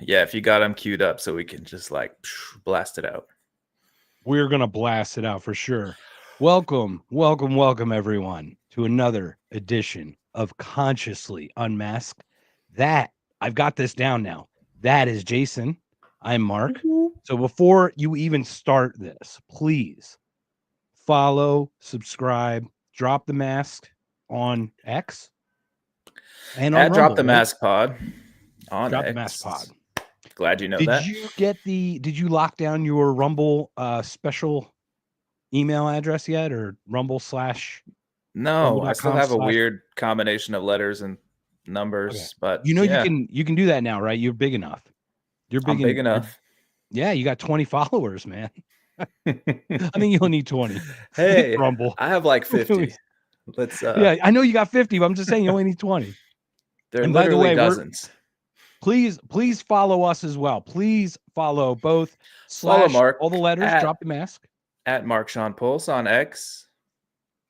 Yeah, if you got them queued up so we can just like blast it out. We're going to blast it out for sure. Welcome, welcome, welcome, everyone, to another edition of Consciously Unmasked. That, I've got this down now. That is Jason. I'm Mark. So before you even start this, please follow, subscribe, drop the mask on X and on At Rumble. Drop the Right? Mask Pod on Drop the X. mask pod. Glad you know Did that. you lock down your Rumble special email address yet, or Rumble slash No, I still rumble.com have a slash? weird combination of letters and numbers, Okay. but You yeah, can do that now, right? You're big enough. You're I'm big big in enough. yeah, you got 20 followers, man. I think you'll need 20. Hey, Rumble. I have like 50. Let's Yeah, I know you got 50, but I'm just saying you only need 20. they're And by the literally way, dozens. please follow us as well. Please follow both Follow slash Mark all the letters, drop the mask. at Mark Sean Pulse on X.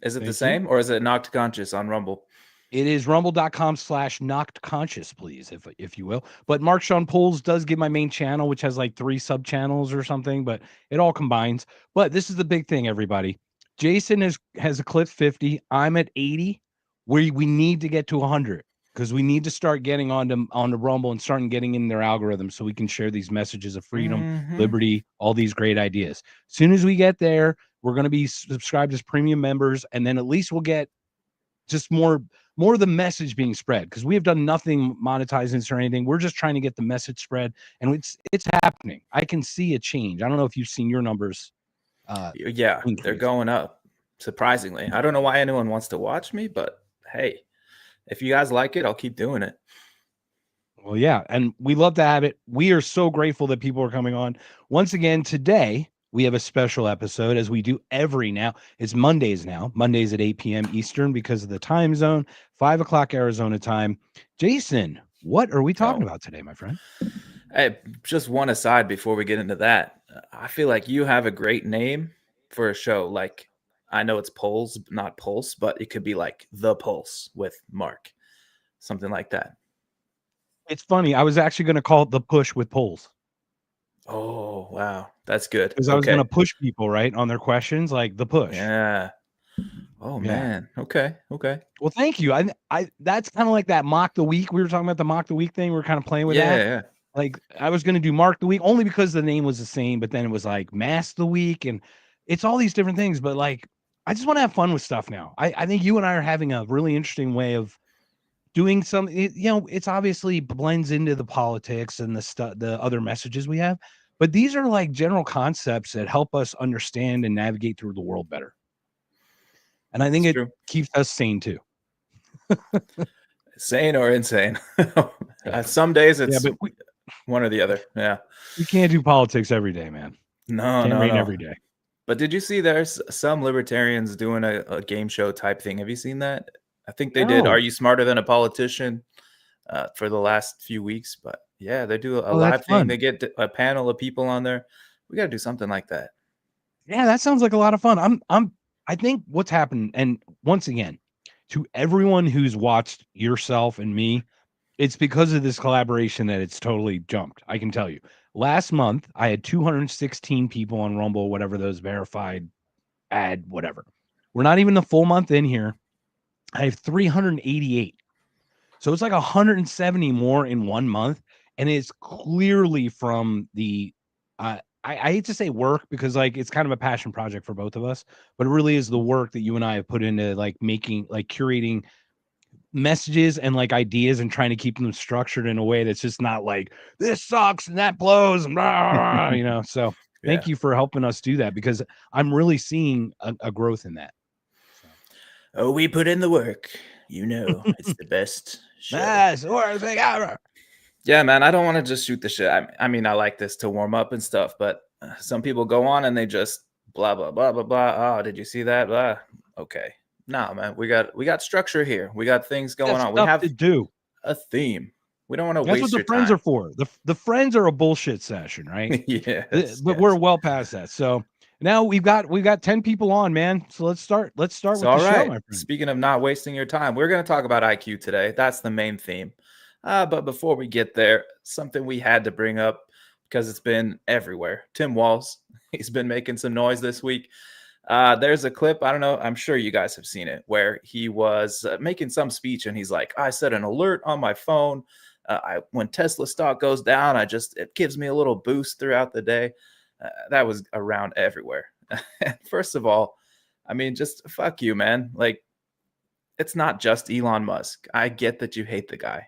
Is it the same or is it Knocked Conscious on Rumble? It is rumble.com slash knocked conscious, please, if you will. But Mark Sean Pulls does give my main channel, which has like 3 sub channels or something, but it all combines. But this is the big thing, everybody. Jason has eclipsed 50. I'm at 80. We need to get to 100 because we need to start getting on the Rumble and starting getting in their algorithm so we can share these messages of freedom, liberty, all these great ideas. As soon as we get there, we're going to be subscribed as premium members, and then at least we'll get just more of the message being spread, because we have done nothing monetizing this or anything. We're just trying to get the message spread, and it's happening. I can see a change. I don't know if you've seen your numbers. Yeah, increase. They're going up, surprisingly. I don't know why anyone wants to watch me, but hey, if you guys like it, I'll keep doing it. Well, yeah, and we love to have it. We are so grateful that people are coming on. Once again, today we have a special episode, as we do every now. It's Mondays now, Mondays at 8 p.m. Eastern because of the time zone, 5 o'clock Arizona time. Jason, what are we talking about today, my friend? Hey, just one aside before we get into that. I feel like you have a great name for a show. Like, I know it's Pulse, not Pulse, but it could be like The Pulse with Mark, something like that. It's funny. I was actually going to call it The Push with Pulls. Oh, wow. That's good. Because I was going to push people, right, on their questions, like The Push. Yeah. Oh, yeah. Man. Okay. Well, thank you. I that's kind of like that Mock the Week. We were talking about the Mock the Week thing. We were kind of playing with that. Yeah. Like, I was going to do Mark the Week only because the name was the same, but then it was like Mask the Week, and it's all these different things. But like, I just want to have fun with stuff now. I think you and I are having a really interesting way of doing something. It's obviously blends into the politics and the other messages we have, but these are like general concepts that help us understand and navigate through the world better. And I think it keeps us sane too. Sane or insane. Some days it's one or the other. Yeah. We can't do politics every day, man. No. Every day. But did you see there's some libertarians doing a game show type thing? Have you seen that? I think they did. Are You Smarter Than a Politician for the last few weeks? But yeah, they do a live thing. They get a panel of people on there. We got to do something like that. Yeah, that sounds like a lot of fun. I think what's happened, and once again, to everyone who's watched yourself and me, it's because of this collaboration that it's totally jumped. I can tell you. Last month, I had 216 people on Rumble, whatever those verified ad, whatever. We're not even the full month in here. I have 388. So it's like 170 more in 1 month. And it's clearly from the, I hate to say work, because like it's kind of a passion project for both of us, but it really is the work that you and I have put into like making, like curating messages and like ideas and trying to keep them structured in a way that's just not like this sucks and that blows and blah, so thank you for helping us do that, because I'm really seeing a growth in that. Oh, we put in the work, it's the best show. That's the worst thing ever. Yeah, man, I don't want to just shoot the shit. I mean, I like this to warm up and stuff, but some people go on and they just blah blah blah blah blah. Oh, did you see that? Blah. Okay. No, man, we got structure here. We got things going on. We have to do a theme. We don't want to waste your time. That's what the friends are for. The friends are a bullshit session, right? But we're well past that. So now we've got 10 people on, man. So let's start with the show, my friend. Speaking of not wasting your time, we're going to talk about IQ today. That's the main theme. But before we get there, something we had to bring up because it's been everywhere. Tim Walz, he's been making some noise this week. There's a clip, I don't know, I'm sure you guys have seen it, where he was making some speech and he's like, I set an alert on my phone. When Tesla stock goes down, it gives me a little boost throughout the day. That was around everywhere. First of all, I mean, just fuck you, man. Like, it's not just Elon Musk. I get that you hate the guy,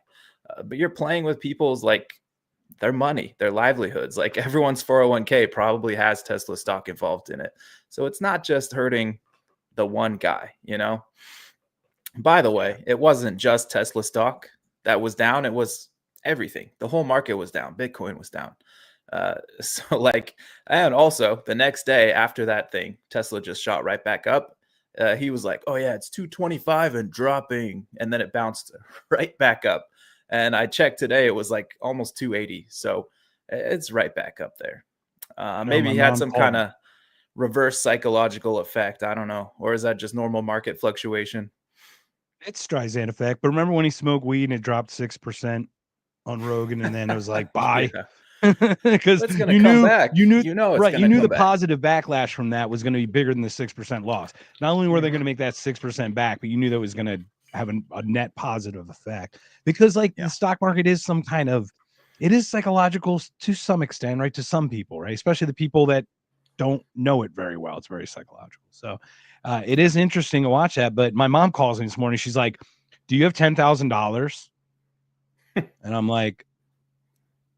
but you're playing with people's like their money, their livelihoods. Like everyone's 401k probably has Tesla stock involved in it. So it's not just hurting the one guy, you know? By the way, it wasn't just Tesla stock that was down. It was everything. The whole market was down. Bitcoin was down. And also the next day after that thing, Tesla just shot right back up. He was like, oh yeah, it's 225 and dropping. And then it bounced right back up. And I checked today, it was like almost 280. So it's right back up there. Maybe he had some kind of reverse psychological effect. I don't know. Or is that just normal market fluctuation? It's Streisand effect. But remember when he smoked weed and it dropped 6% on Rogan, and then it was like, bye. Because you knew the positive backlash from that was going to be bigger than the 6% loss. Not only were they going to make that 6% back, but you knew that was going to have a net positive effect, because the stock market is some kind of, it is psychological to some extent, right? To some people, right? Especially the people that don't know it very well. It's very psychological. So it is interesting to watch that. But my mom calls me this morning. She's like, do you have $10,000? And I'm like,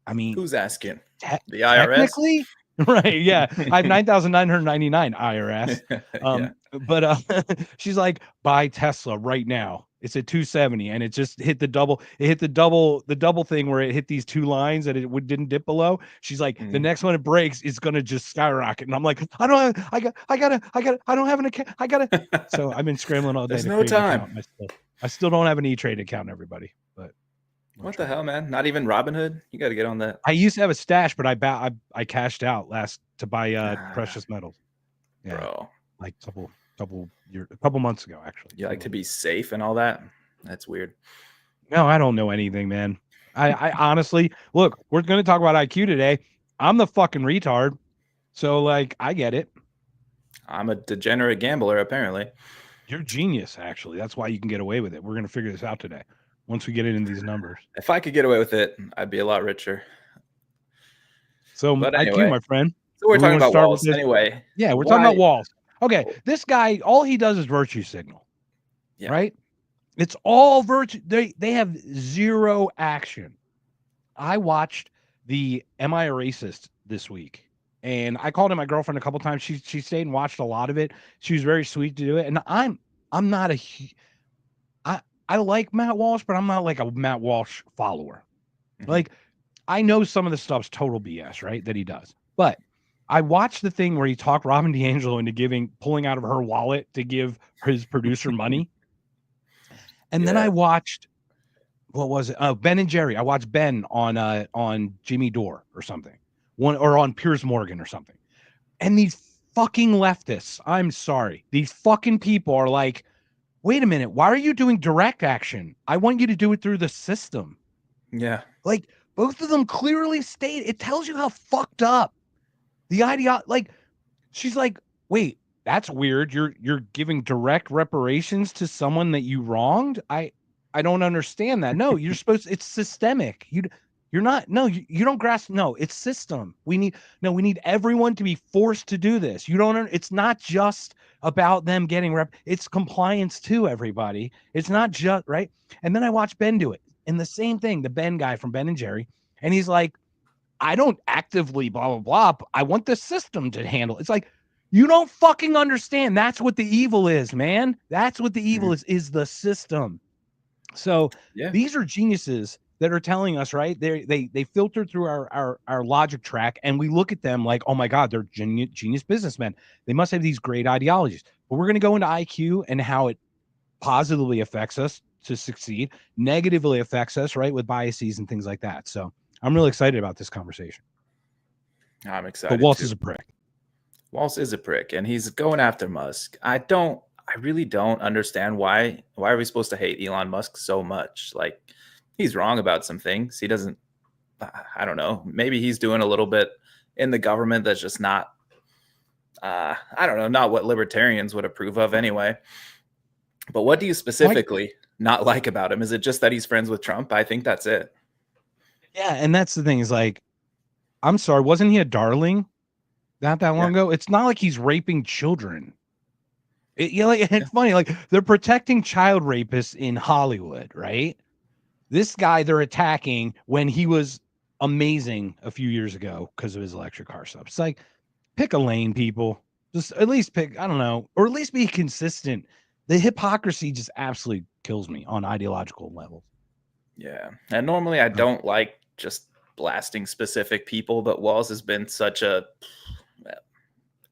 I mean, who's asking? The IRS? Technically, right? Yeah, I have 9,999 IRS. But she's like, buy Tesla right now. It's at 270, and it just hit the double. It hit the double thing where it hit these two lines that it didn't dip below. She's like, the next one it breaks is gonna just skyrocket. And I'm like, I don't have an account. I gotta. So I've been scrambling all day. There's no time. I still don't have an E-Trade account, everybody. But what the hell, man? Not even Robinhood? You got to get on that. I used to have a stash, but I cashed out last to buy precious metals. Yeah, bro, like a couple months ago, actually. You like to be safe and all that? That's weird. No, I don't know anything, man. I honestly, look, we're going to talk about IQ today. I'm the fucking retard, so I get it. I'm a degenerate gambler, apparently. You're genius, actually. That's why you can get away with it. We're going to figure this out today. Once we get into these numbers. If I could get away with it, I'd be a lot richer. So anyway, IQ, my friend. So we're talking about Walz anyway. Yeah, we're talking about Walz. Okay, this guy, all he does is virtue signal. Yeah. Right? It's all virtue. They have zero action. I watched the Am I a Racist this week, and I called in my girlfriend a couple times. She stayed and watched a lot of it. She was very sweet to do it, and I'm not I like Matt Walsh, but I'm not like a Matt Walsh follower. Mm-hmm. I know some of the stuff's total BS, right? That he does. But I watched the thing where he talked Robin DiAngelo into pulling out of her wallet to give his producer money. And then I watched, what was it? Ben and Jerry. I watched Ben on Jimmy Dore or something. Or on Piers Morgan or something. And these fucking leftists, I'm sorry. These fucking people are like, wait a minute, why are you doing direct action? I want you to do it through the system. Yeah. Both of them clearly state, it tells you how fucked up the idea. She's like, wait, that's weird. You're giving direct reparations to someone that you wronged? I don't understand that. No, you're supposed to, it's systemic. You're not, no, you don't grasp. No, it's system. We need everyone to be forced to do this. It's not just about them getting it's compliance too, everybody. It's not just right. And then I watched Ben do it. And the same thing, the Ben guy from Ben and Jerry. And he's like, I don't actively blah, blah, blah. I want the system to handle. It's like, you don't fucking understand. That's what the evil is, man. That's what the evil is the system. So these are geniuses that are telling us, right? They filter through our logic track, and we look at them like, oh my God, they're genius businessmen. They must have these great ideologies. But we're going to go into IQ and how it positively affects us to succeed, negatively affects us, right, with biases and things like that. So I'm really excited about this conversation. I'm excited. But Walz is a prick. Walz is a prick, and he's going after Musk. I really don't understand why are we supposed to hate Elon Musk so much? he's wrong about some things. He doesn't, I don't know. Maybe he's doing a little bit in the government that's just not, I don't know, not what libertarians would approve of anyway. But what do you specifically not like about him? Is it just that he's friends with Trump? I think that's it. Yeah, and that's the thing is like, I'm sorry, wasn't he a darling not that long ago? It's not like he's raping children. It's funny, like they're protecting child rapists in Hollywood, right? This guy they're attacking when he was amazing a few years ago because of his electric car stuff. It's like, pick a lane, people. Just at least pick, I don't know, or at least be consistent. The hypocrisy just absolutely kills me on ideological levels. Yeah. And normally I don't like just blasting specific people, but Walls has been such a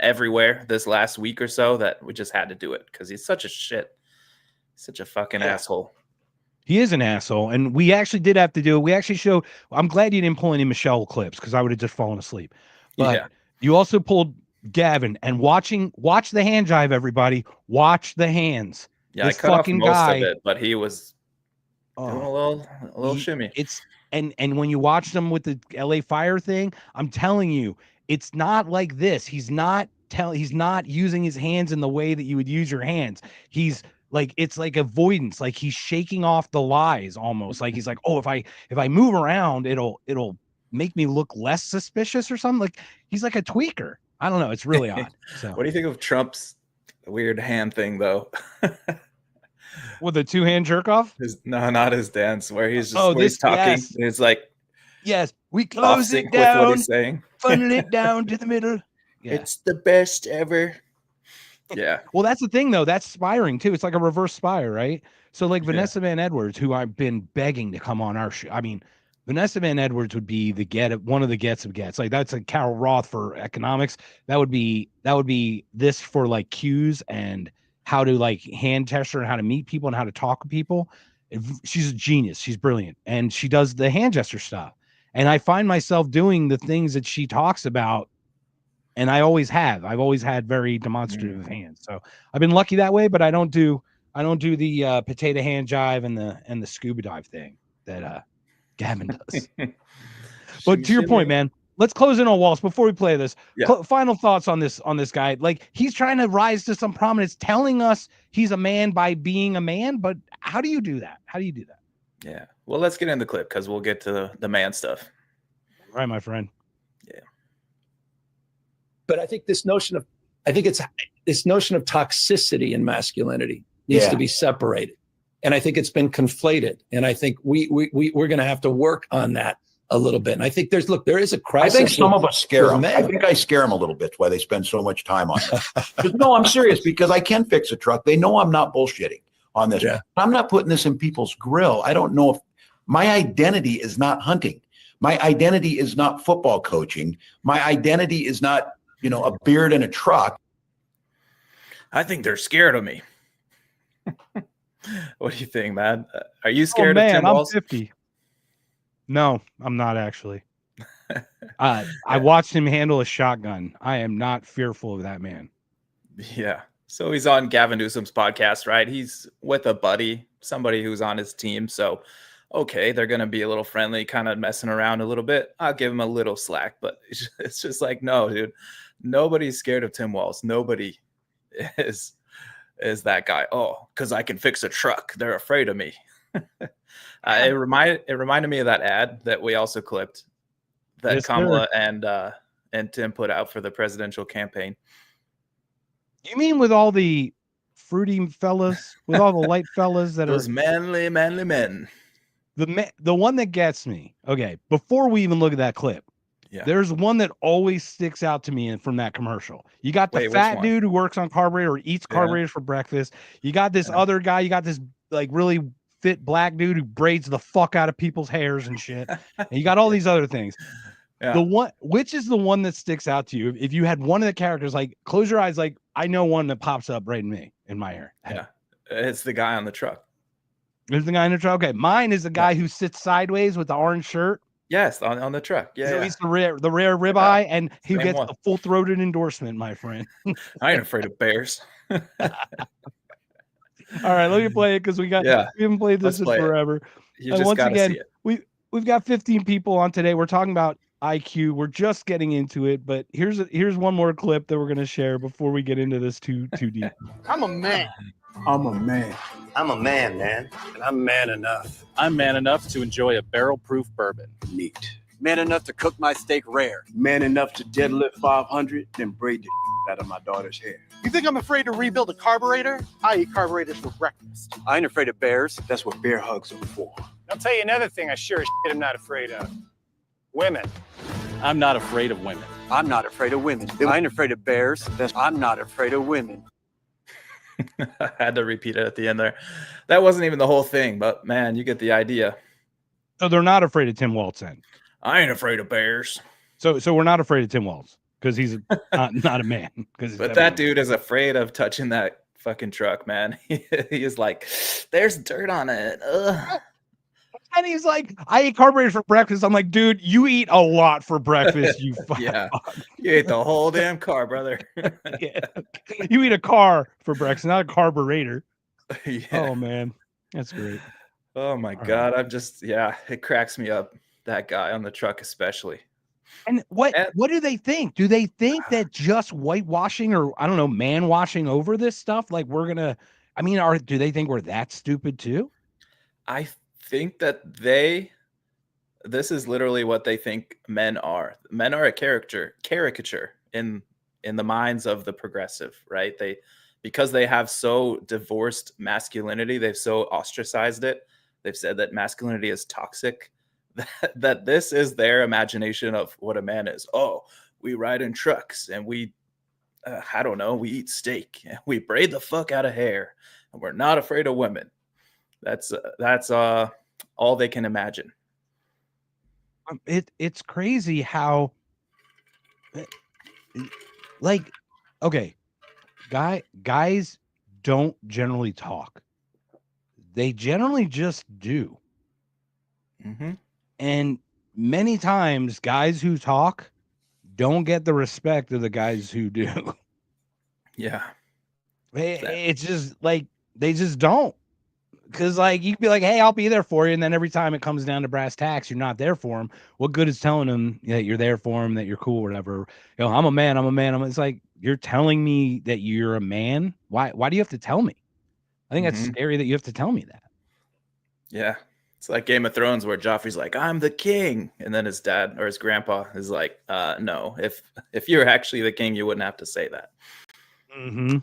everywhere this last week or so that we just had to do it because he's such a fucking asshole. He is an asshole, and we actually did have to do it. We actually showed. I'm glad you didn't pull any Michelle clips because I would have just fallen asleep. But you also pulled Gavin, and watch the hand jive, everybody. Watch the hands. Yeah, this I cut off most of it, but he was doing a little shimmy. And when you watch them with the LA Fire thing, I'm telling you, it's not like this. He's not using his hands in the way that you would use your hands. He's like, it's like avoidance. Like he's shaking off the lies almost. Like he's like, oh, if I move around, it'll make me look less suspicious or something. Like he's like a tweaker. I don't know. It's really odd. So what do you think of Trump's weird hand thing though? With the 2-hand jerk off? No, not his dance where he's just he's talking. Yes. It's like, yes, we close it down, with what he's saying. Funnel it down to the middle. Yeah. It's the best ever. Yeah. Well, that's the thing though. That's spiring too. It's like a reverse spire, right? So like Vanessa Van Edwards, who I've been begging to come on our show. I mean, Vanessa Van Edwards would be one of the gets of gets. Like that's like Carol Roth for economics. That would be this for like cues and how to like hand test her and how to meet people and how to talk to people. She's a genius. She's brilliant. And she does the hand gesture stuff. And I find myself doing the things that she talks about. And I always have. I've always had very demonstrative hands. So I've been lucky that way, but I don't do the potato hand jive and the scuba dive thing that Gavin does. But to your point, man, let's close in on Walsh before we play this. Final thoughts on this guy. Like he's trying to rise to some prominence, telling us he's a man by being a man. But how do you do that? Yeah. Well, let's get in the clip because we'll get to the man stuff. All right, my friend. Yeah. But I think this notion of toxicity in masculinity needs to be separated. And I think it's been conflated. And I think we're going to have to work on that a little bit. And I think there is a crisis. I think some of us scare them. I think I scare them a little bit why they spend so much time on it. No, I'm serious because I can fix a truck. They know I'm not bullshitting on this. Yeah. I'm not putting this in people's grill. I don't know if my identity is not hunting. My identity is not football coaching. My identity is not, a beard and a truck. I think they're scared of me. What do you think, man? Are you scared of Tim Walz? I'm 50. No, I'm not actually. I watched him handle a shotgun. I am not fearful of that man. Yeah. So he's on Gavin Newsom's podcast, right? He's with a buddy, somebody who's on his team. So, okay, they're going to be a little friendly, kind of messing around a little bit. I'll give him a little slack, but it's just like, no, dude, nobody's scared of Tim Walz. Nobody is that guy. Oh, because I can fix a truck. They're afraid of me. It reminded me of that ad that we also clipped that Kamala and Tim put out for the presidential campaign. You mean with all the fruity fellas, with all the light fellas that those manly men? The one that gets me. Okay, before we even look at that clip, there's one that always sticks out to me from that commercial. You got the fat dude who works on carburetor or eats carburetors for breakfast. You got this other guy. You got this like really fit black dude who braids the fuck out of people's hairs and shit. And you got all these other things. Yeah. Which is the one that sticks out to you? If you had one of the characters, like close your eyes, like I know one that pops up right in my hair. Yeah, it's the guy on the truck. There's the guy in the truck. Okay, mine is the guy who sits sideways with the orange shirt. Yes, on the truck. Yeah, so he's the rare ribeye, and he gets the full-throated endorsement, my friend. I ain't afraid of bears. All right, let me play it because we haven't played this in forever. You just once gotta again, see it. we've got 15 people on today. We're talking about IQ. We're just getting into it, but here's one more clip that we're gonna share before we get into this too deep. I'm a man. I'm a man. I'm a man, man. And I'm man enough. I'm man enough to enjoy a barrel-proof bourbon. Neat. Man enough to cook my steak rare. Man enough to deadlift 500, then braid the out of my daughter's hair. You think I'm afraid to rebuild a carburetor? I eat carburetors for breakfast. I ain't afraid of bears. That's what bear hugs are for. I'll tell you another thing I sure as shit am not afraid of. Women. I'm not afraid of women. I'm not afraid of women. I ain't afraid of bears. I'm not afraid of women. I had to repeat it at the end there. That wasn't even the whole thing, but man, you get the idea. So they're not afraid of Tim Waltz then. I ain't afraid of bears. So we're not afraid of Tim Waltz because he's not a man. But that dude is afraid of touching that fucking truck, man. He is like, there's dirt on it. Ugh. And he's like, I eat carburetors for breakfast. I'm like, dude, you eat a lot for breakfast. You yeah, you ate the whole damn car, brother. Yeah. You eat a car for breakfast, not a carburetor. Yeah. Oh man, that's great. Oh my God, I'm just it cracks me up. That guy on the truck, especially. And what do they think? Do they think that just whitewashing or I don't know, man washing over this stuff? Like we're gonna, I mean, do they think we're that stupid too? I think that this is literally what they think men are. Men are a caricature in the minds of the progressive, right? Because they have so divorced masculinity, they've so ostracized it. They've said that masculinity is toxic, that this is their imagination of what a man is. Oh, we ride in trucks and we I don't know, we eat steak and we braid the fuck out of hair and we're not afraid of women. That's all they can imagine. It's crazy how, like, okay, guys don't generally talk. They generally just do. Mm-hmm. And many times, guys who talk don't get the respect of the guys who do. Yeah. It's just like they just don't. Because like you could be like, hey, I'll be there for you. And then every time it comes down to brass tacks, you're not there for him. What good is telling him that you're there for him, that you're cool, whatever? You know, I'm a man. It's like, you're telling me that you're a man. Why do you have to tell me? I think that's scary that you have to tell me that. Yeah. It's like Game of Thrones where Joffrey's like, I'm the king. And then his dad or his grandpa is like, no, if you're actually the king, you wouldn't have to say that. Mm-hmm.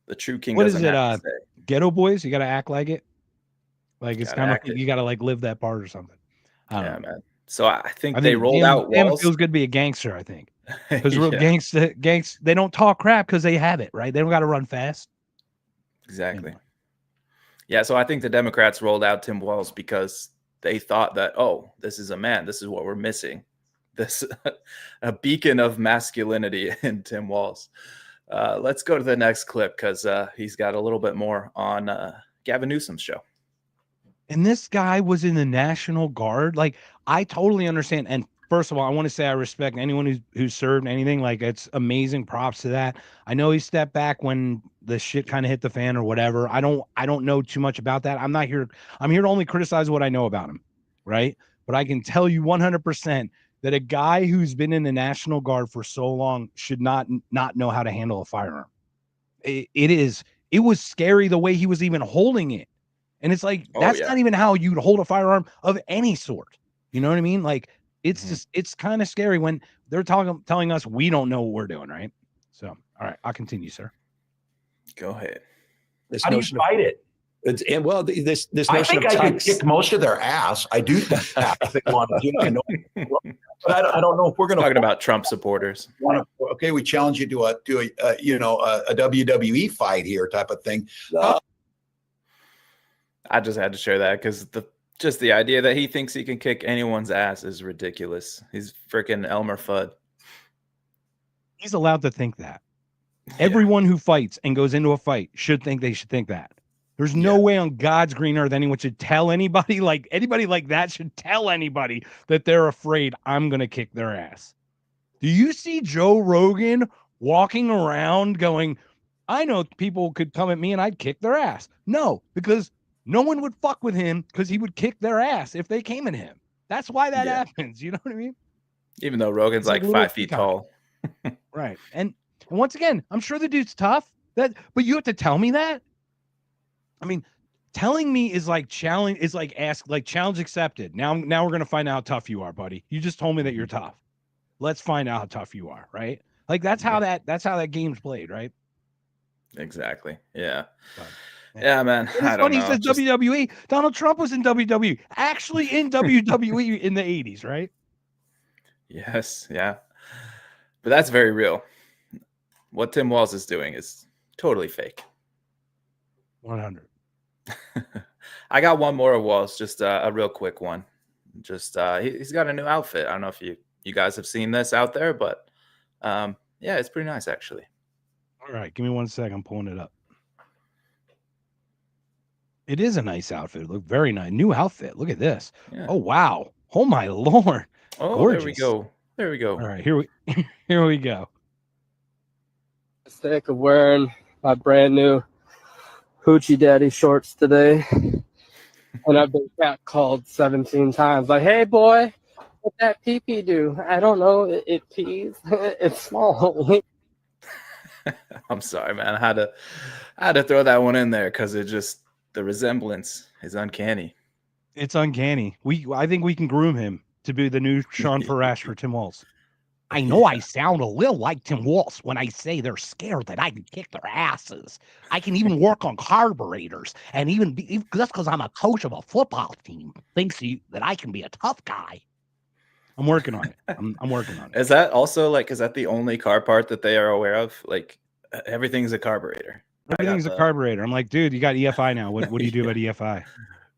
The true king what doesn't is it, have to say. Ghetto Boys? You got to act like it. Like it's kind of, you got to like live that part or something. I don't know. Man. So I think they rolled out walls. It feels good to be a gangster, I think. Because real gangster, they don't talk crap because they have it, right? They don't got to run fast. Exactly. Anyway. Yeah, so I think the Democrats rolled out Tim Walz because they thought that, oh, this is a man. This is what we're missing. This a beacon of masculinity in Tim Walz. Let's go to the next clip because he's got a little bit more on Gavin Newsom's show. And this guy was in the National Guard. Like, I totally understand. And first of all, I want to say I respect anyone who's served anything. Like, it's amazing. Props to that. I know he stepped back when the shit kind of hit the fan or whatever. I don't know too much about that. I'm here to only criticize what I know about him, right? But I can tell you 100% that a guy who's been in the National Guard for so long should not know how to handle a firearm. It was scary the way he was even holding it. And it's like, that's not even how you'd hold a firearm of any sort. You know what I mean? Like, it's just, it's kind of scary when they're telling us we don't know what we're doing, right? So, all right, I'll continue, sir. Go ahead. How do you fight it? This notion I think of I could kick most of their ass. I do think that if they want to. I know, but I don't know if we're going to talking about Trump supporters. Okay, we challenge you to a WWE fight here, type of thing. I just had to share that because just the idea that he thinks he can kick anyone's ass is ridiculous. He's freaking Elmer Fudd. He's allowed to think that. Everyone who fights and goes into a fight should think that. There's no way on God's green earth anyone should tell anybody like that should tell anybody that they're afraid I'm going to kick their ass. Do you see Joe Rogan walking around going, I know people could come at me and I'd kick their ass? No, because no one would fuck with him because he would kick their ass if they came at him. That's why that happens. You know what I mean? Even though Rogan's like 5 feet tall. Right. And once again, I'm sure the dude's tough. But you have to tell me that. I mean, telling me is like challenge challenge accepted. Now we're gonna find out how tough you are, buddy. You just told me that you're tough. Let's find out how tough you are, right? Like that's how that game's played, right? Exactly. Yeah. Yeah, man. It's funny he says WWE. Donald Trump was in WWE. Actually in WWE in the 80s, right? Yes, yeah. But that's very real. What Tim Walz is doing is totally fake. 100. I got one more of Walz, just a real quick one. Just he's got a new outfit. I don't know if you guys have seen this out there, but yeah, it's pretty nice actually. All right, give me 1 second. I'm pulling it up. It is a nice outfit. Look, very nice. New outfit. Look at this. Yeah. Oh wow. Oh my Lord. Oh, gorgeous. There we go. There we go. All right, here we go. Mistake of wearing my brand new Hoochie Daddy shorts today. And I've been catcalled 17 times. Like, hey boy, what that pee-pee do? I don't know. It pees. It's small. I'm sorry, man. I had to throw that one in there because the resemblance is uncanny. It's uncanny. I think we can groom him to be the new Sean Parash for Tim Walz. I know I sound a little like Tim Walz when I say they're scared that I can kick their asses. I can even work on carburetors, and even just because I'm a coach of a football team thinks that I can be a tough guy. I'm working on it. I'm working on it. Is that also is that the only car part that they are aware of? Like everything's a carburetor. Everything's a carburetor. I'm like, dude, you got EFI now. What do you do about EFI?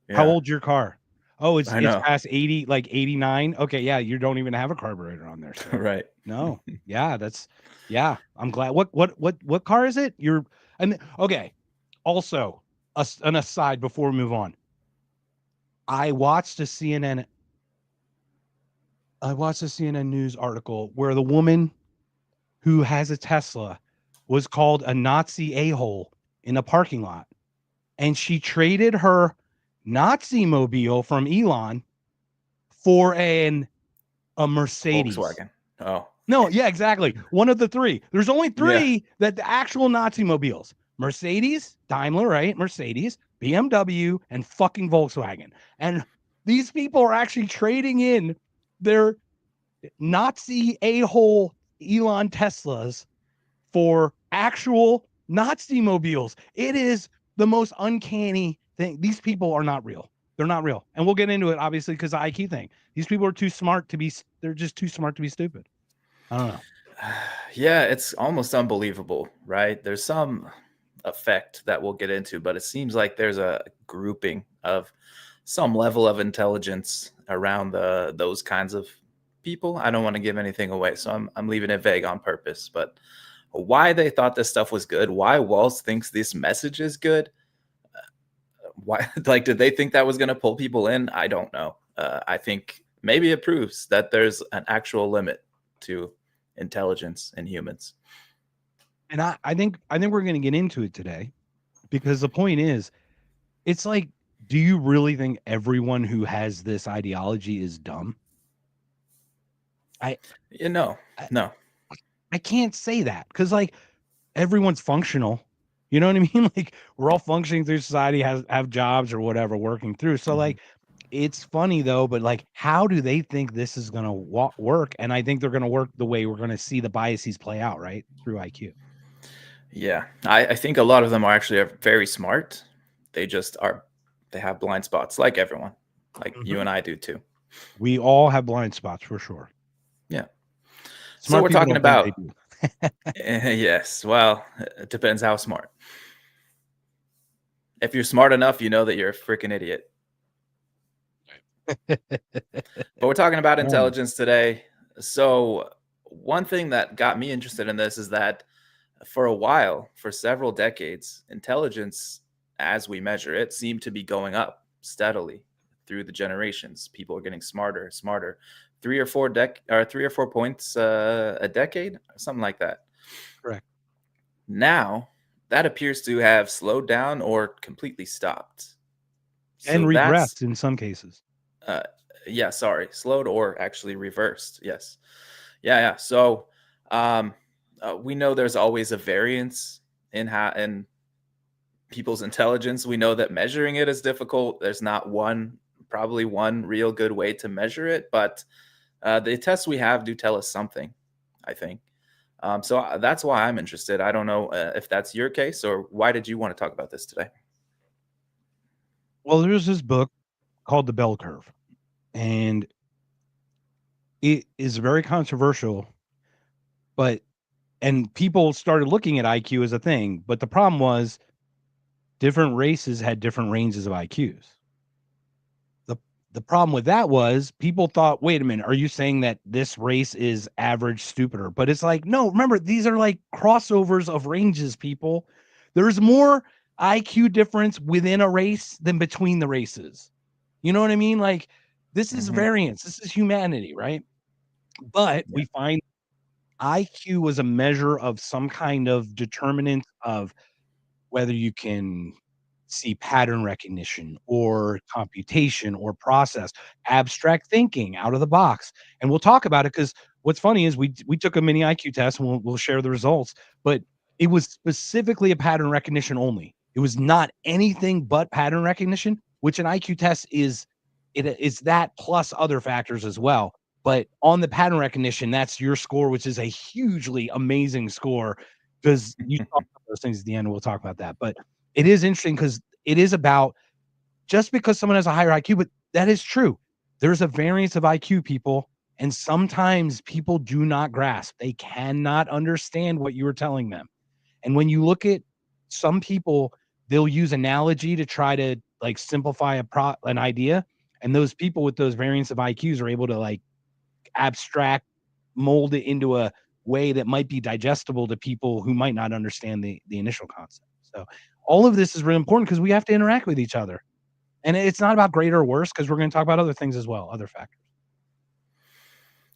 Yeah. How old's your car? Oh, it's past 80, like 89. Okay, yeah, you don't even have a carburetor on there. So. Right. No. Yeah, I'm glad. What car is it? Okay. Also, an aside before we move on. I watched a CNN news article where the woman who has a Tesla was called a Nazi a-hole in a parking lot. And she traded her Nazi mobile from Elon for a Mercedes. Volkswagen. Oh. No, yeah, exactly. One of the three. There's only three that the actual Nazi mobiles. Mercedes, Daimler, right? Mercedes, BMW, and fucking Volkswagen. And these people are actually trading in their Nazi a-hole Elon Teslas for actual Nazi mobiles. It is the most uncanny thing. These people are not real. They're not real. And we'll get into it, obviously, because the IQ thing. These people are they're just too smart to be stupid. I don't know. Yeah, it's almost unbelievable, right? There's some effect that we'll get into, but it seems like there's a grouping of some level of intelligence around those kinds of people. I don't want to give anything away, so I'm leaving it vague on purpose. But why they thought this stuff was good, why Walz thinks this message is good, why did they think that was going to pull people in? I don't know. I think maybe it proves that there's an actual limit to intelligence in humans. And I think we're going to get into it today, because the point is, it's like, do you really think everyone who has this ideology is dumb? No. I can't say that, because everyone's functional. You know what I mean? We're all functioning through society, have jobs or whatever, working through. So it's funny though, but how do they think this is going to work? And I think they're going to work the way we're going to see the biases play out, right? Through IQ. Yeah. I think a lot of them are actually very smart. They have blind spots like everyone, you and I do too. We all have blind spots for sure. Yeah. Smart so we're talking about, yes. Well, it depends how smart. If you're smart enough, you know that you're a freaking idiot. But we're talking about intelligence today. So one thing that got me interested in this is that for a while, for several decades, intelligence, as we measure it, seemed to be going up steadily through the generations. People are getting smarter. 3 or 4 points a decade, something like that. Correct. Now that appears to have slowed down or completely stopped. and regressed in some cases. Yeah, sorry, slowed or actually reversed. Yes. Yeah. So we know there's always a variance in people's intelligence. We know that measuring it is difficult. There's not probably one real good way to measure it, but the tests we have do tell us something, I think. So that's why I'm interested. I don't know if that's your case, or why did you want to talk about this today? Well, there's this book called The Bell Curve, and it is very controversial, and people started looking at IQ as a thing, but the problem was different races had different ranges of IQs. The problem with that was people thought, wait a minute, are you saying that this race is average stupider? But it's like, no, remember, these are like crossovers of ranges, people. There's more IQ difference within a race than between the races. You know what I mean? Like, this is variance. This is humanity, right? But we find IQ was a measure of some kind of determinant of whether you can see pattern recognition or computation or process, abstract thinking out of the box. And we'll talk about it because what's funny is we took a mini IQ test and we'll share the results, but it was specifically a pattern recognition only. It was not anything but pattern recognition, which an IQ test is that plus other factors as well. But on the pattern recognition, that's your score, which is a hugely amazing score because you talk about those things at the end. And we'll talk about that. But it is interesting because it is about just because someone has a higher IQ, but that is true. There's a variance of IQ, people. And sometimes people do not grasp. They cannot understand what you are telling them. And when you look at some people, they'll use analogy to try to like simplify an idea. And those people with those variants of IQs are able to like abstract, mold it into a way that might be digestible to people who might not understand the initial concept. So all of this is really important because we have to interact with each other. And it's not about greater or worse because we're going to talk about other things as well, other factors.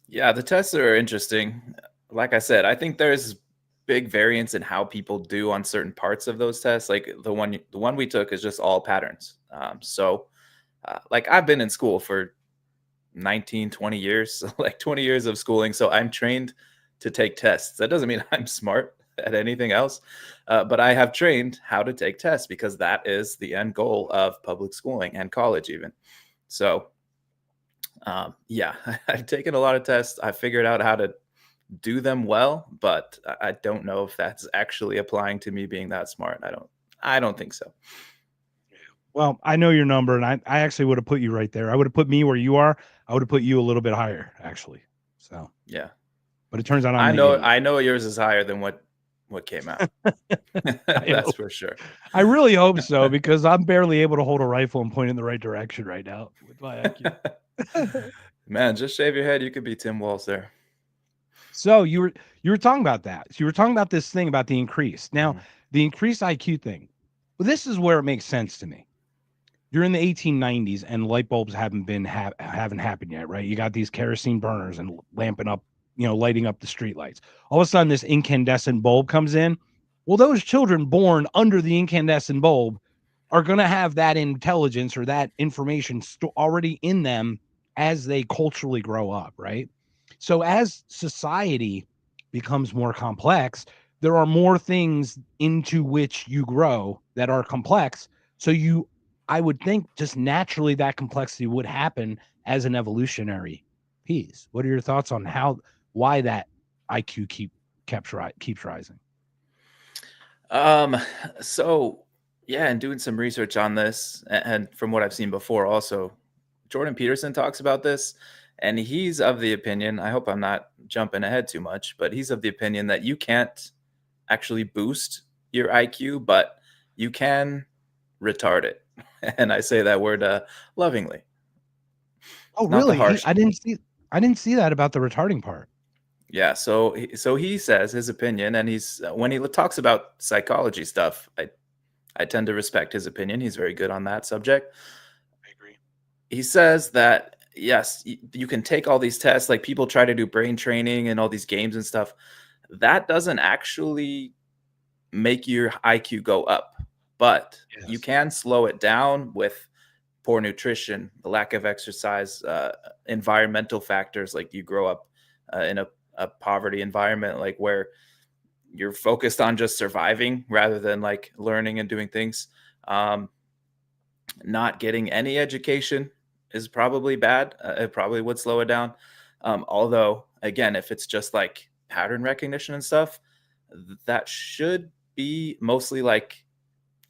Yeah, the tests are interesting. Like I said, I think there's big variance in how people do on certain parts of those tests. Like the one we took is just all patterns. Like I've been in school for 19, 20 years, like 20 years of schooling. So I'm trained to take tests. That doesn't mean I'm smart at anything else, but I have trained how to take tests because that is the end goal of public schooling and college even. So yeah, I've taken a lot of tests. I figured out how to do them well, but I don't know if that's actually applying to me being that smart. I don't think so. Well, I know your number, and I actually would have put you right there. I would have put me where you are. I would have put you a little bit higher, actually. So yeah, but it turns out I know yours is higher than what came out. That's for sure. I really hope so because I'm barely able to hold a rifle and point in the right direction right now with my IQ. Man, just shave your head. You could be Tim Walz there. So you were talking about that. So you were talking about this thing about the increase. Now, the increased IQ thing. Well, this is where it makes sense to me. You're in the 1890s and light bulbs haven't happened yet, right? You got these kerosene burners and lamping up, lighting up the street lights. All of a sudden, this incandescent bulb comes in. Well, those children born under the incandescent bulb are going to have that intelligence or that information already in them as they culturally grow up, right? So as society becomes more complex, there are more things into which you grow that are complex. So I would think just naturally that complexity would happen as an evolutionary piece. What are your thoughts on why that IQ keeps rising? So yeah, and doing some research on this, and from what I've seen before, also Jordan Peterson talks about this, and he's of the opinion, I hope I'm not jumping ahead too much, but he's of the opinion that you can't actually boost your IQ, but you can retard it. And I say that word lovingly. Oh, really? I didn't see that about the retarding part. Yeah, so he says his opinion, and he's when he talks about psychology stuff, I tend to respect his opinion. He's very good on that subject. I agree. He says that yes, you can take all these tests, like people try to do brain training and all these games and stuff. That doesn't actually make your IQ go up, but you can slow it down with poor nutrition, the lack of exercise, environmental factors, like you grow up in a poverty environment, like where you're focused on just surviving rather than like learning and doing things. Not getting any education is probably bad. It probably would slow it down. Although, again, if it's just like pattern recognition and stuff, that should be mostly like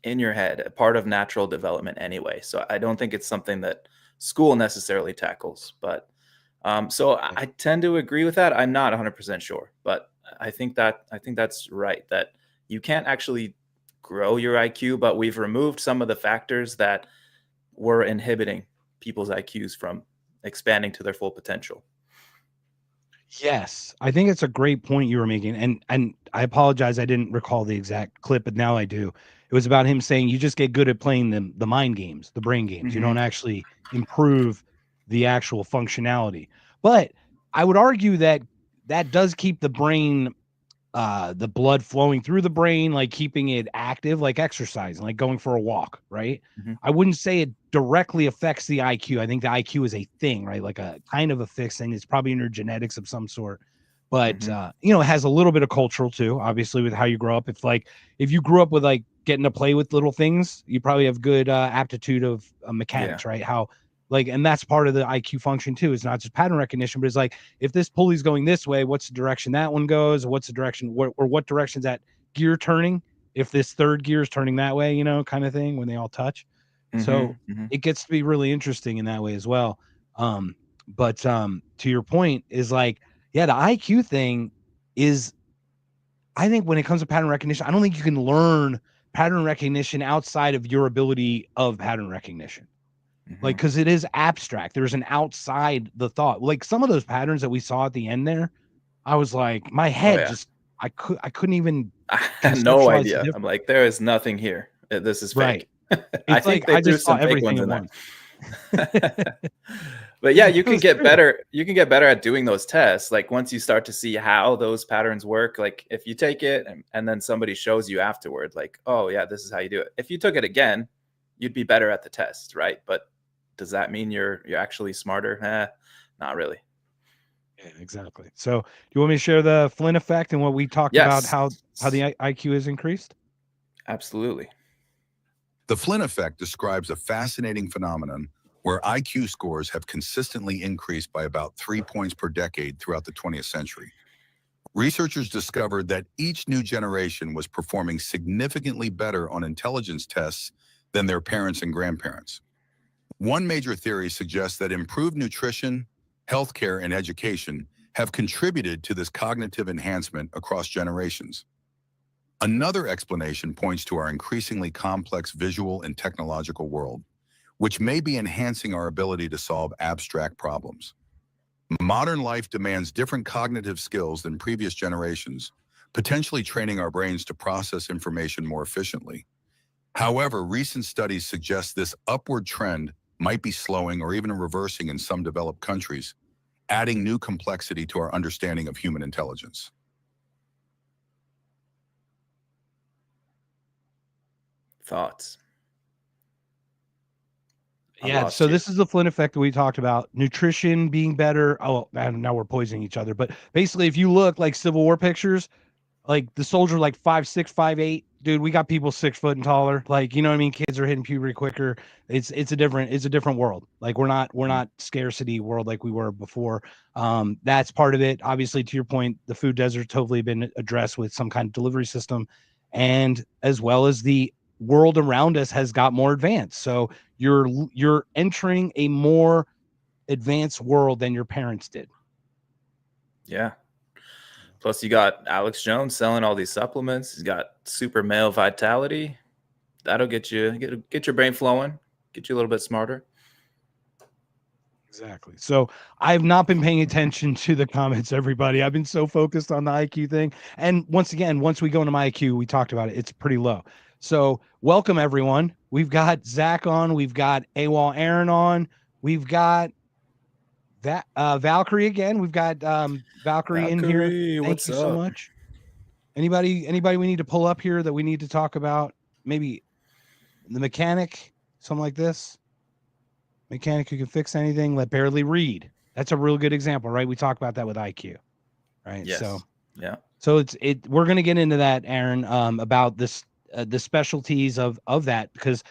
in your head, a part of natural development anyway. So I don't think it's something that school necessarily tackles. But so I tend to agree with that. I'm not 100% sure, but I think that's right, that you can't actually grow your IQ, but we've removed some of the factors that were inhibiting people's IQs from expanding to their full potential. Yes, I think it's a great point you were making, and I apologize, I didn't recall the exact clip, but now I do. It was about him saying you just get good at playing the mind games, the brain games. You don't actually improve the actual functionality. But I would argue that that does keep the brain, the blood flowing through the brain, like keeping it active, like exercising, like going for a walk, right? I wouldn't say it directly affects the IQ. I think the IQ is a thing, right? Like a kind of a fixed thing. It's probably in your genetics of some sort. But you know, it has a little bit of cultural too, obviously, with how you grow up. If you grew up with like getting to play with little things, you probably have good aptitude of mechanics, right? How like, and that's part of the IQ function too. It's not just pattern recognition, but it's like, if this pulley's going this way, what's the direction that one goes? What's the direction, what direction's that gear turning? If this third gear is turning that way, you know, kind of thing when they all touch. So it gets to be really interesting in that way as well. But to your point is like, yeah, the IQ thing is, I think when it comes to pattern recognition, I don't think you can learn pattern recognition outside of your ability of pattern recognition. Like, because it is abstract. There's an outside the thought. Like some of those patterns that we saw at the end there, I was like, my head just, I couldn't even. I had no idea. I'm like, there is nothing here. This is fake. I think they threw some fake ones in there. But yeah, you can get better. You can get better at doing those tests. Like once you start to see how those patterns work, like if you take it and then somebody shows you afterward, like, oh yeah, this is how you do it. If you took it again, you'd be better at the test, right? But does that mean you're actually smarter? Not really. Yeah, exactly. So do you want me to share the Flynn effect and what we talked about, how the IQ is increased? Absolutely. The Flynn effect describes a fascinating phenomenon where IQ scores have consistently increased by about 3 points per decade throughout the 20th century. Researchers discovered that each new generation was performing significantly better on intelligence tests than their parents and grandparents. One major theory suggests that improved nutrition, healthcare, and education have contributed to this cognitive enhancement across generations. Another explanation points to our increasingly complex visual and technological world, which may be enhancing our ability to solve abstract problems. Modern life demands different cognitive skills than previous generations, potentially training our brains to process information more efficiently. However, recent studies suggest this upward trend might be slowing or even reversing in some developed countries, adding new complexity to our understanding of human intelligence. Thoughts? Yeah, so this is the Flynn effect that we talked about. Nutrition being better. Oh, man, now we're poisoning each other. But basically, if you look like Civil War pictures, like the soldier like 5'6", 5'8", dude, we got people 6 foot and taller. Like, you know what I mean? Kids are hitting puberty quicker. It's a different world. Like we're not scarcity world like we were before. That's part of it. Obviously, to your point, the food desert's totally been addressed with some kind of delivery system, and as well as the world around us has got more advanced. So you're entering a more advanced world than your parents did. Yeah. Plus, you got Alex Jones selling all these supplements. He's got super male vitality. That'll get your brain flowing, get you a little bit smarter. Exactly. So I've not been paying attention to the comments, everybody. I've been so focused on the IQ thing. And once again, once we go into my IQ, we talked about it. It's pretty low. So welcome, everyone. We've got Zach on. We've got AWOL Aaron on. We've got that Valkyrie again. We've got Valkyrie in here. Thank you so much. Anybody we need to pull up here that we need to talk about? Maybe the mechanic, something like this. Mechanic who can fix anything, let barely read. That's a real good example, right? We talk about that with IQ, right? Yes. So yeah. So we're going to get into that, Aaron, about this the specialties of that, because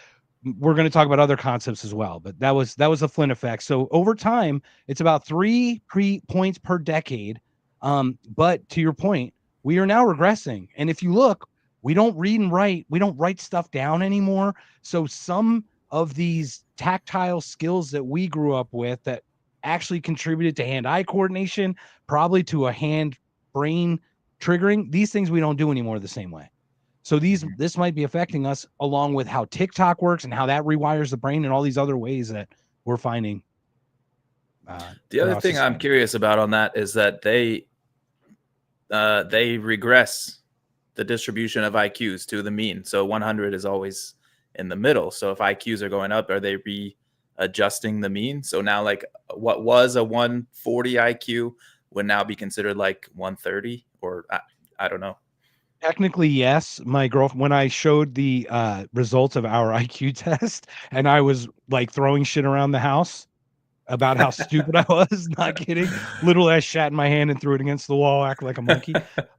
we're going to talk about other concepts as well. But that was the Flynn effect. So over time, it's about 3 points per decade. But to your point, we are now regressing. And if you look, we don't read and write. We don't write stuff down anymore. So some of these tactile skills that we grew up with that actually contributed to hand-eye coordination, probably to a hand-brain triggering, these things we don't do anymore the same way. So this might be affecting us, along with how TikTok works and how that rewires the brain and all these other ways that we're finding. The other thing I'm curious about on that is that they regress the distribution of IQs to the mean. So 100 is always in the middle. So if IQs are going up, are they readjusting the mean? So now, like, what was a 140 IQ would now be considered like 130, or I don't know. Technically, yes. My girlfriend, when I showed the results of our IQ test, and I was like throwing shit around the house about how stupid I was, not kidding. Little ass shat in my hand and threw it against the wall, act like a monkey.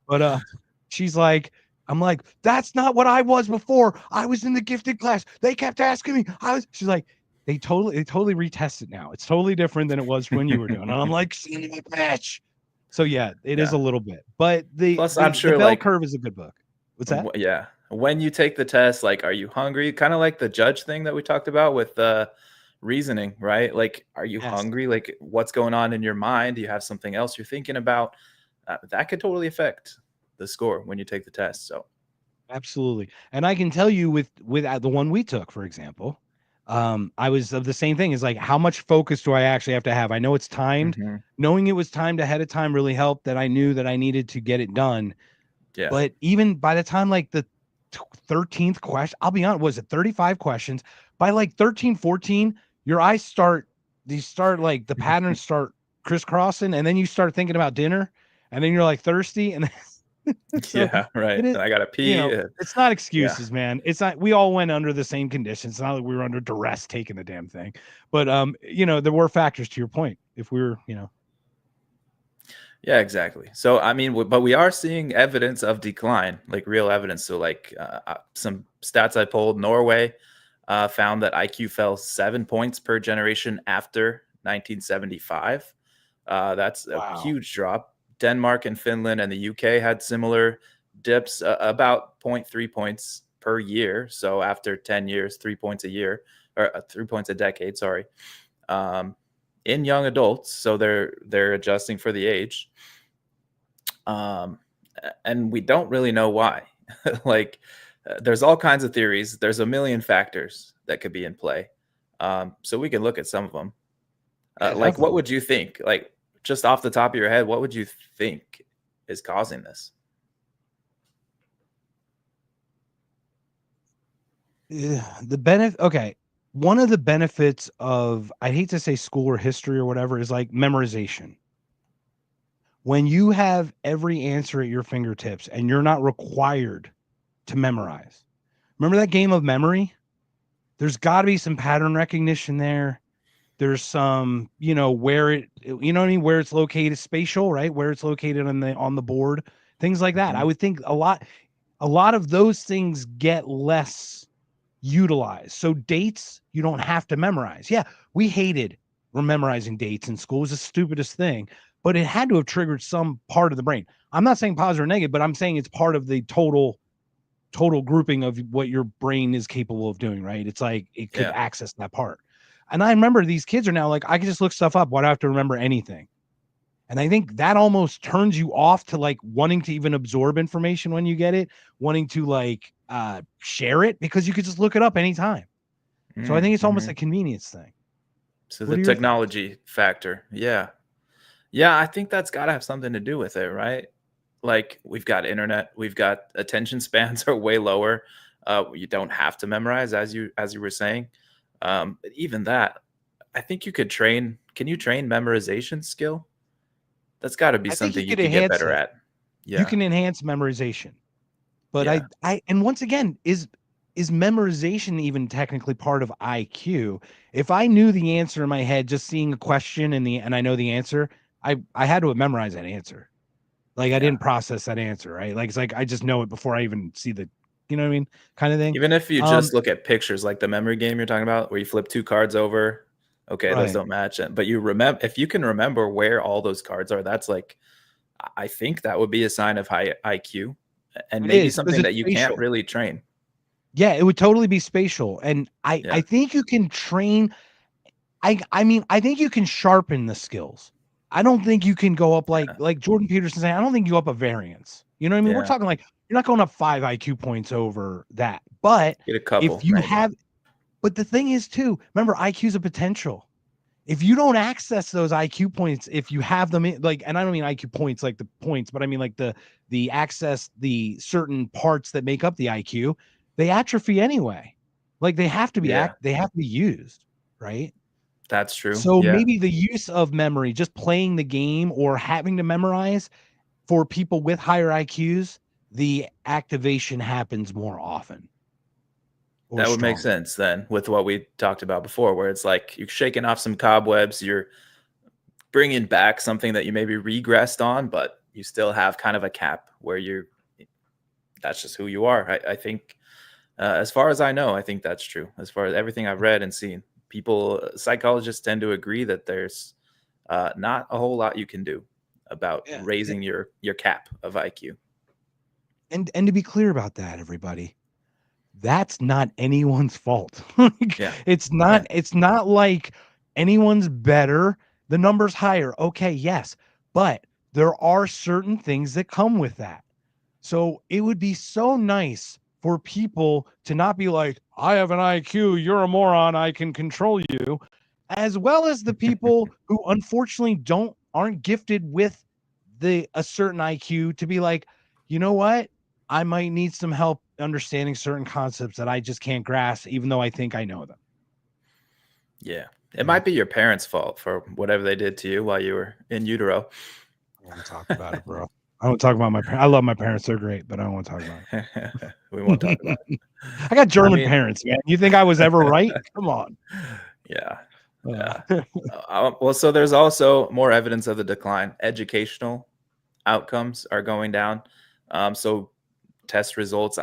But she's like, I'm like, that's not what I was before. I was in the gifted class. They kept asking me. She's like, they totally retest it now. It's totally different than it was when you were doing. And I'm like, son of a bitch. So yeah, it is a little bit, but Plus, I'm sure the bell curve is a good book. What's that? Yeah, when you take the test, like, are you hungry? Kind of like the judge thing that we talked about with reasoning, right? Like, are you hungry? Like, what's going on in your mind? Do you have something else you're thinking about? That could totally affect the score when you take the test. So, absolutely, and I can tell you with the one we took, for example, I was of the same thing. Is like, how much focus do I actually have to have? I know it's timed. Knowing it was timed ahead of time really helped, that I knew that I needed to get it done. Yeah. But even by the time like the 13th question, I'll be honest, was it 35 questions? By like 13, 14, your eyes start like the patterns start crisscrossing, and then you start thinking about dinner, and then you're like thirsty, and so yeah, right. Is, I gotta pee. It's not excuses, man. It's not. We all went under the same conditions. It's not like we were under duress taking the damn thing. But there were factors, to your point. If we were, Yeah, exactly. So I mean, but we are seeing evidence of decline, like real evidence. So like some stats I pulled, Norway found that IQ fell 7 points per generation after 1975. That's a huge drop. Denmark and Finland and the UK had similar dips, about 0.3 points per year. So after 10 years, 3 points a year, or 3 points a decade, sorry, in young adults. So they're adjusting for the age. And we don't really know why. Like, there's all kinds of theories. There's a million factors that could be in play. So we can look at some of them. Like, what would you think? Like, just off the top of your head, what would you think is causing this? The benefit. Okay. One of the benefits of, I hate to say school or history or whatever, is like memorization. When you have every answer at your fingertips and you're not required to memorize. Remember that game of memory? There's got to be some pattern recognition there. There's some, where it's located, spatial, right? Where it's located on the board, things like that. I would think a lot of those things get less utilized. So dates, you don't have to memorize. Yeah, we hated memorizing dates in school. It was the stupidest thing, but it had to have triggered some part of the brain. I'm not saying positive or negative, but I'm saying it's part of the total grouping of what your brain is capable of doing, right? It's like it could access that part. And I remember these kids are now like, I can just look stuff up. Why do I have to remember anything? And I think that almost turns you off to like wanting to even absorb information when you get it, wanting to like share it, because you could just look it up anytime. So I think it's almost a convenience thing. So the technology factor. Yeah. Yeah, I think that's got to have something to do with it, right? Like, we've got internet, we've got attention spans are way lower. You don't have to memorize, as you were saying. But even that, I think you could train. Can you train memorization skill? That's got to be something you can get better at. Yeah. You can enhance memorization. But I and once again, is is memorization even technically part of IQ? If I knew the answer in my head, just seeing a question and I know the answer, I had to memorize that answer. Like I didn't process that answer, right? Like it's like I just know it before I even see the, you know what I mean, kind of thing. Even if you just look at pictures, like the memory game you're talking about, where you flip 2 cards over, okay, those don't match it. But you remember, if you can remember where all those cards are, that's like, I think that would be a sign of high IQ, and maybe something that you can't really train. Yeah, it would totally be spatial, and I think you can train. I mean, I think you can sharpen the skills. I don't think you can go up like Jordan Peterson saying, I don't think you go up a variance. You know what I mean? We're talking like you're not going up 5 IQ points over that. But get a couple, if you have, but the thing is too, remember IQ is a potential. If you don't access those IQ points, if you have them in, like, and I don't mean IQ points like the points, but I mean like the access, the certain parts that make up the IQ, they atrophy anyway. Like they have to be they have to be used, right? That's true. So maybe the use of memory, just playing the game or having to memorize for people with higher IQs, the activation happens more often. That would make sense then with what we talked about before, where it's like you're shaking off some cobwebs, you're bringing back something that you maybe regressed on, but you still have kind of a cap where that's just who you are. I think, as far as I know, I think that's true. As far as everything I've read and seen, psychologists tend to agree that there's not a whole lot you can do about raising your cap of IQ. And to be clear about that, everybody, that's not anyone's fault. It's not like anyone's better, the number's higher. Okay, yes, but there are certain things that come with that. So it would be so nice for people to not be like, I have an IQ, you're a moron, I can control you, as well as the people who unfortunately aren't gifted with a certain IQ to be like, you know what? I might need some help understanding certain concepts that I just can't grasp, even though I think I know them. Yeah. It might be your parents' fault for whatever they did to you while you were in utero. I want to talk about it, bro. I won't talk about my parents. I love my parents. They're great, but I don't want to talk about it. We won't talk about it. I got German parents, man. You think I was ever right? Come on. Yeah. Well, so there's also more evidence of the decline. Educational outcomes are going down. So test results,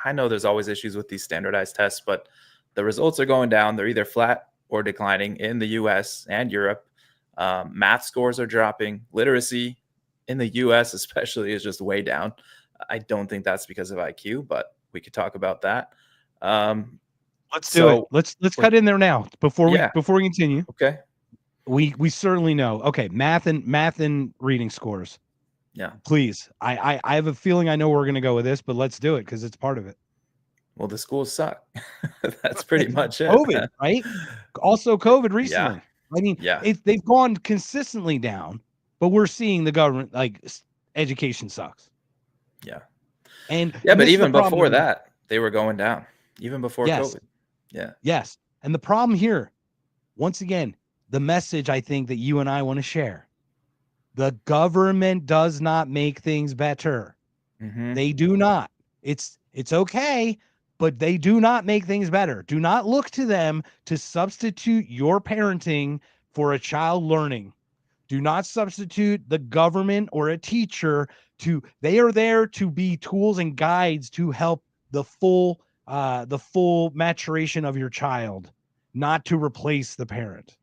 I know there's always issues with these standardized tests, but the results are going down. They're either flat or declining in the US and Europe. Math scores are dropping. Literacy in the US especially is just way down. I don't think that's because of IQ, but we could talk about that. Let's do it. Let's cut in there now before we continue. Okay. We certainly know. Okay, math and reading scores. Yeah. Please. I have a feeling I know where we're gonna go with this, but let's do it because it's part of it. Well, the schools suck. That's pretty much it. COVID, right? Also COVID recently. I mean, they've gone consistently down, but we're seeing the government, like, education sucks. Yeah. But even before that, they were going down, even before COVID. Yeah. Yes. And the problem here, once again, the message I think that you and I want to share, the government does not make things better. Mm-hmm. They do not. It's okay, but they do not make things better. Do not look to them to substitute your parenting for a child learning. Do not substitute the government or a teacher they are there to be tools and guides to help the full maturation of your child, not to replace the parent.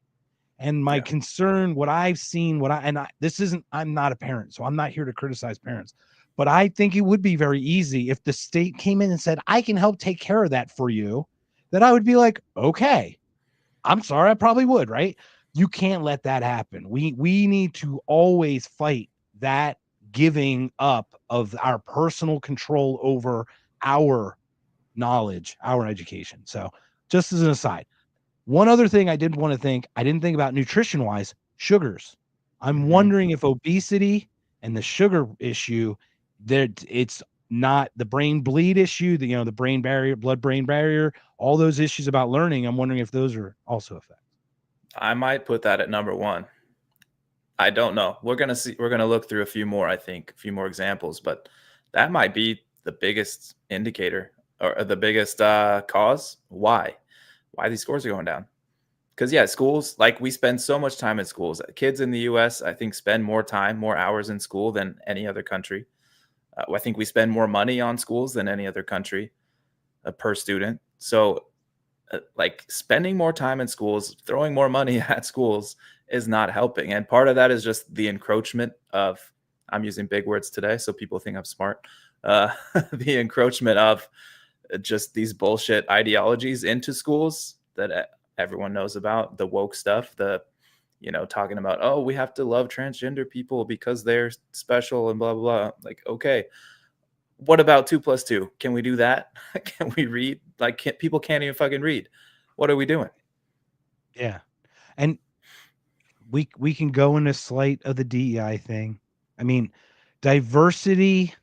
And my concern, what I've seen, I'm not a parent, so I'm not here to criticize parents, but I think it would be very easy if the state came in and said, I can help take care of that for you, that I would be like, okay, I'm sorry, I probably would, right? You can't let that happen. We need to always fight that giving up of our personal control over our knowledge, our education. So just as an aside, one other thing I didn't think about nutrition wise, sugars. I'm wondering if obesity and the sugar issue, that it's not the brain bleed issue, the brain barrier, blood-brain barrier, all those issues about learning. I'm wondering if those are also effects. I might put that at number 1. I don't know. We're going to see. We're going to look through a few more examples, but that might be the biggest indicator. are the biggest cause. Why these scores are going down? Because yeah, schools, like, we spend so much time in schools. Kids in the US, I think, spend more hours in school than any other country. I think we spend more money on schools than any other country per student. So like, spending more time in schools, throwing more money at schools is not helping. And part of that is just the encroachment of, I'm using big words today so people think I'm smart, the encroachment of just these bullshit ideologies into schools that everyone knows about, the woke stuff, the, talking about, oh, we have to love transgender people because they're special and blah, blah, blah. Like, okay, what about 2 + 2? Can we do that? Can we read? Like, people can't even fucking read. What are we doing? Yeah. And we can go in a slight of the DEI thing. I mean, diversity.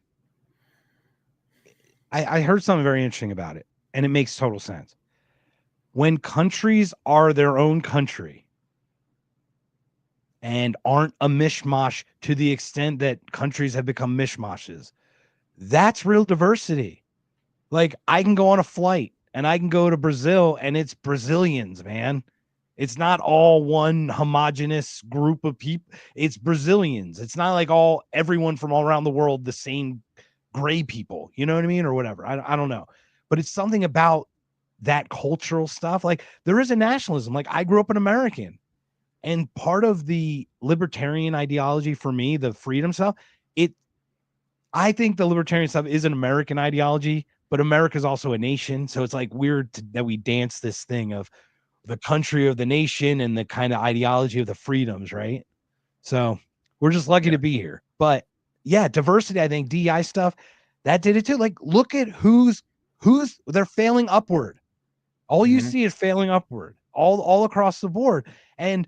I heard something very interesting about it, and it makes total sense. When countries are their own country and aren't a mishmash to the extent that countries have become mishmashes, that's real diversity. Like, I can go on a flight and I can go to Brazil and it's Brazilians, man. It's not all one homogenous group of people. It's Brazilians. It's not like everyone from all around the world, the same gray people, you know what I mean? Or whatever. I don't know. But it's something about that cultural stuff. Like, there is a nationalism. Like, I grew up an American, and part of the libertarian ideology for me, the freedom stuff, I think the libertarian stuff is an American ideology, but America is also a nation. So it's like weird that we dance this thing of the country of the nation and the kind of ideology of the freedoms, right? So we're just lucky to be here. But yeah, diversity, I think DEI stuff, that did it too. Like, look at who's they're failing upward. All you see is failing upward, all across the board. And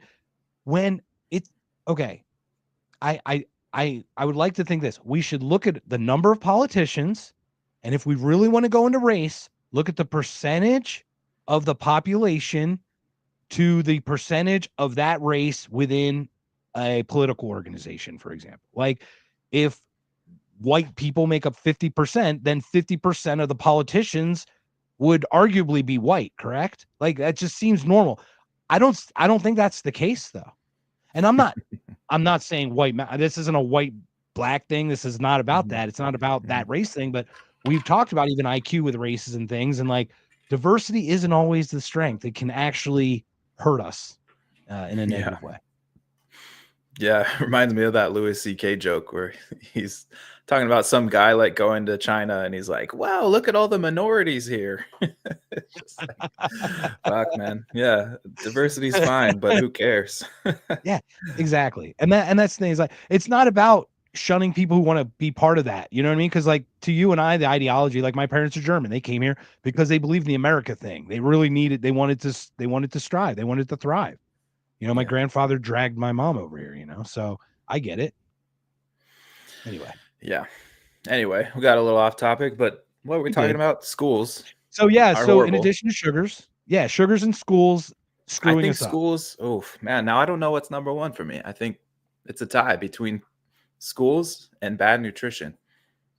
when it's okay, I would like to think this. We should look at the number of politicians, and if we really want to go into race, look at the percentage of the population to the percentage of that race within a political organization, for example. Like, if white people make up 50%, then 50% of the politicians would arguably be white, correct? Like, that just seems normal. I don't think that's the case, though. And I'm not saying this isn't a white black thing. This is not about that. It's not about that race thing, but we've talked about even IQ with races and things. And like, diversity isn't always the strength. It can actually hurt us in a negative way. Yeah, it reminds me of that Louis C.K. joke where he's talking about some guy like going to China and he's like, wow, look at all the minorities here. Just like, fuck, man. Yeah, diversity's fine, but who cares? Yeah, exactly. And that's the thing, is like, it's not about shunning people who want to be part of that. You know what I mean? Because like, to you and I, the ideology, like, my parents are German. They came here because they believed in the America thing. They really they wanted to strive. They wanted to thrive. You know, my grandfather dragged my mom over here, so I get it. Anyway. Yeah. Anyway, we got a little off topic, but what were we talking about? Schools. So yeah, so in addition to sugars, sugars in schools screwing us up. Schools, man, now I don't know what's number one for me. I think it's a tie between schools and bad nutrition.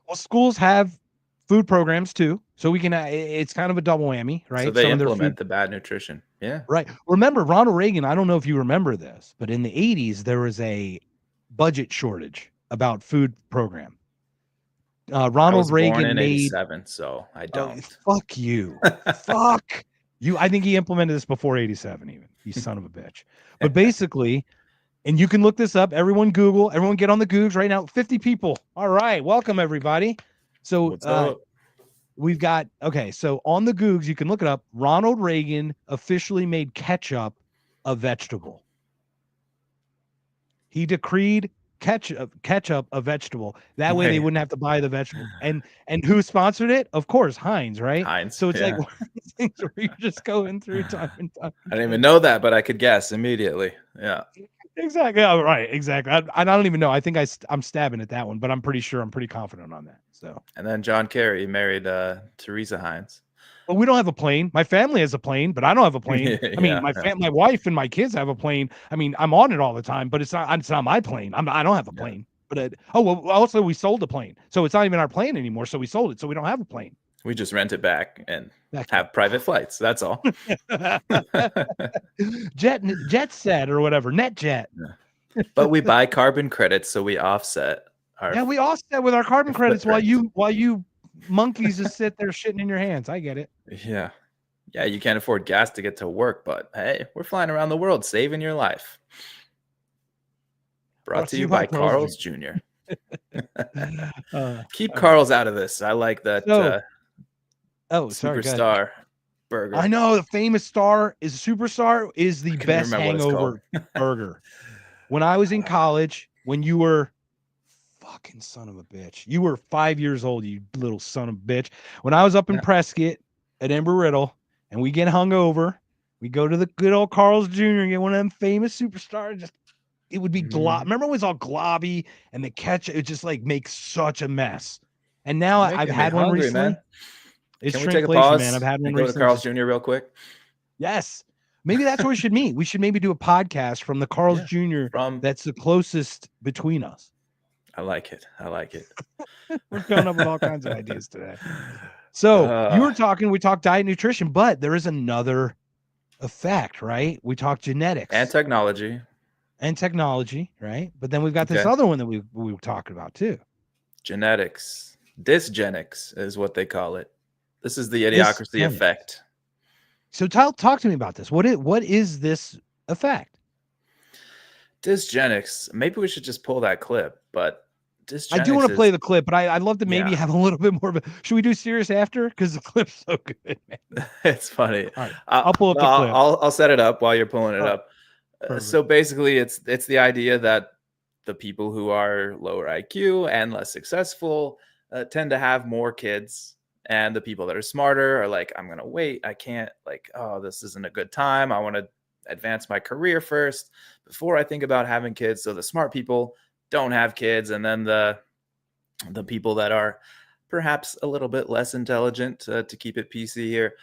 Well, schools have food programs too, so we can it's kind of a double whammy, right? So they implement the bad nutrition. Yeah. Right. Remember Ronald Reagan, I don't know if you remember this, but in the 80s there was a budget shortage about food program. Ronald Reagan born in made 87, so I don't. Fuck you. Fuck you. I think he implemented this before 87 even. You son of a bitch. But basically, and you can look this up, everyone get on the Googs right now. 50 people. All right. Welcome everybody. So what's up? We've got, so on the Googs, you can look it up. Ronald Reagan officially made ketchup a vegetable. He decreed ketchup a vegetable. That way they wouldn't have to buy the vegetable. And who sponsored it? Of course, Heinz, right? Heinz. So it's like one of these things where you're just going through time and time. I didn't even know that, but I could guess immediately. Yeah. Exactly. Oh, right. Exactly. I don't even know. I think I'm stabbing at that one, but I'm pretty confident on that. So. And then John Kerry married Teresa Heinz. Well, we don't have a plane. My family has a plane, but I don't have a plane. I mean, my wife and my kids have a plane. I mean, I'm on it all the time, but it's not my plane. I don't have a plane. But also we sold the plane, so it's not even our plane anymore. So we sold it, so we don't have a plane. We just rent it back and have private flights. That's all. Jet set or whatever, NetJet. But we buy carbon credits, so we offset our. Yeah, we offset with our carbon credits while you monkeys just sit there shitting in your hands. I get it. Yeah. Yeah, you can't afford gas to get to work, but hey, we're flying around the world saving your life. Brought to you by Carl's Jr. Keep Carl's out of this. I like that. Superstar burger. I know the famous Star is Superstar is the best hangover burger. When I was in college, when you were fucking son of a bitch, you were 5 years old, you little son of a bitch. When I was up in Prescott at Embry-Riddle and we get hungover, we go to the good old Carl's Jr. and get one of them famous Superstars. It would be remember it was all globby and the ketchup, it just like makes such a mess. And now I've had one recently. Man. It's Can we take a pause, man. I've had one go recently. to Carl's Jr. real quick? Yes. Maybe that's where we should meet. We should maybe do a podcast from the Carl's Jr. That's the closest between us. I like it. We're coming up with all kinds of ideas today. So we talked diet nutrition, but there is another effect, right? We talked genetics and technology, right? But then we've got this other one that we were talking about too. Genetics. Dysgenics is what they call it. This is the idiocracy effect. So talk to me about this. What is this effect? Dysgenics. Maybe we should just pull that clip, but I do want to play the clip, but I'd love to maybe have a little bit more of a. Should we do serious after? Because the clip's so good, man. It's funny. All right. I'll pull up the clip. I'll set it up while you're pulling it up. So basically, it's the idea that the people who are lower IQ and less successful tend to have more kids, and the people that are smarter are like, I'm gonna wait. I can't, like, oh, this isn't a good time. I want to advance my career first before I think about having kids. So the smart people don't have kids, and then the people that are perhaps a little bit less intelligent, to keep it PC here,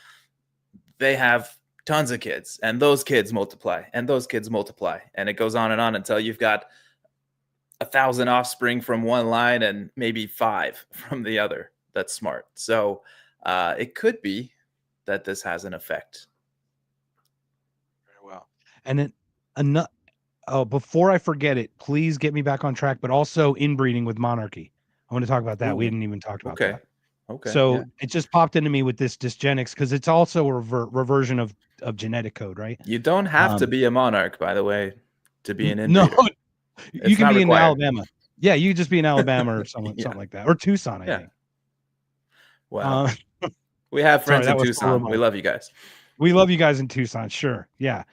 they have tons of kids, and those kids multiply, and those kids multiply, and it goes on until you've got 1,000 offspring from one line and maybe 5 from the other. That's smart. So it could be that this has an effect. Very well. And then before I forget it, please get me back on track, but also inbreeding with monarchy. I want to talk about that. Ooh. We didn't even talk about that. Okay. So it just popped into me with this dysgenics because it's also a reversion of genetic code, right? You don't have to be a monarch, by the way, to be an inbreeder. No, you can be in Alabama. Yeah, you could just be in Alabama or something like that. Or Tucson, I think. Well, we have friends in Tucson. We love you guys. We love you guys in Tucson. Sure. Yeah.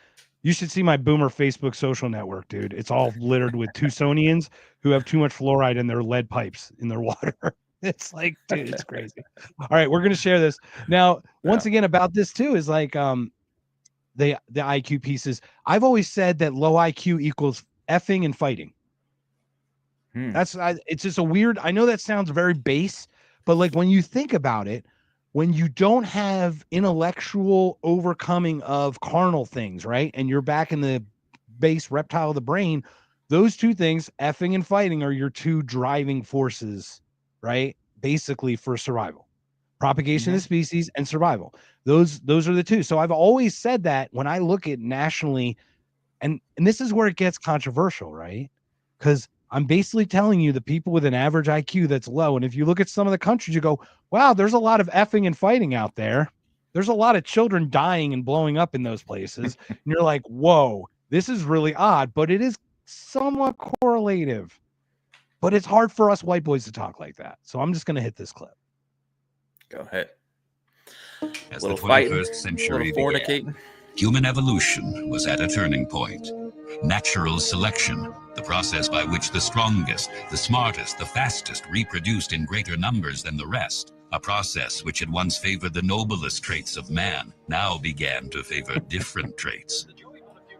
You should see my boomer Facebook social network, dude. It's all littered with Tucsonians who have too much fluoride in their lead pipes in their water. It's like, dude, it's crazy. All right, we're gonna share this now. Once again, about this too is like the IQ pieces. I've always said that low IQ equals effing and fighting. It's just a weird. I know that sounds very base, but like when you think about it, when you don't have intellectual overcoming of carnal things, right, and you're back in the base reptile of the brain, those two things, effing and fighting, are your two driving forces. Right, basically for survival, propagation of the species and survival. Those are the two. So I've always said that when I look at nationally, and this is where it gets controversial, right? Because I'm basically telling you the people with an average IQ that's low. And if you look at some of the countries, you go, wow, there's a lot of effing and fighting out there. There's a lot of children dying and blowing up in those places. And you're like, whoa, this is really odd, but it is somewhat correlative. But it's hard for us white boys to talk like that. So I'm just going to hit this clip. Go ahead. As the 21st century began, human evolution was at a turning point. Natural selection, the process by which the strongest, the smartest, the fastest reproduced in greater numbers than the rest, a process which had once favored the noblest traits of man, now began to favor different traits.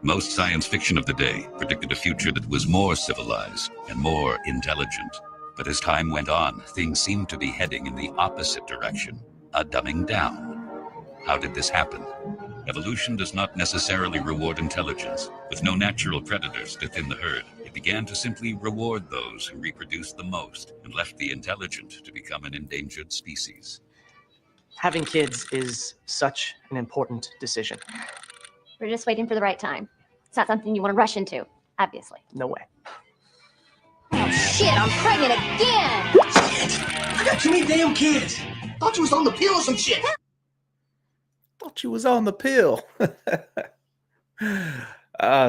Most science fiction of the day predicted a future that was more civilized and more intelligent. But as time went on, things seemed to be heading in the opposite direction, a dumbing down. How did this happen? Evolution does not necessarily reward intelligence. With no natural predators to thin the herd, it began to simply reward those who reproduced the most and left the intelligent to become an endangered species. Having kids is such an important decision. We're just waiting for the right time. It's not something you want to rush into, obviously. No way. Oh shit, I'm pregnant again! I got too many damn kids. Thought you was on the pill or some shit. Thought you was on the pill.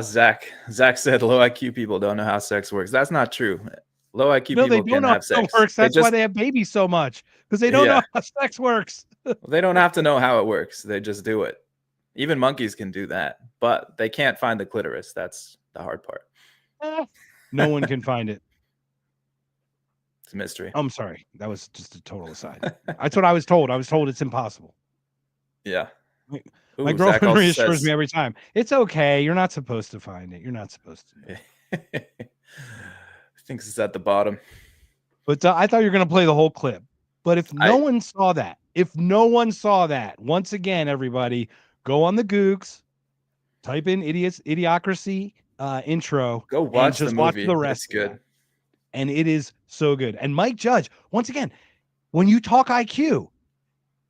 Zach said low IQ people don't know how sex works. That's not true. Low IQ people can have sex. Works. That's why they have babies so much, because they don't know how sex works. They don't have to know how it works. They just do it. Even monkeys can do that, but they can't find the clitoris. That's the hard part. No one can find it. It's a mystery. I'm sorry. That was just a total aside. That's what I was told. I was told it's impossible. Yeah. My girlfriend reassures me every time. It's okay. You're not supposed to find it. You're not supposed to. Thinks it's at the bottom. But I thought you were going to play the whole clip. But if no one saw that, once again, everybody, go on the Googs, type in Idiocracy intro. Go watch the movie. Watch the rest. It's good. And it is so good. And Mike Judge, once again, when you talk IQ,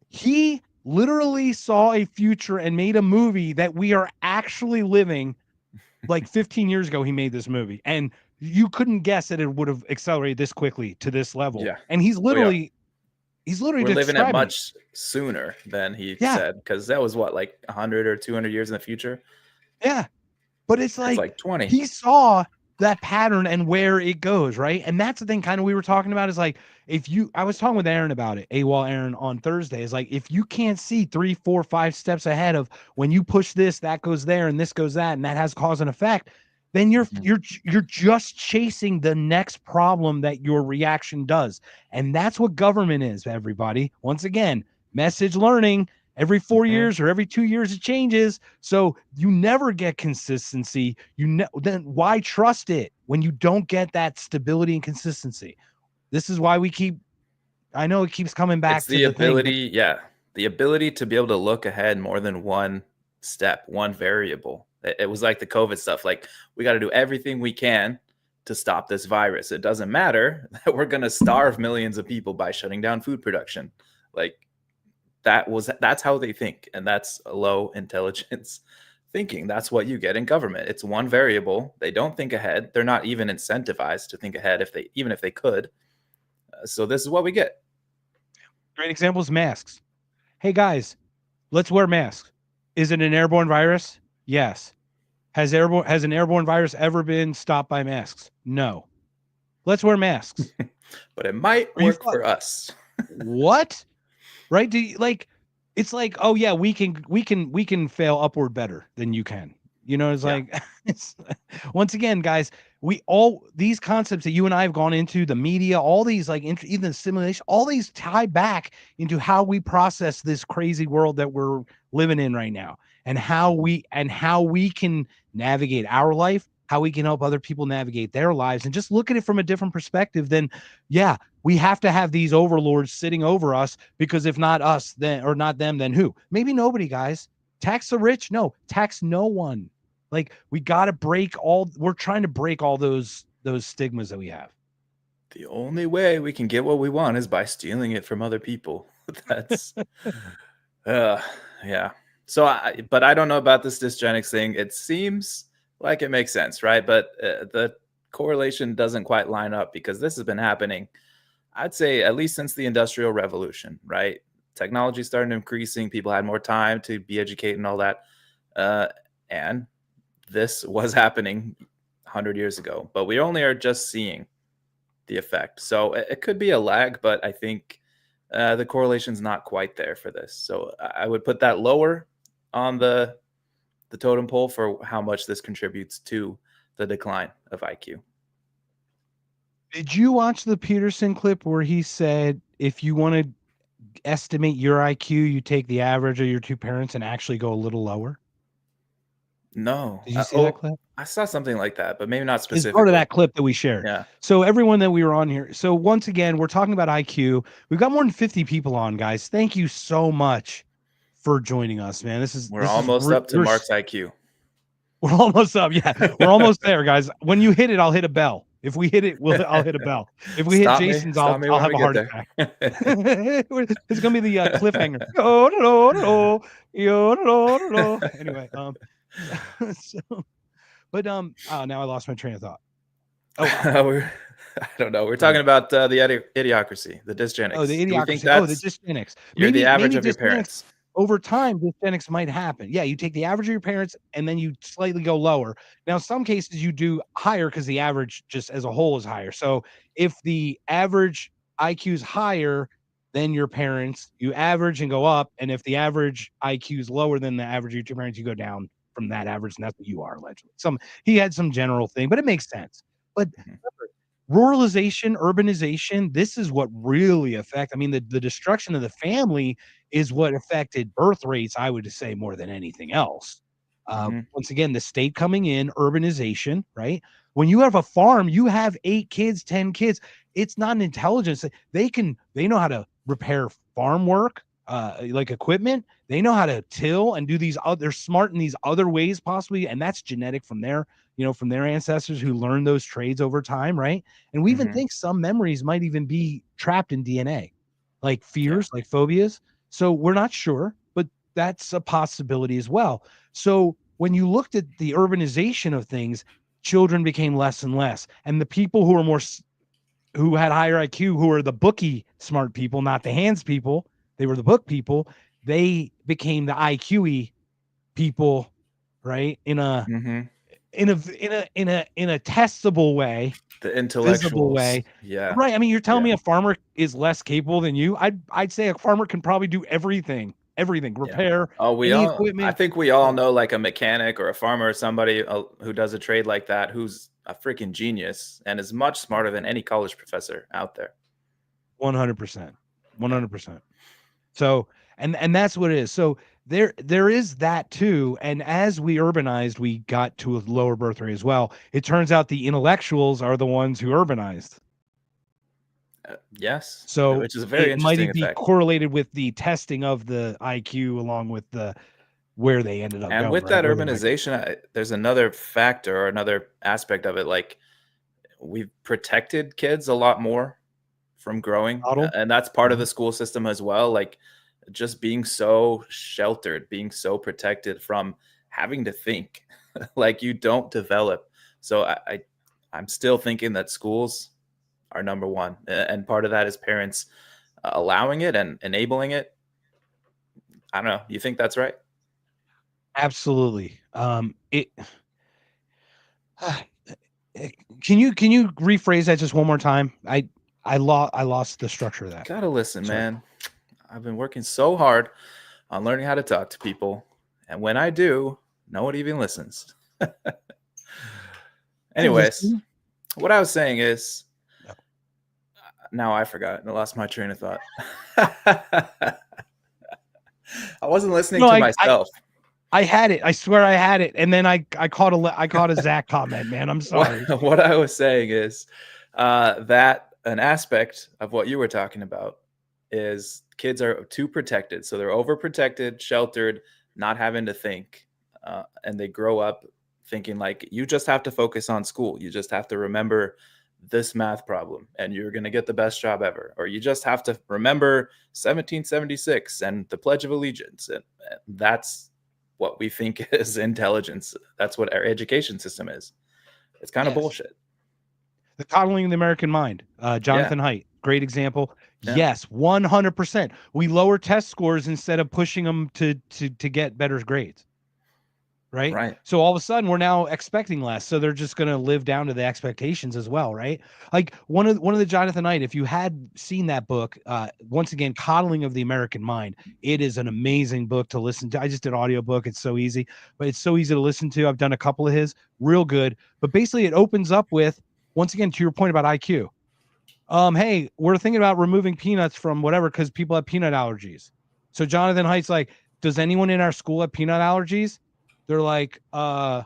he literally saw a future and made a movie that we are actually living. Like 15 years ago, he made this movie. And you couldn't guess that it would have accelerated this quickly to this level. Yeah. And he's literally we're living it much sooner than he said, because that was what, like 100 or 200 years in the future. Yeah. But it's like 20. He saw that pattern and where it goes, right? And that's the thing kind of we were talking about is like, I was talking with Aaron about it, AWOL Aaron, on Thursday, is like, if you can't see 3, 4, 5 steps ahead of when you push this, that goes there and this goes that, and that has cause and effect, then you're just chasing the next problem that your reaction does. And that's what government is, everybody. Once again, message learning. Every 4 years or every 2 years it changes. So you never get consistency. Then why trust it when you don't get that stability and consistency? This is why I know it keeps coming back to the ability, the ability to be able to look ahead more than one step, one variable. It was like the COVID stuff. Like, we got to do everything we can to stop this virus. It doesn't matter that we're going to starve millions of people by shutting down food production. Like, that's how they think, and that's low intelligence thinking. That's what you get in government. It's one variable. They don't think ahead. They're not even incentivized to think ahead even if they could. So this is what we get. Great example is masks. Hey guys, let's wear masks. Is it an airborne virus? Yes. Has an airborne virus ever been stopped by masks? No. Let's wear masks. But it might work for us. What? Right? It's like, oh yeah, we can fail upward better than you can. You know, it's like, once again, guys, these concepts that you and I have gone into, the media, all these, like, even the simulation, all these tie back into how we process this crazy world that we're living in right now, and how we can navigate our life, how we can help other people navigate their lives, and just look at it from a different perspective than, we have to have these overlords sitting over us, because if not us, then, or not them, then who? Maybe nobody, guys. Tax the rich? No, tax no one. Like, we're trying to break all those stigmas that we have. The only way we can get what we want is by stealing it from other people. That's, yeah. So, but I don't know about this dysgenics thing. It seems like it makes sense, right? But the correlation doesn't quite line up, because this has been happening, I'd say, at least since the Industrial Revolution, right? Technology started increasing. People had more time to be educated and all that. And this was happening 100 years ago, but we only are just seeing the effect. So it could be a lag, but I think the correlation's not quite there for this. So I would put that lower on the totem pole for how much this contributes to the decline of IQ. Did you watch the Peterson clip where he said, if you want to estimate your IQ, you take the average of your two parents and actually go a little lower? No. Did you see that clip? I saw something like that, but maybe not specifically. It's part of that clip that we shared. Yeah. So everyone that we were on here. So once again, we're talking about IQ. We've got more than 50 people on, guys. Thank you so much for joining us, man. We're almost up to Mark's IQ. We're almost up. Yeah, we're almost there, guys. When you hit it, I'll hit a bell. If we hit it, I'll hit a bell. If we hit Jason's, I'll have a heart attack. It's gonna be the cliffhanger. Anyway, now I lost my train of thought. I don't know. We're talking about the idiocracy, the dysgenics. Oh, the idiocracy. The dysgenics. You're the average of your parents. Over time, dysgenics might happen. Yeah, you take the average of your parents and then you slightly go lower. Now, some cases you do higher because the average just as a whole is higher. So if the average IQ is higher than your parents, you average and go up. And if the average IQ is lower than the average of your parents, you go down from that average. And that's what you are, allegedly. He had some general thing, but it makes sense. But ruralization, urbanization, this is what really affect. I mean, the destruction of the family is what affected birth rates, I would say, more than anything else. Once again, the state coming in, urbanization, right? When you have a farm, you have 8 kids, 10 kids. It's not an intelligence. They know how to repair farm work, like equipment. They know how to till and do these other, they're smart in these other ways possibly. And that's genetic from their ancestors who learned those trades over time, right? And we even think some memories might even be trapped in DNA, like fears, like phobias. So we're not sure, but that's a possibility as well. So when you looked at the urbanization of things, children became less and less. And the people who had higher IQ, who are the bookie smart people, not the hands people, they were the book people, they became the IQ-y people, right? In a testable way, the intellectual way. Yeah. Right. I mean, you're telling me a farmer is less capable than you? I'd say a farmer can probably do everything, repair. I think we all know like a mechanic or a farmer or somebody who does a trade like that, who's a freaking genius and is much smarter than any college professor out there. 100%. So, and that's what it is. So there is that too. And as we urbanized, we got to a lower birth rate as well. It turns out the intellectuals are the ones who urbanized. Yes. So which is a very interesting effect. It might be correlated with the testing of the IQ along with where they ended up. And with that urbanization, there's another factor or another aspect of it. Like we've protected kids a lot more from growing. And that's part of the school system as well. Like just being so sheltered, being so protected from having to think like you don't develop. So I'm still thinking that schools are number one. And part of that is parents allowing it and enabling it. I don't know. You think that's right? Absolutely. Can you rephrase that just one more time? I lost the structure of that. Gotta listen, man. I've been working so hard on learning how to talk to people. And when I do, no one even listens. Anyways, what I was saying is, now I forgot and I lost my train of thought. I wasn't listening to myself. I had it. I swear I had it. And then I caught a Zach comment, man. I'm sorry. What I was saying is that an aspect of what you were talking about is kids are too protected. So they're overprotected, sheltered, not having to think. And they grow up thinking like, you just have to focus on school. You just have to remember this math problem and you're going to get the best job ever. Or you just have to remember 1776 and the Pledge of Allegiance. And that's what we think is intelligence. That's what our education system is. It's kind of bullshit. The coddling of the American mind. Jonathan Haidt, great example. Yes, 100%. We lower test scores instead of pushing them to get better grades. Right. So all of a sudden we're now expecting less. So they're just going to live down to the expectations as well. Right. Like one of the Jonathan Haidt, if you had seen that book, once again, Coddling of the American Mind, it is an amazing book to listen to. I just did audiobook. It's so easy, but it's so easy to listen to. I've done a couple of his, real good. But basically it opens up with, once again, to your point about IQ. Hey, we're thinking about removing peanuts from whatever, because people have peanut allergies. So Jonathan Haidt's like, does anyone in our school have peanut allergies? They're like, no.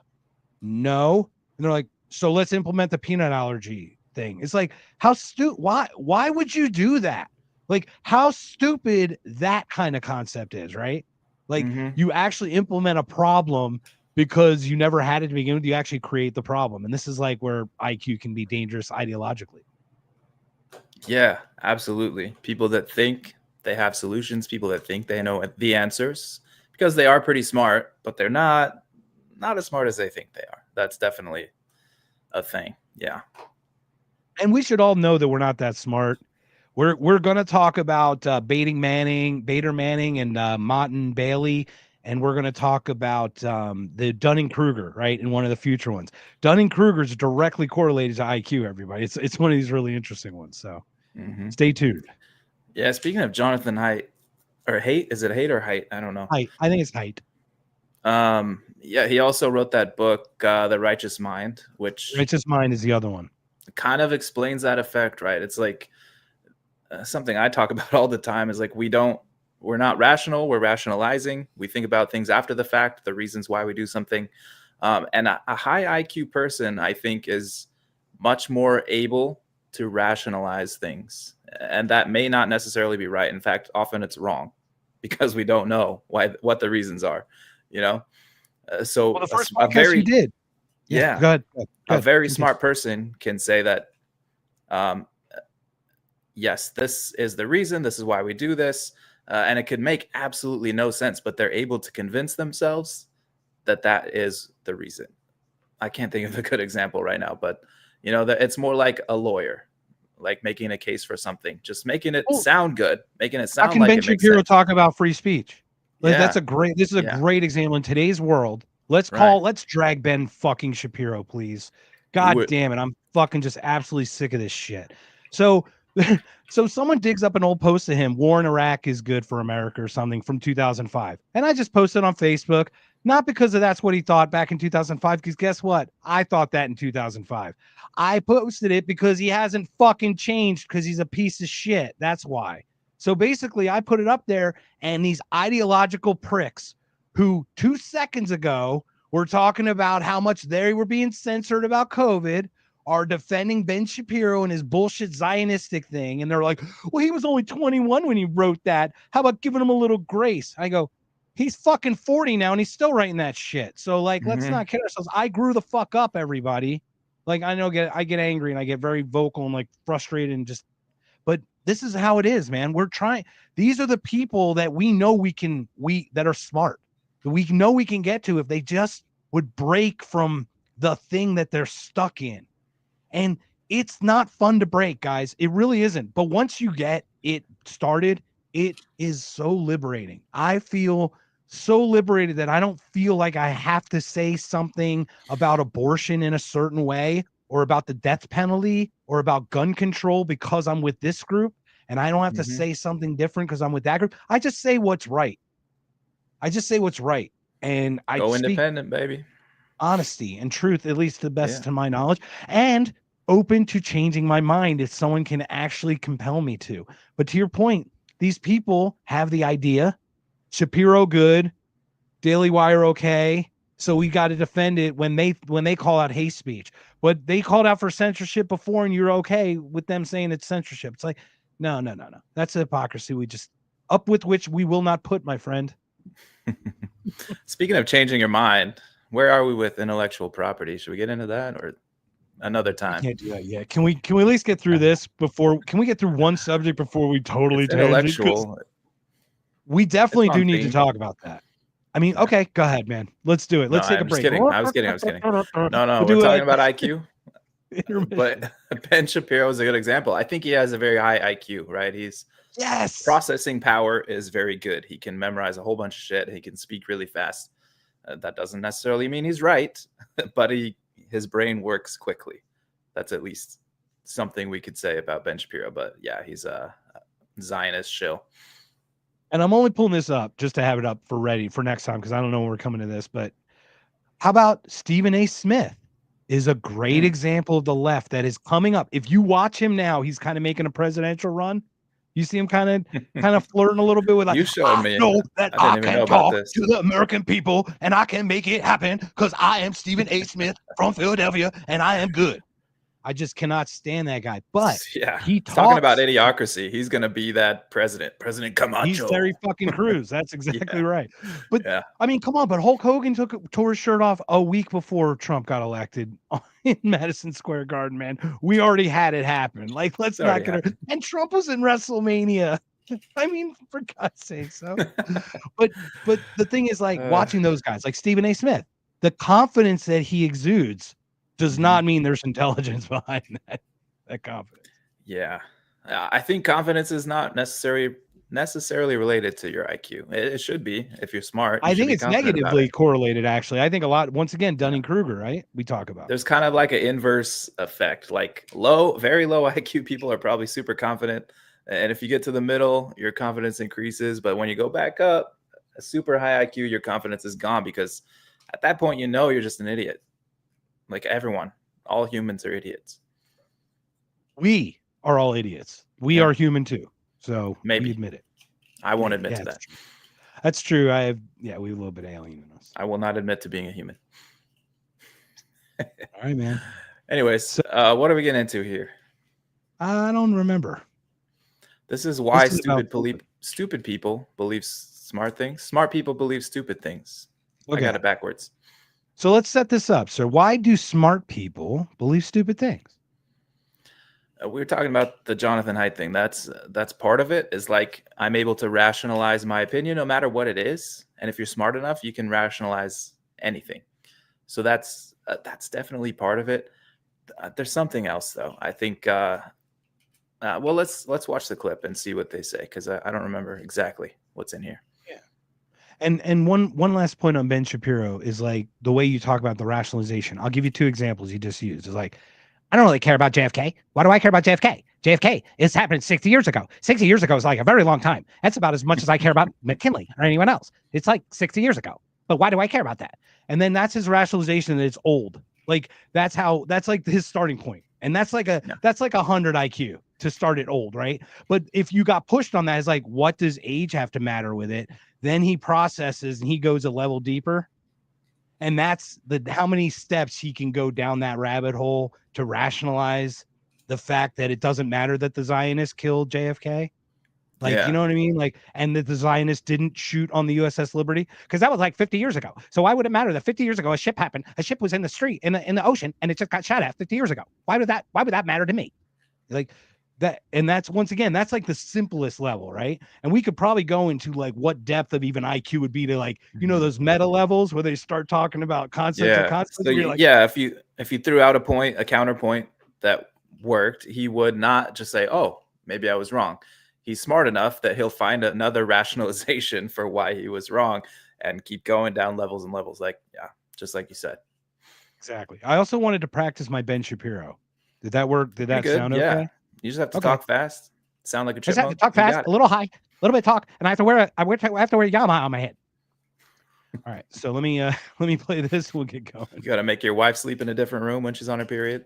And they're like, so let's implement the peanut allergy thing. It's like, how stupid, why would you do that? Like how stupid that kind of concept is, right? Like you actually implement a problem because you never had it to begin with. You actually create the problem. And this is like where IQ can be dangerous ideologically. Yeah, absolutely. People that think they have solutions, people that think they know the answers, because they are pretty smart, but they're not as smart as they think they are. That's definitely a thing. Yeah. And we should all know that we're not that smart. We're going to talk about Bader Manning and Martin Bailey, and we're going to talk about the Dunning-Kruger, right, in one of the future ones. Dunning-Kruger is directly correlated to IQ, everybody. It's one of these really interesting ones, so stay tuned. Yeah, speaking of Jonathan Haidt, or Haidt, is it Haidt or Haidt? I don't know. I think it's Haidt. Yeah, he also wrote that book, The Righteous Mind, which Righteous Mind is the other one. Kind of explains that effect, right? It's like something I talk about all the time is like we're not rational, we're rationalizing. We think about things after the fact, the reasons why we do something. And a high IQ person, I think, is much more able to rationalize things. And that may not necessarily be right. In fact, often it's wrong because we don't know what the reasons are, you know? So well, the first podcast you did. Yeah. Go ahead. A very smart person can say that, yes, this is the reason. This is why we do this. And it could make absolutely no sense, but they're able to convince themselves that that is the reason. I can't think of a good example right now, but you know, that it's more like a lawyer, like making a case for something, just making it sound good, making it sound like it makes sense. Shapiro talk about free speech. Like, this is a great example in today's world. Let's drag Ben fucking Shapiro, please. God damn it. I'm fucking just absolutely sick of this shit. So someone digs up an old post of him, war in Iraq is good for America or something from 2005. And I just posted on Facebook, not because that's what he thought back in 2005, because guess what? I thought that in 2005. I posted it because he hasn't fucking changed because he's a piece of shit. That's why. So basically, I put it up there, and these ideological pricks who 2 seconds ago were talking about how much they were being censored about COVID are defending Ben Shapiro and his bullshit Zionistic thing. And they're like, well, he was only 21 when he wrote that. How about giving him a little grace? I go, he's fucking 40 now, and he's still writing that shit. So, like, let's not kid ourselves. I grew the fuck up, everybody. Like, I know I get angry and I get very vocal and like frustrated and just, but this is how it is, man. We're trying. These are the people that we know that are smart, that we know we can get to if they just would break from the thing that they're stuck in. And it's not fun to break, guys. It really isn't. But once you get it started, it is so liberating. I feel so liberated that I don't feel like I have to say something about abortion in a certain way or about the death penalty or about gun control because I'm with this group. And I don't have to say something different because I'm with that group. I just say what's right. And I go independent, baby. Honesty and truth, at least to the best to my knowledge, and open to changing my mind if someone can actually compel me to. But to your point, these people have the idea. Shapiro good, Daily Wire okay, so we got to defend it when they call out hate speech. But they called out for censorship before, and you're okay with them saying it's censorship. It's like, no. That's hypocrisy. We just up with which we will not put, my friend. Speaking of changing your mind, where are we with intellectual property? Should we get into that or another time? Can't do that yet. Can we at least get through this before? Can we get through one subject before we totally intellectual? We definitely do need to talk about that. I mean, okay, go ahead, man. Let's do it. Let's take a break. I was kidding. No, we're talking about IQ. But Ben Shapiro is a good example. I think he has a very high IQ, right? His processing power is very good. He can memorize a whole bunch of shit. He can speak really fast. That doesn't necessarily mean he's right, but his brain works quickly. That's at least something we could say about Ben Shapiro. But yeah, he's a Zionist shill. And I'm only pulling this up just to have it up for ready for next time because I don't know when we're coming to this. But how about Stephen A. Smith is a great example of the left that is coming up. If you watch him now, he's kind of making a presidential run. You see him kind of flirting a little bit with like, you showed me. Know that I can talk to the American people and I can make it happen because I am Stephen A. Smith from Philadelphia and I am good. I just cannot stand that guy. But yeah, he talking about talks. idiocracy. He's gonna be that President Camacho. He's Terry fucking Crews. That's exactly right. But yeah, I mean, come on. But Hulk Hogan tore his shirt off a week before Trump got elected in Madison Square Garden. Man, we already had it happen. Like, let's not get her. And Trump was in WrestleMania. I mean, for God's sake. So, but the thing is, like, watching those guys, like Stephen A. Smith, the confidence that he exudes does not mean there's intelligence behind that confidence. Yeah, I think confidence is not necessarily related to your IQ. It should be if you're smart. I think it's negatively correlated. Actually, I think a lot. Once again, Dunning-Kruger, right? We talk about. There's kind of like an inverse effect. Like very low IQ people are probably super confident, and if you get to the middle, your confidence increases. But when you go back up, a super high IQ, your confidence is gone because at that point, you're just an idiot. Like everyone, all humans are idiots. We are all idiots. We are human too. So maybe we admit it. I won't admit to that. That's true. We have a little bit of alien in us. I will not admit to being a human. All right, man. Anyways, so, what are we getting into here? I don't remember. This is why stupid people believe smart things. Smart people believe stupid things. Okay. I got it backwards. So let's set this up. So why do smart people believe stupid things? We were talking about the Jonathan Haidt thing. That's part of it. Is like I'm able to rationalize my opinion no matter what it is. And if you're smart enough, you can rationalize anything. So that's definitely part of it. There's something else though. I think. Well, let's watch the clip and see what they say because I don't remember exactly what's in here. And one last point on Ben Shapiro is like the way you talk about the rationalization. I'll give you two examples you just used. It's like, I don't really care about JFK. Why do I care about JFK? JFK, it's happened 60 years ago. 60 years ago is like a very long time. That's about as much as I care about McKinley or anyone else. It's like 60 years ago. But why do I care about that? And then that's his rationalization that it's old. Like that's like his starting point. And that's like 100 IQ to start it old, right? But if you got pushed on that, it's like, what does age have to matter with it? Then he processes and he goes a level deeper. And that's how many steps he can go down that rabbit hole to rationalize the fact that it doesn't matter that the Zionists killed JFK. Like, you know what I mean? Like, and that the Zionists didn't shoot on the USS Liberty because that was like 50 years ago. So why would it matter that 50 years ago a ship happened? A ship was in the street in the ocean and it just got shot at 50 years ago. Why would that matter to me? Like that, and that's once again, that's like the simplest level, right? And we could probably go into like what depth of even IQ would be to like, those meta levels where they start talking about concepts and concepts. So if you threw out a counterpoint that worked, he would not just say, "Oh, maybe I was wrong." He's smart enough that he'll find another rationalization for why he was wrong and keep going down levels and levels. Like, just like you said. Exactly. I also wanted to practice my Ben Shapiro. Did that work? Did that sound okay? You just have to talk fast. Sound like a chipmunk. I just have to talk fast, a little high, a little bit talk, and I have to wear a yarmulke on my head. All right, so let me play this. We'll get going. You got to make your wife sleep in a different room when she's on her period.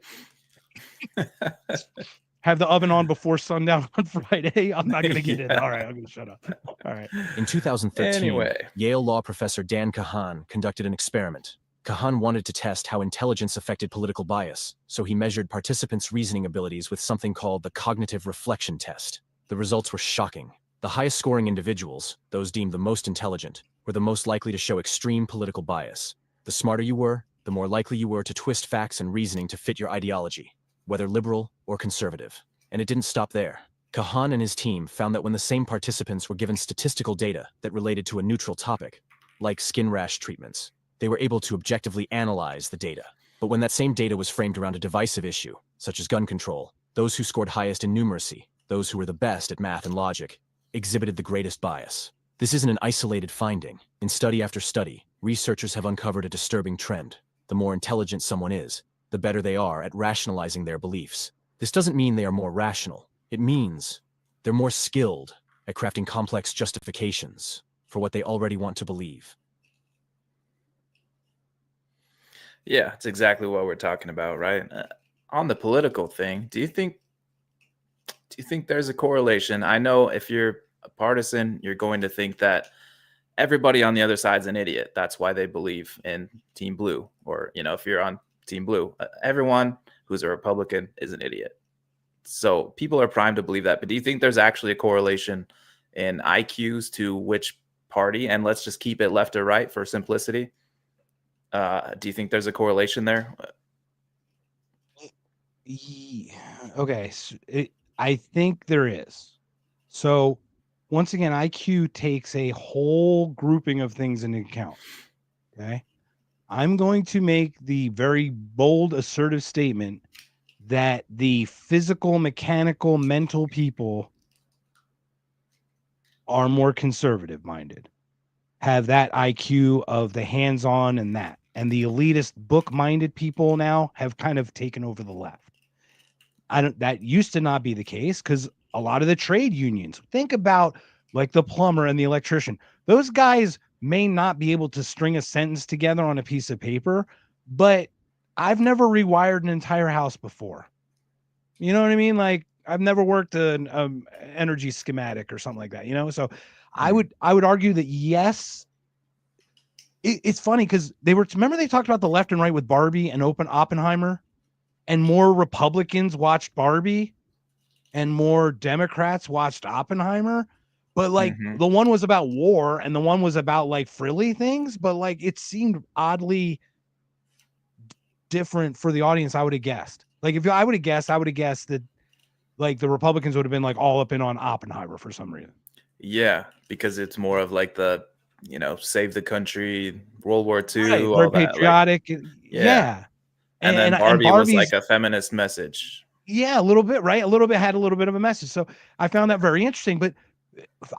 Have the oven on before sundown on Friday. I'm not going to get it. All right, I'm going to shut up. All right. In 2013, Yale law professor Dan Kahan conducted an experiment. Kahan wanted to test how intelligence affected political bias, so he measured participants' reasoning abilities with something called the cognitive reflection test. The results were shocking. The highest scoring individuals, those deemed the most intelligent, were the most likely to show extreme political bias. The smarter you were, the more likely you were to twist facts and reasoning to fit your ideology, whether liberal or conservative. And it didn't stop there. Kahan and his team found that when the same participants were given statistical data that related to a neutral topic, like skin rash treatments, they were able to objectively analyze the data. But when that same data was framed around a divisive issue, such as gun control, those who scored highest in numeracy, those who were the best at math and logic, exhibited the greatest bias. This isn't an isolated finding. In study after study, researchers have uncovered a disturbing trend. The more intelligent someone is, the better they are at rationalizing their beliefs. This doesn't mean they are more rational. It means they're more skilled at crafting complex justifications for what they already want to believe. Yeah, it's exactly what we're talking about, right? On the political thing, do you think there's a correlation? I know if you're a partisan, you're going to think that everybody on the other side's an idiot. That's why they believe in Team Blue. Or, if you're on Team Blue, everyone who's a Republican is an idiot. So people are primed to believe that. But do you think there's actually a correlation in IQs to which party? And let's just keep it left or right for simplicity. Do you think there's a correlation there? Okay. So I think there is. So once again, IQ takes a whole grouping of things into account. Okay. I'm going to make the very bold, assertive statement that the physical, mechanical, mental people are more conservative minded, have that IQ of the hands-on and that. And the elitist book-minded people now have kind of taken over the left. That used to not be the case, because a lot of the trade unions, think about like the plumber and the electrician, those guys may not be able to string a sentence together on a piece of paper, but I've never rewired an entire house before. You know what I mean? Like, I've never worked an energy schematic or something like that, you know? So I would argue that yes. It's funny because remember they talked about the left and right with Barbie and Oppenheimer, and more Republicans watched Barbie and more Democrats watched Oppenheimer. But like the one was about war and the one was about like frilly things, but like it seemed oddly different for the audience. I would have guessed. Like if I would have guessed that like the Republicans would have been like all up in on Oppenheimer for some reason. Yeah, because it's more of like the, you know, save the country, World War II, right, all very that. patriotic. Like, yeah. And then Barbie was like a feminist message. Yeah, a little bit, right? A little bit had a little bit of a message. So I found that very interesting. But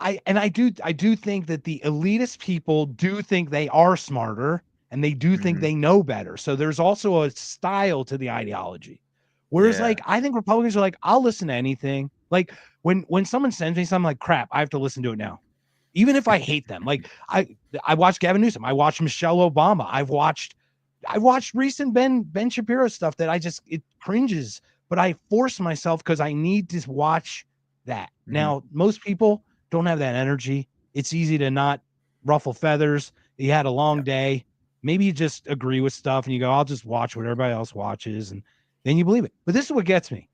I do think that the elitist people do think they are smarter and they do think they know better. So there's also a style to the ideology. Whereas like I think Republicans are like, I'll listen to anything. Like when someone sends me something, like crap, I have to listen to it now. Even if I hate them. Like I watched Gavin Newsom, I watched Michelle Obama, I watched recent Ben Shapiro stuff that it cringes, but I force myself because I need to watch that. Now, most people don't have that energy. It's easy to not ruffle feathers. You had a long day. Maybe you just agree with stuff and you go, I'll just watch what everybody else watches, and then you believe it. But this is what gets me.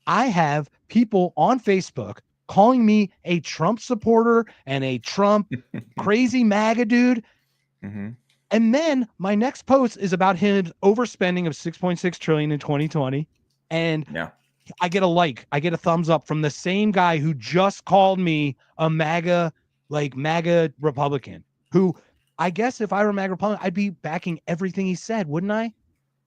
I have people on Facebook calling me a Trump supporter and a Trump crazy MAGA dude. And then my next post is about his overspending of 6.6 trillion in 2020. And I get a thumbs up from the same guy who just called me a MAGA Republican, who I guess if I were a MAGA Republican, I'd be backing everything he said, wouldn't I?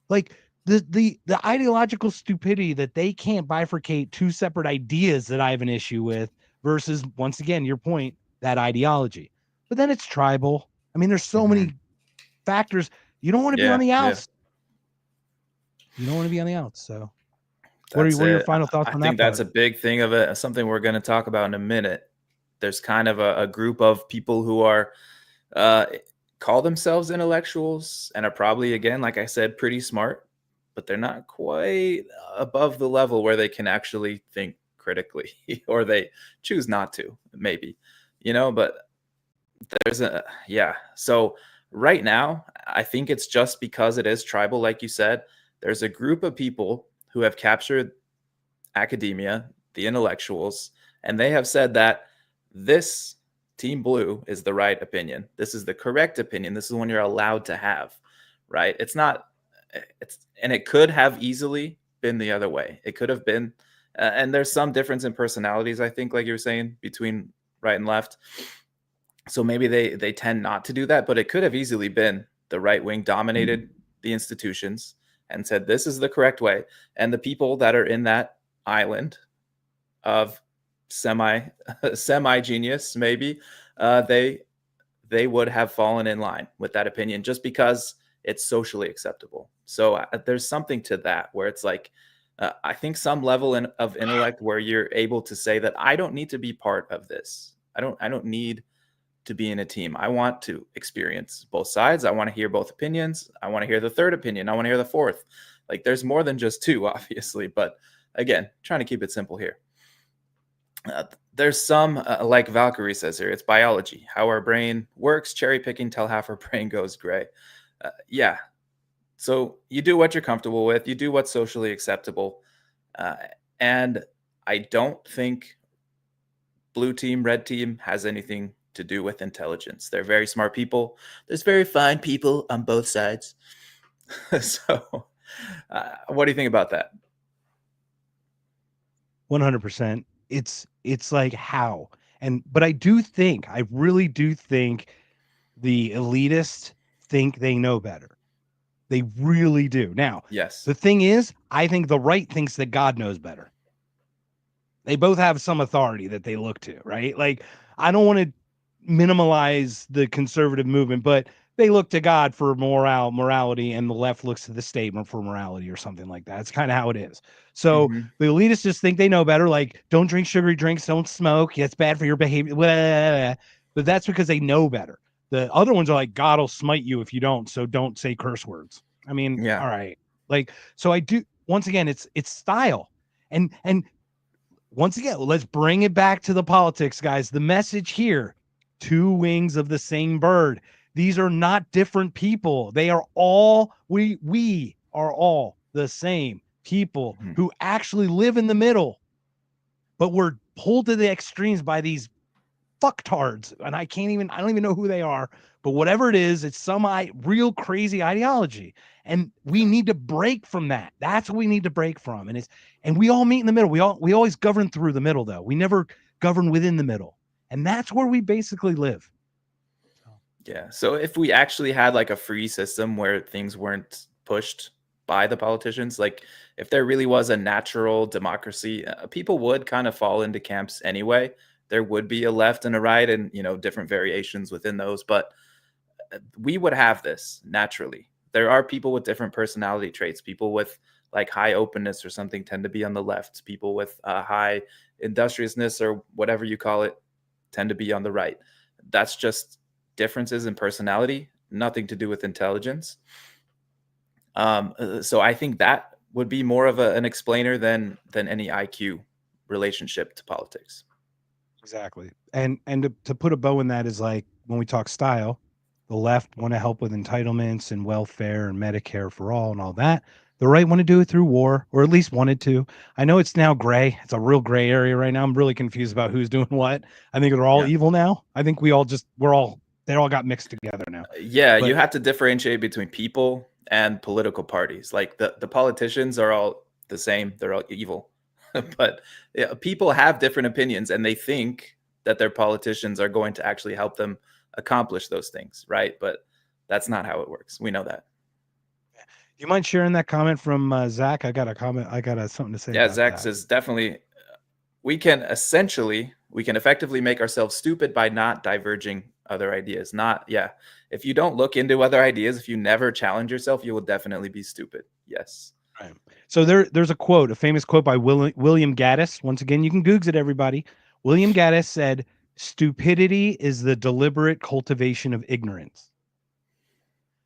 Like the ideological stupidity that they can't bifurcate two separate ideas that I have an issue with versus, once again, your point, that ideology. But then it's tribal. I mean, there's so many factors. You don't want to be on the outs. You don't want to be on the outs. So what are your final thoughts on that? I think that's a big thing of it. Something we're going to talk about in a minute. There's kind of a group of people who are call themselves intellectuals and are probably, again, like I said, pretty smart, but they're not quite above the level where they can actually think critically, or they choose not to, maybe, you know, but there's So right now, I think it's just because it is tribal, like you said, there's a group of people who have captured academia, the intellectuals, and they have said that this Team Blue is the right opinion. This is the correct opinion. This is one you're allowed to have, right? And it could have easily been the other way. It could have been, and there's some difference in personalities, I think, like you were saying, between right and left. So maybe they tend not to do that, but it could have easily been the right wing dominated the institutions and said, this is the correct way. And the people that are in that island of semi genius, maybe they would have fallen in line with that opinion just because it's socially acceptable. So there's something to that where it's like, I think some level of intellect where you're able to say that I don't need to be part of this. I don't need to be in a team. I want to experience both sides. I want to hear both opinions. I want to hear the third opinion. I want to hear the fourth. Like there's more than just two, obviously, but again, trying to keep it simple here. There's some, like Valkyrie says here, it's biology, how our brain works, cherry picking till half our brain goes gray. So you do what you're comfortable with. You do what's socially acceptable. And I don't think blue team, red team has anything to do with intelligence. They're very smart people. There's very fine people on both sides. So what do you think about that? 100%. It's like how, but I really do think the elitists think they know better. They really do. Now, yes, the thing is, I think the right thinks that God knows better. They both have some authority that they look to, right? Like, I don't want to minimize the conservative movement, but they look to God for morality, and the left looks to the statement for morality or something like that. It's kind of how it is. So the elitists just think they know better. Like, don't drink sugary drinks, don't smoke. It's bad for your behavior. Blah, blah, blah. But that's because they know better. The other ones are like, God will smite you if you don't. So don't say curse words. I mean, all right. Like, so I do, once again, it's style. And once again, let's bring it back to the politics, guys. The message here, two wings of the same bird. These are not different people. They are all, we are all the same people who actually live in the middle, but we're pulled to the extremes by these fucktards. And I don't even know who they are, but whatever it is, it's some real crazy ideology. And we need to break from that. That's what we need to break from. And we all meet in the middle. We always govern through the middle, though. We never govern within the middle. And that's where we basically live. Yeah. So if we actually had like a free system where things weren't pushed by the politicians, like if there really was a natural democracy, people would kind of fall into camps anyway. There would be a left and a right and, different variations within those, but we would have this naturally. There are people with different personality traits. People with like high openness or something tend to be on the left. People with high industriousness or whatever you call it tend to be on the right. That's just differences in personality, nothing to do with intelligence. So I think that would be more of an explainer than any IQ relationship to politics. Exactly. And to put a bow in that is like when we talk style, the left want to help with entitlements and welfare and Medicare for all and all that. The right want to do it through war, or at least wanted to. I know it's now gray. It's a real gray area right now. I'm really confused about who's doing what. I think they're all evil now. I think they all got mixed together now. But you have to differentiate between people and political parties. Like the politicians are all the same. They're all evil. But people have different opinions and they think that their politicians are going to actually help them accomplish those things, right? But that's not how it works. We know that. You mind sharing that comment from Zach? I got a comment. I got something to say. Yeah, Zach says definitely we can effectively make ourselves stupid by not diverging other ideas. If you don't look into other ideas, if you never challenge yourself, you will definitely be stupid. Yes. Right. So there's a famous quote by William Gaddis. Once again, you can Google it, everybody. William Gaddis said, "Stupidity is the deliberate cultivation of ignorance."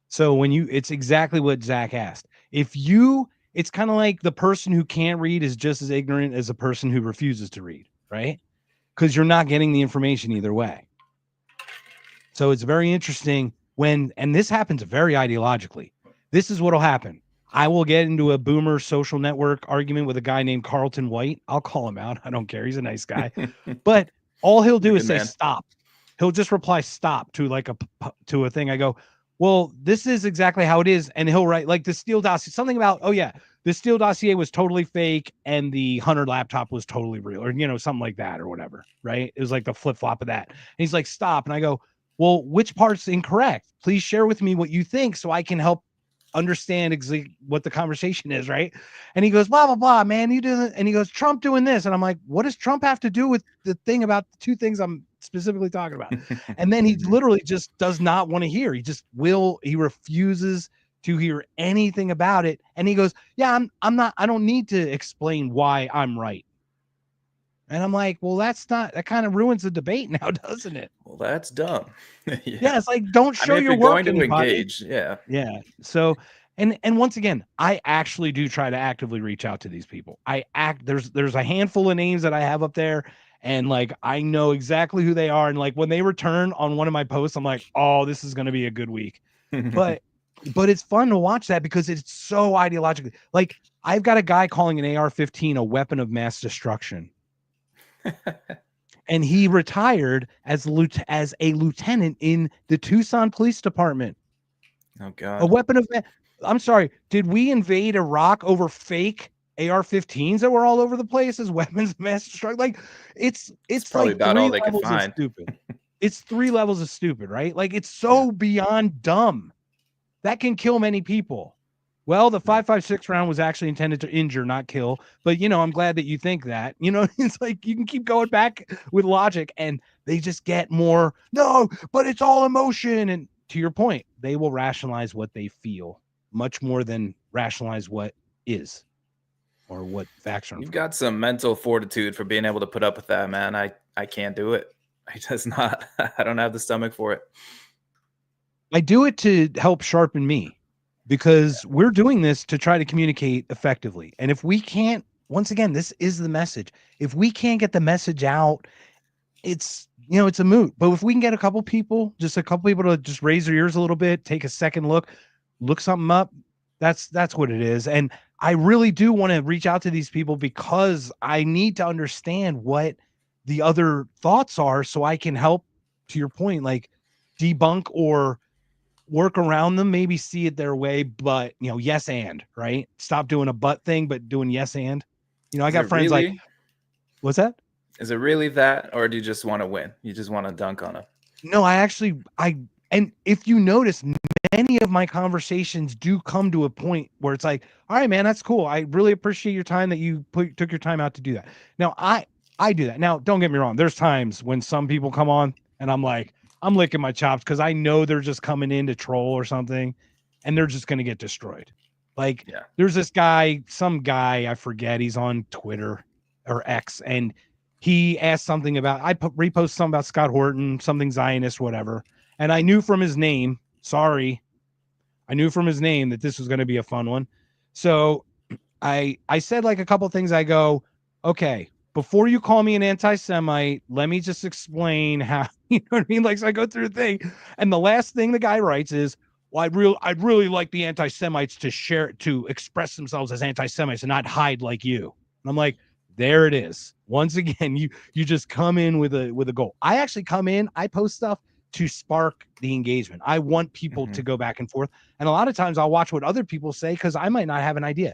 So it's exactly what Zach asked. It's kind of like the person who can't read is just as ignorant as a person who refuses to read, right? Because you're not getting the information either way. So it's very interesting and this happens very ideologically. This is what'll happen. I will get into a boomer social network argument with a guy named Carlton White. I'll call him out. I don't care. He's a nice guy. But all he'll do is say stop. He'll just reply stop to a thing. I go, well, this is exactly how it is. And he'll write like the Steele dossier, something about, the Steele dossier was totally fake and the Hunter laptop was totally real, or, something like that or whatever. Right. It was like the flip flop of that. And he's like, stop. And I go, well, which part's incorrect? Please share with me what you think so I can help understand exactly what the conversation is, right? And he goes, blah, blah, blah, man, you do that. And he goes, Trump doing this. And I'm like, what does Trump have to do with the thing about the two things I'm specifically talking about? And then he literally just does not want to hear. He refuses to hear anything about it. And he goes, yeah, I don't need to explain why I'm right. And I'm like, well, that kind of ruins the debate now, doesn't it? Well, that's dumb. Yeah, it's like, don't show your work. If you're going to engage, yeah. So, and once again, I actually do try to actively reach out to these people. There's a handful of names that I have up there, and like I know exactly who they are. And like when they return on one of my posts, I'm like, oh, this is going to be a good week. But but it's fun to watch that because it's so ideologically. Like, I've got a guy calling an AR-15 a weapon of mass destruction. And he retired as a lieutenant in the Tucson Police Department. Oh God! A weapon of I'm sorry. Did we invade Iraq over fake AR-15s that were all over the place as weapons of mass destruction? Like, it's probably like about 3 all they could levels of find. stupid. It's 3 levels of stupid, right? Like, it's so beyond dumb that can kill many people. Well, the 5.56 round was actually intended to injure, not kill. But, you know, I'm glad that you think that. You know, it's like you can keep going back with logic and they just get more, no, but it's all emotion. And to your point, they will rationalize what they feel much more than rationalize what is or what facts are. You've got some mental fortitude for being able to put up with that, man. I can't do it. I just not. I don't have the stomach for it. I do it to help sharpen me, because we're doing this to try to communicate effectively. And if we can't, once again, this is the message. If we can't get the message out, it's, you know, it's a moot. But if we can get a couple people to just raise their ears a little bit, take a second look something up, that's what it is. And I really do want to reach out to these people because I need to understand what the other thoughts are so I can help, to your point, like debunk or work around them, maybe see it their way, but, you know, yes and, right? Stop doing a but thing, but doing yes and. You know, I got friends like, what's that? Is it really that, or do you just want to win? You just want to dunk on them? No, and if you notice, many of my conversations do come to a point where it's like, all right, man, that's cool. I really appreciate your time that you took your time out to do that. Now, I do that. Now, don't get me wrong. There's times when some people come on and I'm like, I'm licking my chops because I know they're just coming in to troll or something and they're just going to get destroyed. Like, there's this guy, some guy, I forget, he's on Twitter or X, and he asked something about, reposted something about Scott Horton, something Zionist, whatever. And I knew from his name, I knew from his name that this was going to be a fun one. So I said like a couple things. I go, okay, before you call me an anti-Semite, let me just explain how, you know what I mean? Like, so I go through the thing, and the last thing the guy writes is, well, I'd really like the anti-Semites to express themselves as anti-Semites and not hide like you. And I'm like, there it is. Once again, you just come in with a goal. I actually come in, I post stuff to spark the engagement. I want people to go back and forth. And a lot of times I'll watch what other people say because I might not have an idea.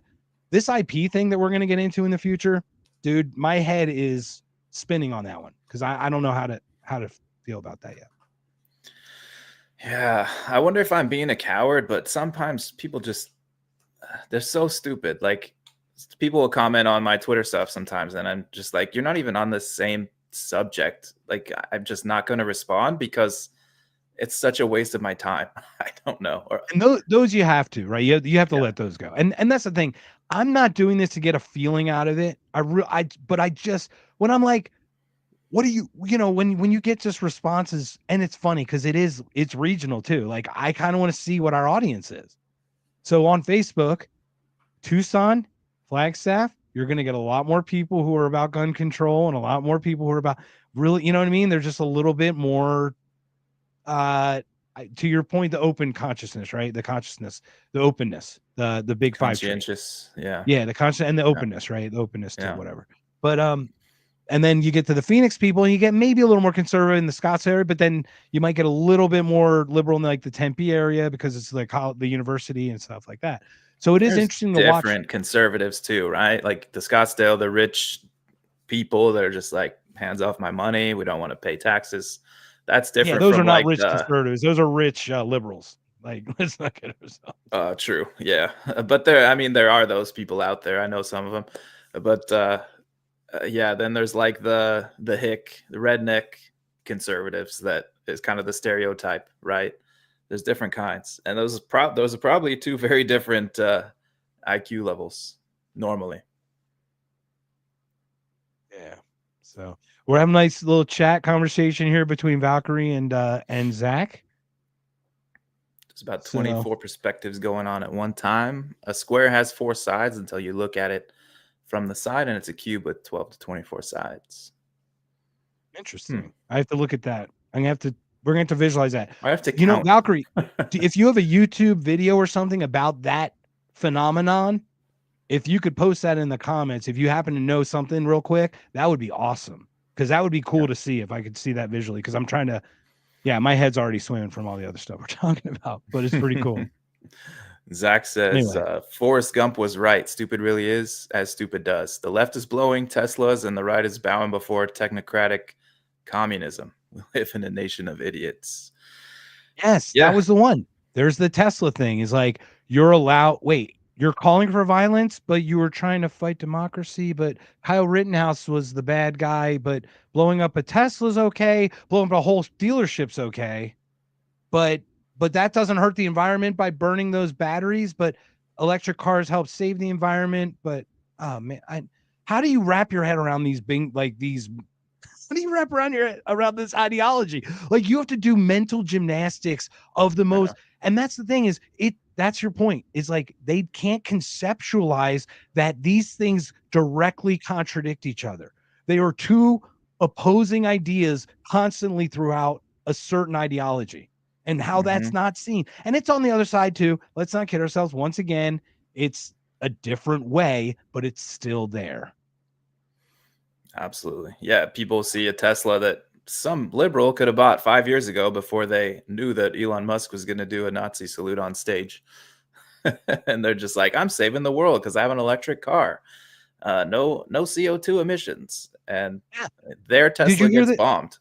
This IP thing that we're going to get into in the future, dude, my head is spinning on that one because I don't know how to feel about that yet. Yeah, I wonder if I'm being a coward, but sometimes people just, they're so stupid. Like, people will comment on my Twitter stuff sometimes, and I'm just like, you're not even on the same subject. Like, I'm just not going to respond because it's such a waste of my time. I don't know. And those you have to, right? You have to let those go. And that's the thing. I'm not doing this to get a feeling out of it. But I just, when I'm like, what do you know, when you get just responses, and it's funny because it's regional too. Like, I kind of want to see what our audience is. So on Facebook, Tucson, Flagstaff, you're going to get a lot more people who are about gun control and a lot more people who are about really, you know what I mean? They're just a little bit more, to your point, the open consciousness, right? The consciousness, the openness, the big conscientious, five. Yeah, the conscious and the openness, right? The openness to whatever. But and then you get to the Phoenix people, and you get maybe a little more conservative in the Scotts area, but then you might get a little bit more liberal in like the Tempe area because it's like the university and stuff like that. So it is interesting to watch. Different conservatives too, right? Like the Scottsdale, the rich people, they're just like, hands off my money. We don't want to pay taxes. That's different. Yeah, those from are not like rich conservatives. Those are rich liberals. Like, let's not get ourselves. True. Yeah. But there are those people out there. I know some of them. But yeah, then there's like the redneck conservatives that is kind of the stereotype, right? There's different kinds, and those are probably two very different IQ levels normally. Yeah. So we're having a nice little chat conversation here between Valkyrie and Zach. There's about 24 perspectives going on at one time. A square has 4 sides until you look at it from the side, and it's a cube with 12 to 24 sides. Interesting. I have to look at that. I'm gonna have to We're going to visualize that. I have to You know, count. Valkyrie, if you have a YouTube video or something about that phenomenon, if you could post that in the comments, if you happen to know something real quick, that would be awesome. Because that would be cool to see if I could see that visually. Because I'm trying to, my head's already swimming from all the other stuff we're talking about, but it's pretty cool. Zach says, Forrest Gump was right. Stupid really is as stupid does. The left is blowing Teslas and the right is bowing before technocratic communism. We live in a nation of idiots. Yes, that was the one. There's the Tesla thing. Is like, you're calling for violence, but you were trying to fight democracy. But Kyle Rittenhouse was the bad guy, but blowing up a Tesla's okay. Blowing up a whole dealership's okay. But that doesn't hurt the environment by burning those batteries. But electric cars help save the environment. But oh man, how do you wrap your head around how do you wrap around this ideology? Like, you have to do mental gymnastics of the most, and that's the thing that's your point. Is like, they can't conceptualize that these things directly contradict each other. They are two opposing ideas constantly throughout a certain ideology, and how that's not seen. And it's on the other side too. Let's not kid ourselves. Once again, it's a different way, but it's still there. Absolutely. Yeah. People see a Tesla that some liberal could have bought 5 years ago before they knew that Elon Musk was going to do a Nazi salute on stage. And they're just like, I'm saving the world because I have an electric car. No CO2 emissions. And their Tesla gets bombed.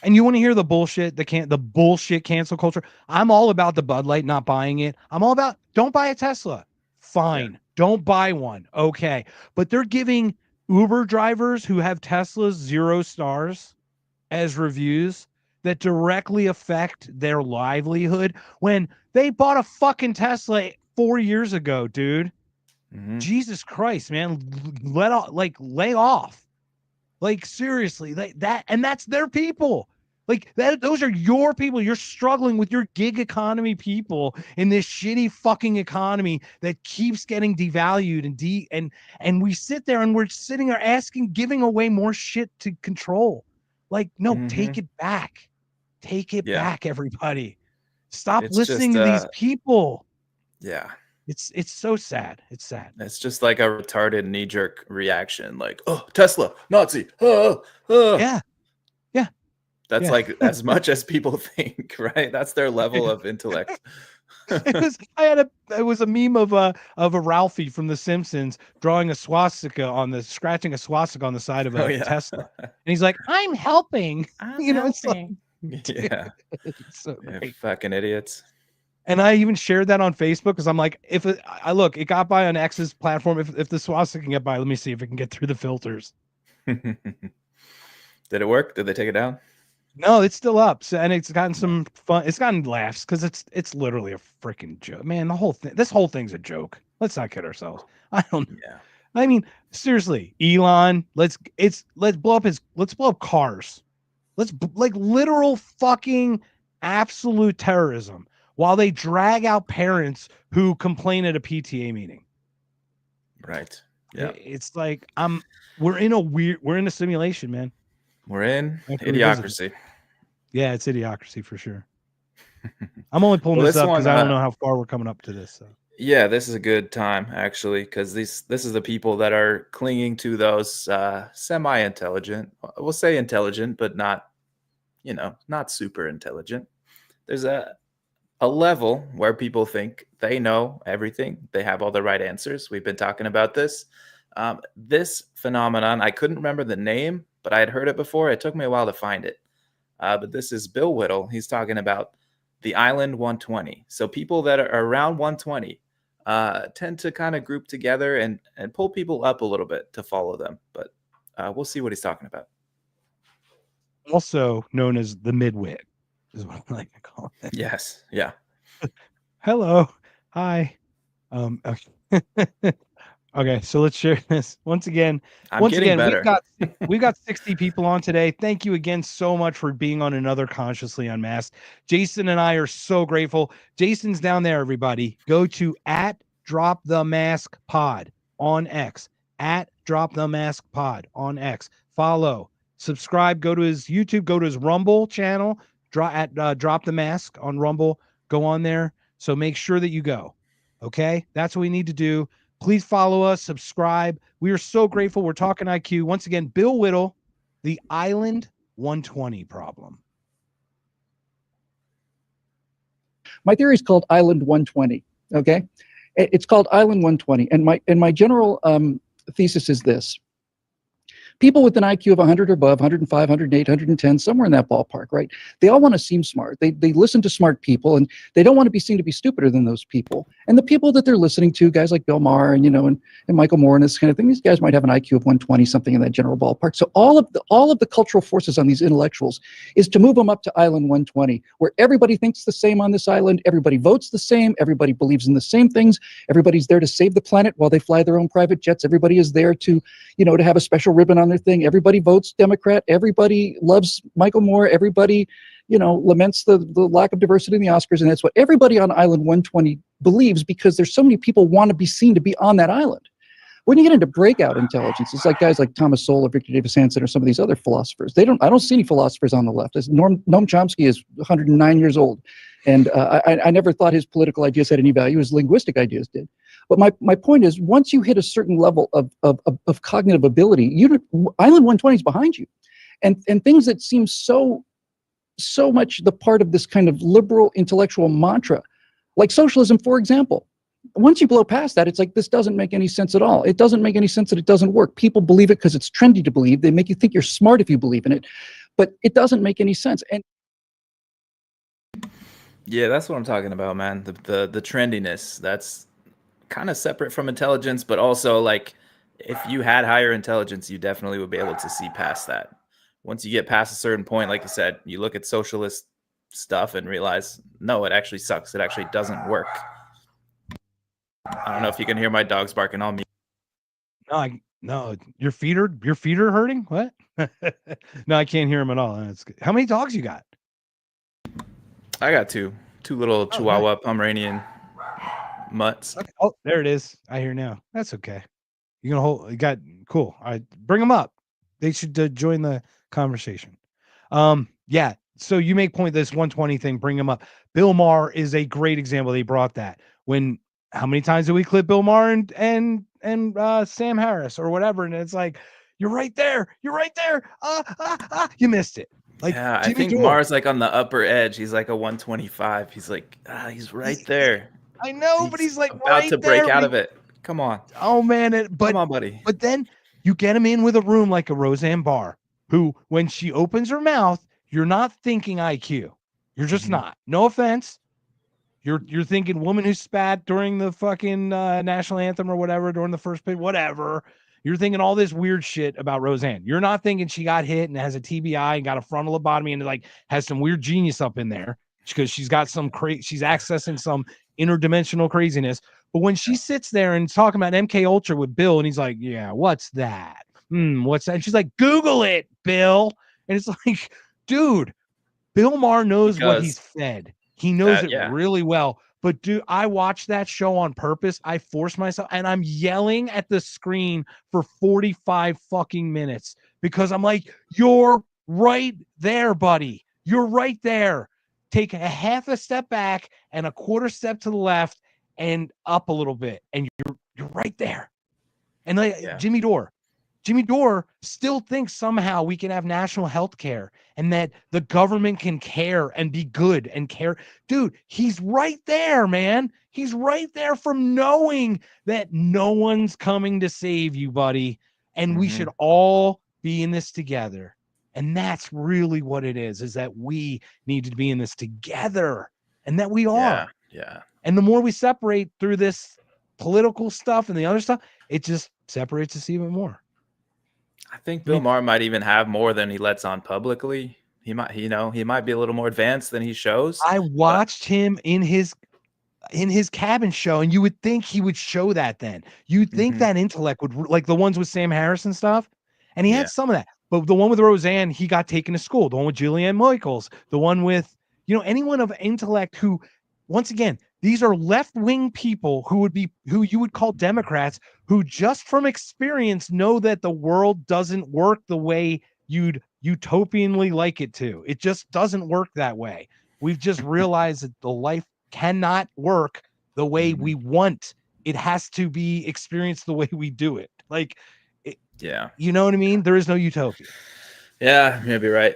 And you want to hear the bullshit, the bullshit cancel culture? I'm all about the Bud Light, not buying it. I'm all about, don't buy a Tesla. Fine. Yeah. Don't buy one. Okay. But they're giving Uber drivers who have Teslas 0 stars as reviews that directly affect their livelihood when they bought a fucking Tesla 4 years ago, dude. Jesus Christ, man. Lay off. Like, seriously, and that's their people. Like, those are your people. You're struggling with your gig economy people in this shitty fucking economy that keeps getting devalued and we sit there and we're sitting there giving away more shit to control. Like, no, take it back. Take it back, everybody. Stop listening to these people. Yeah. It's so sad. It's sad. It's just like a retarded knee-jerk reaction. Like, oh, Tesla, Nazi. Oh. Yeah. That's like as much as people think, right? That's their level of intellect. It was a meme of a Ralphie from The Simpsons drawing scratching a swastika on the side of a Tesla, and he's like, "I'm helping." It's like, yeah, it's so great. Fucking idiots. And I even shared that on Facebook because I'm like, it got by on X's platform. If the swastika can get by, let me see if it can get through the filters. Did it work? Did they take it down? No, it's still up. So, and it's gotten some fun. It's gotten laughs because it's literally a freaking joke, man. This whole thing's a joke. Let's not kid ourselves. I don't. Yeah. I mean, seriously, Elon. Let's blow up cars. Let's literal fucking absolute terrorism while they drag out parents who complain at a PTA meeting. Right. Yeah. It's like we're in a simulation, man. We're in idiocracy. Yeah, it's idiocracy for sure. I'm only pulling this up because I don't know how far we're coming up to this. So. Yeah, this is a good time actually because this is the people that are clinging to those semi-intelligent. We'll say intelligent, but not super intelligent. There's a level where people think they know everything. They have all the right answers. We've been talking about this. This phenomenon, I couldn't remember the name, but I had heard it before. It took me a while to find it. But this is Bill Whittle. He's talking about the Island 120. So people that are around 120 tend to kind of group together and pull people up a little bit to follow them. But we'll see what he's talking about. Also known as the midwit is what I like to call it. Yes. Yeah. Hello. Hi. Okay. Okay, so let's share this once again. Better. We've got 60 people on today. Thank you again so much for being on another Consciously Unmasked. Jason and I are so grateful. Jason's down there, everybody. Go to @DropTheMaskPod on X. @DropTheMaskPod on X. Follow, subscribe, go to his YouTube, go to his Rumble channel, Drop the Mask on Rumble. Go on there. So make sure that you go. Okay, that's what we need to do. Please follow us, subscribe. We are so grateful. We're talking IQ once again. Bill Whittle, the Island 120 problem. My theory is called Island 120. Okay, it's called Island 120, and my general thesis is this: people with an IQ of 100 or above, 105, 108, 110, somewhere in that ballpark, right? They all want to seem smart. They listen to smart people, and they don't want to be seen to be stupider than those people. And the people that they're listening to, guys like Bill Maher and and Michael Moore and this kind of thing, these guys might have an IQ of 120, something in that general ballpark. So all of the cultural forces on these intellectuals is to move them up to Island 120, where everybody thinks the same on this island, everybody votes the same, everybody believes in the same things, everybody's there to save the planet while they fly their own private jets, everybody is there to to have a special ribbon on their thing. Everybody votes Democrat. Everybody loves Michael Moore. Everybody, laments the lack of diversity in the Oscars. And that's what everybody on Island 120 believes, because there's so many people want to be seen to be on that island. When you get into breakout intelligence, it's like guys like Thomas Sowell or Victor Davis Hanson or some of these other philosophers. I don't see any philosophers on the left. Noam Chomsky is 109 years old. And I never thought his political ideas had any value. His linguistic ideas did. But my point is, once you hit a certain level of cognitive ability, Island 120 is behind you. And things that seem so much the part of this kind of liberal intellectual mantra, like socialism, for example. Once you blow past that, it's like, this doesn't make any sense at all. It doesn't make any sense that it doesn't work. People believe it because it's trendy to believe. They make you think you're smart if you believe in it, but it doesn't make any sense. And yeah, that's what I'm talking about, man. The trendiness, that's kind of separate from intelligence, but also, like, if you had higher intelligence, you definitely would be able to see past that. Once you get past a certain point, like you said, you look at socialist stuff and realize, no, it actually sucks. It actually doesn't work. I don't know if you can hear my dogs barking on me. No, your feet are hurting. What? No, I can't hear them at all. That's good. How many dogs you got? I got two little Chihuahua Pomeranian mutts. Okay. Oh, there it is. I hear now. That's okay. You gonna hold? You got cool. All right, bring them up. They should join the conversation. Yeah. So you make point this 120 thing. Bring them up. Bill Maher is a great example. They brought that when. How many times did we clip Bill Maher and Sam Harris or whatever? And it's like, you're right there. You're right there. You missed it. Like, yeah, I think Maher's like on the upper edge. He's like a 125. He's like, he's right there. I know, but he's like about to break out of it. Come on. Oh man, come on, buddy. But then you get him in with a room like a Roseanne Barr, who, when she opens her mouth, you're not thinking IQ. You're just not. No offense. You're thinking woman who spat during the fucking national anthem or whatever, during the first page, whatever. You're thinking all this weird shit about Roseanne. You're not thinking she got hit and has a TBI and got a frontal lobotomy and like has some weird genius up in there because she's got some she's accessing some interdimensional craziness. But when she sits there and talking about MK Ultra with Bill and he's like, yeah, what's that? What's that? And she's like, Google it, Bill. And it's like, dude, Bill Maher knows what he's fed. He knows it really well. But dude, I watched that show on purpose. I forced myself and I'm yelling at the screen for 45 fucking minutes because I'm like, you're right there, buddy. You're right there. Take a half a step back and a quarter step to the left and up a little bit. And you're right there. And like Jimmy Dore still thinks somehow we can have national health care and that the government can care and be good and care. Dude, he's right there, man. He's right there from knowing that no one's coming to save you, buddy. And we should all be in this together. And that's really what it is that we need to be in this together and that we are. Yeah. And the more we separate through this political stuff and the other stuff, it just separates us even more. I think Bill Maher might even have more than he lets on publicly. He might be a little more advanced than he shows. I watched him in his cabin show, and you would think he would show that then. You'd think that intellect would, like the ones with Sam Harris and stuff. And he had some of that. But the one with Roseanne, he got taken to school. The one with Julianne Michaels, the one with, anyone of intellect who, once again, these are left-wing people who you would call Democrats, who just from experience know that the world doesn't work the way you'd utopianly like it to. It just doesn't work that way. We've just realized that the life cannot work the way we want. It has to be experienced the way we do it. Like, yeah, you know what I mean? There is no utopia. Yeah, you'll be right.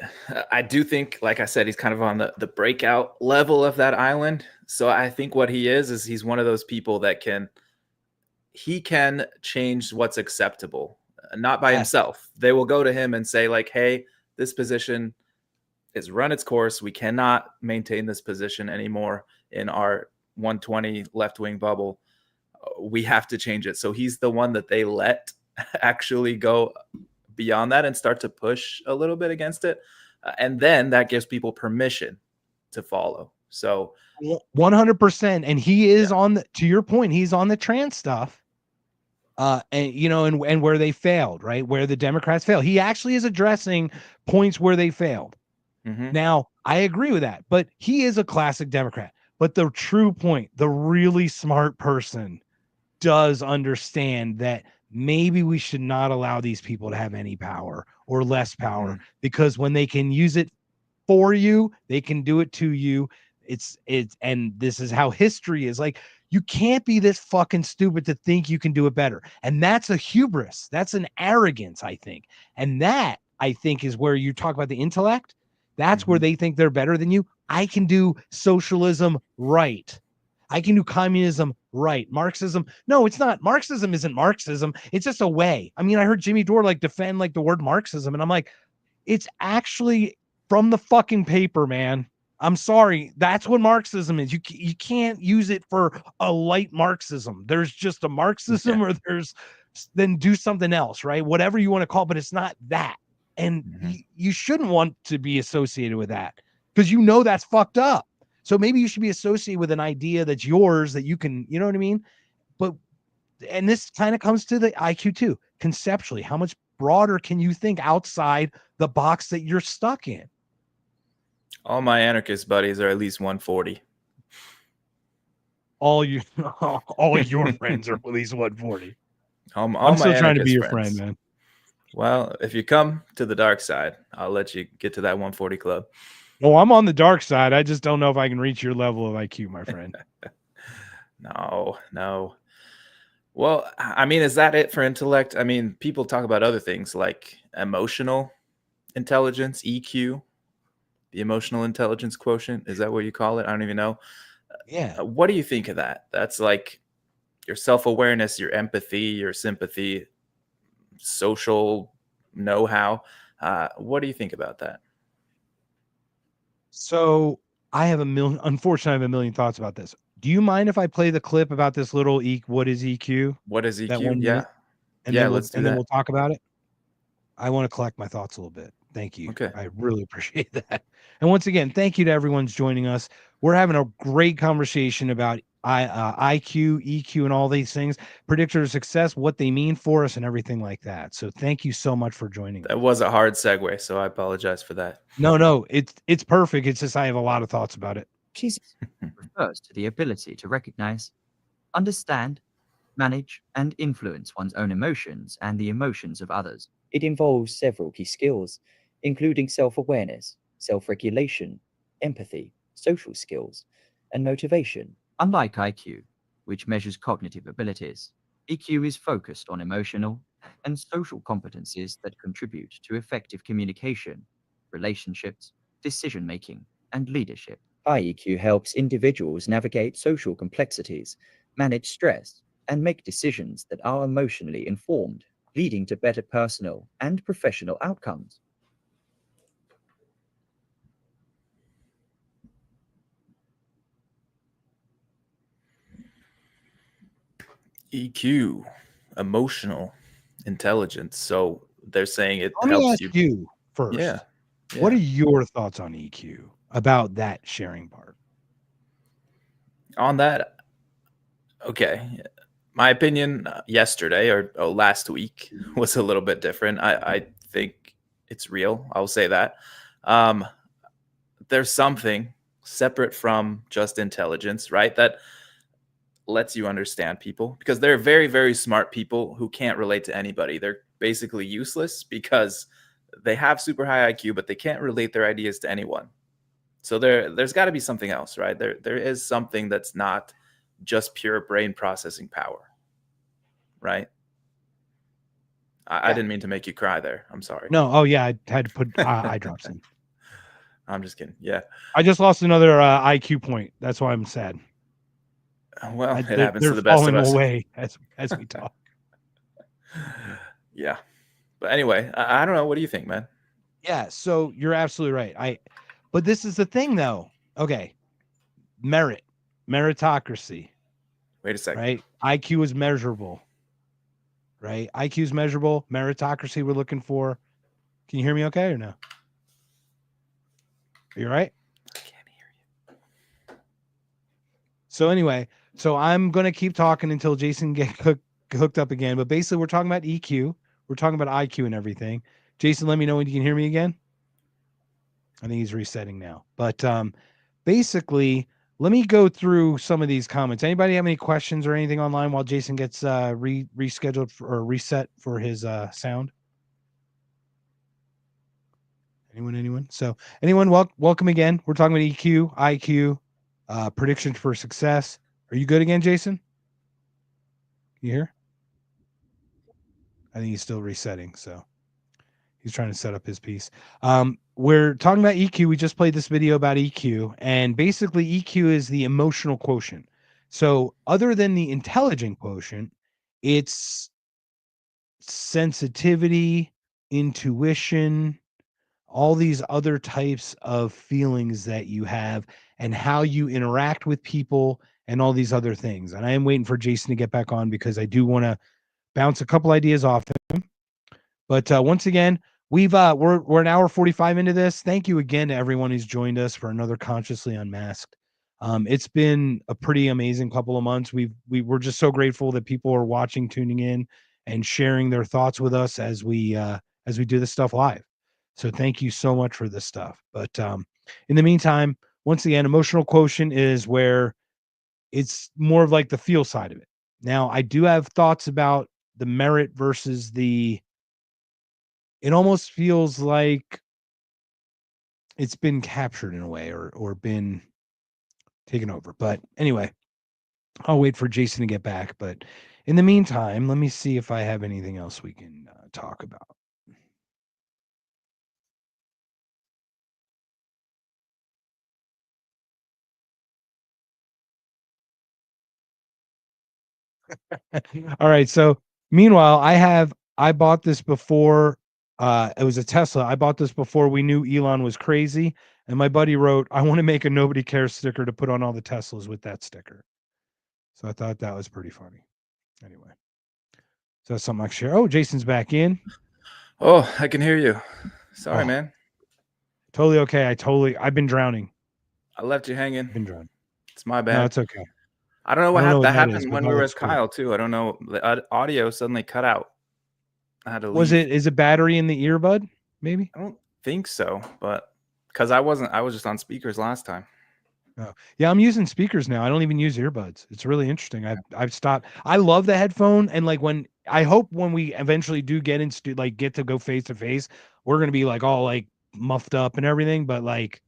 I do think, like I said, he's kind of on the breakout level of that island. So I think what he is he's one of those people that can change what's acceptable, not by himself. They will go to him and say, like, hey, this position is run its course. We cannot maintain this position anymore in our 120 left-wing bubble. We have to change it. So he's the one that they let actually go beyond that and start to push a little bit against it. And then that gives people permission to follow. So 100%. And he is on the, to your point, he's on the trans stuff. And you know, and where they failed, right? Where the Democrats failed. He actually is addressing points where they failed. Now, I agree with that, but he is a classic Democrat. But the true point, the really smart person does understand that maybe we should not allow these people to have any power or less power, because when they can use it for you, they can do it to you. And this is how history is. Like, you can't be this fucking stupid to think you can do it better. And that's a hubris. That's an arrogance, I think. And that, I think, is where you talk about the intellect. That's where they think they're better than you. I can do socialism right. I can do communism right. Marxism. No, it's not. Marxism isn't Marxism. It's just a way. I mean, I heard Jimmy Dore like defend like the word Marxism. And I'm like, it's actually from the fucking paper, man. I'm sorry. That's what Marxism is. You can't use it for a light Marxism. There's just a Marxism or then do something else, right? Whatever you want to call it, but it's not that. And you shouldn't want to be associated with that, because you know that's fucked up. So maybe you should be associated with an idea that's yours, that you can, you know what I mean? But, and this kind of comes to the IQ too. Conceptually, how much broader can you think outside the box that you're stuck in? All my anarchist buddies are at least 140. All your friends are at least 140. I'm still trying to be your friend, man. Well, if you come to the dark side, I'll let you get to that 140 club. Oh, I'm on the dark side. I just don't know if I can reach your level of IQ, my friend. No. Well, I mean, is that it for intellect? I mean, people talk about other things like emotional intelligence, EQ, the emotional intelligence quotient. Is that what you call it? I don't even know. Yeah. What do you think of that? That's like your self-awareness, your empathy, your sympathy, social know-how. What do you think about that? So unfortunately, I have a million thoughts about this. Do you mind if I play the clip about this little what is EQ? What is EQ? That 1 minute? And yeah, then we'll talk about it. I want to collect my thoughts a little bit. Thank you. Okay. I really appreciate that. And once again, thank you to everyone who's joining us. We're having a great conversation about IQ, EQ, and all these things, predictors of success, what they mean for us, and everything like that. So thank you so much for joining. That was a hard segue, so I apologize for that. No, it's perfect. It's just I have a lot of thoughts about it. Jesus refers to the ability to recognize, understand, manage, and influence one's own emotions and the emotions of others. It involves several key skills, including self-awareness, self-regulation, empathy, social skills, and motivation. Unlike IQ, which measures cognitive abilities, EQ is focused on emotional and social competencies that contribute to effective communication, relationships, decision-making, and leadership. High EQ helps individuals navigate social complexities, manage stress, and make decisions that are emotionally informed, leading to better personal and professional outcomes. EQ, emotional intelligence. So they're saying it Let me helps ask you first. Yeah. What are your thoughts on EQ, about that sharing part? On that, okay. My opinion yesterday or last week was a little bit different. I think it's real. I'll say that. There's something separate from just intelligence, right? That lets you understand people, because they're very, very smart people who can't relate to anybody. They're basically useless because they have super high IQ, but they can't relate their ideas to anyone. So there's got to be something else, right? There is something that's not just pure brain processing power, right? I didn't mean to make you cry there. I'm sorry. No, oh yeah, I had to put eye drops in. I'm just kidding. Yeah, I just lost another IQ point. That's why I'm sad. Well, it happens to the best of us. They're falling away as we talk. Yeah, but anyway, I don't know. What do you think, man? Yeah, so you're absolutely right. But this is the thing, though. Okay, meritocracy. Wait a second. Right, IQ is measurable. Right, IQ is measurable. Meritocracy we're looking for. Can you hear me? Okay or no? Are you all right? I can't hear you. So anyway, so I'm gonna keep talking until Jason get hooked up again. But basically, we're talking about EQ. We're talking about IQ and everything. Jason, let me know when you can hear me again. I think he's resetting now. But basically, let me go through some of these comments. Anybody have any questions or anything online while Jason gets rescheduled or reset for his sound? Anyone? So anyone, welcome again. We're talking about EQ, IQ, predictions for success. Are you good again, Jason? Can you hear? I think he's still resetting, so he's trying to set up his piece. We're talking about EQ. We just played this video about EQ, and basically EQ is the emotional quotient. So other than the intelligent quotient, it's sensitivity, intuition, all these other types of feelings that you have and how you interact with people and all these other things. And I am waiting for Jason to get back on because I do want to bounce a couple ideas off him. But once again, we're an hour 45 into this. Thank you again to everyone who's joined us for another Consciously Unmasked. It's been a pretty amazing couple of months. We're just so grateful that people are watching, tuning in, and sharing their thoughts with us as we do this stuff live. So thank you so much for this stuff. But in the meantime, once again, emotional quotient is where it's more of like the feel side of it. Now, I do have thoughts about the merit versus it almost feels like it's been captured in a way or been taken over. But anyway, I'll wait for Jason to get back. But in the meantime, let me see if I have anything else we can talk about. All right. So meanwhile, I bought this before. It was a Tesla. I bought this before we knew Elon was crazy. And my buddy wrote, I want to make a nobody cares sticker to put on all the Teslas with that sticker. So I thought that was pretty funny. Anyway. So that's something I can share. Oh, Jason's back in. Oh, I can hear you. Sorry, man. Totally okay. I've been drowning. I left you hanging. I've been drowning. It's my bad. No, it's okay. I don't know what that happened when we were with Kyle too. I don't know. The audio suddenly cut out. I had to leave. Is it battery in the earbud? Maybe? I don't think so, but because I was just on speakers last time. Oh. Yeah, I'm using speakers now. I don't even use earbuds. It's really interesting. I've stopped. I love the headphone, and like I hope when we eventually do get to go face to face, we're gonna be like all like muffed up and everything. But like,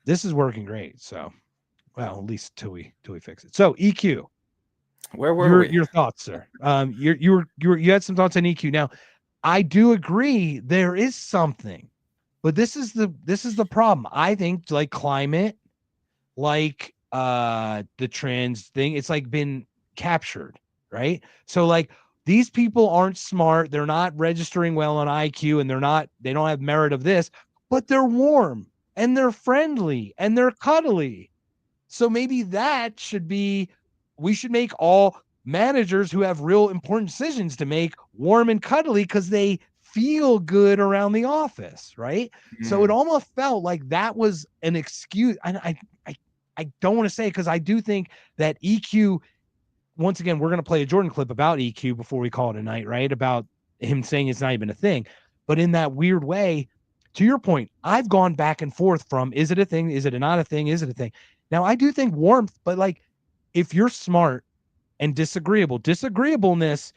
this is working great. So, well, at least till we fix it. So EQ. Where were we? Your thoughts, sir? You had some thoughts on EQ. Now, I do agree there is something, but this is the problem. I think like climate, like the trans thing, it's like been captured, right? So like these people aren't smart, they're not registering well on IQ, and they don't have merit of this, but they're warm and they're friendly and they're cuddly. So maybe we should make all managers who have real important decisions to make warm and cuddly because they feel good around the office, right? So it almost felt like that was an excuse. And I don't want to say it because I do think that EQ, once again, we're going to play a Jordan clip about EQ before we call it a night, right? About him saying it's not even a thing. But in that weird way, to your point, I've gone back and forth from, is it a thing? Is it not a thing? Is it a thing? Now, I do think warmth, but like if you're smart and disagreeableness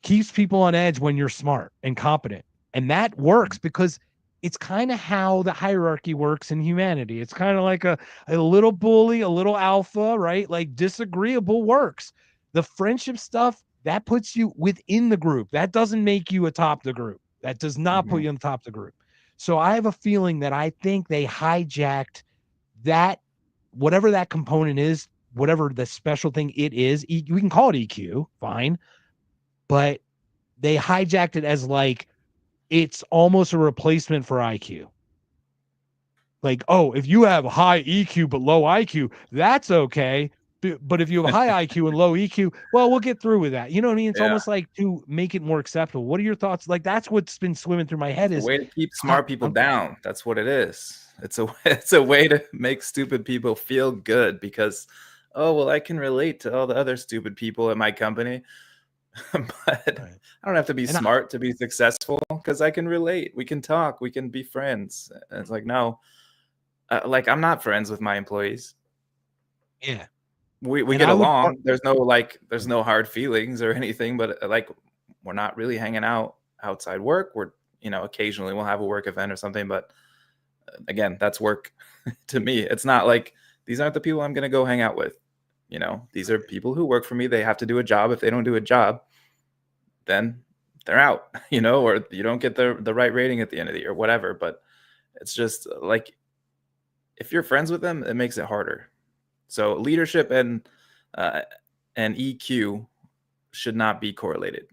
keeps people on edge when you're smart and competent And that works because it's kind of how the hierarchy works in humanity. It's kind of like a little bully, a little alpha, right? Like disagreeable works. The friendship stuff, that puts you within the group. That doesn't make you atop the group. That does not put you on the top of the group. So I have a feeling that I think they hijacked that, whatever that component is, whatever the special thing it is. We can call it EQ, fine. But they hijacked it as like, it's almost a replacement for IQ. Like, oh, if you have high EQ but low IQ, that's okay. But if you have high IQ and low EQ, well, we'll get through with that. You know what I mean? It's almost like to make it more acceptable. What are your thoughts? Like, that's what's been swimming through my head. It's is a way to keep smart people down. That's what it is. It's a way to make stupid people feel good because, oh, well, I can relate to all the other stupid people at my company. But I don't have to be smart to be successful because I can relate. We can talk. We can be friends. And it's like, no, like I'm not friends with my employees. Yeah. We get along. There's no hard feelings or anything, but like we're not really hanging out outside work. We're, occasionally we'll have a work event or something, but again, that's work to me. It's not like these aren't the people I'm going to go hang out with. These are people who work for me. They have to do a job. If they don't do a job, then they're out, or you don't get the right rating at the end of the year or whatever. But it's just like, if you're friends with them, it makes it harder. So leadership and EQ should not be correlated.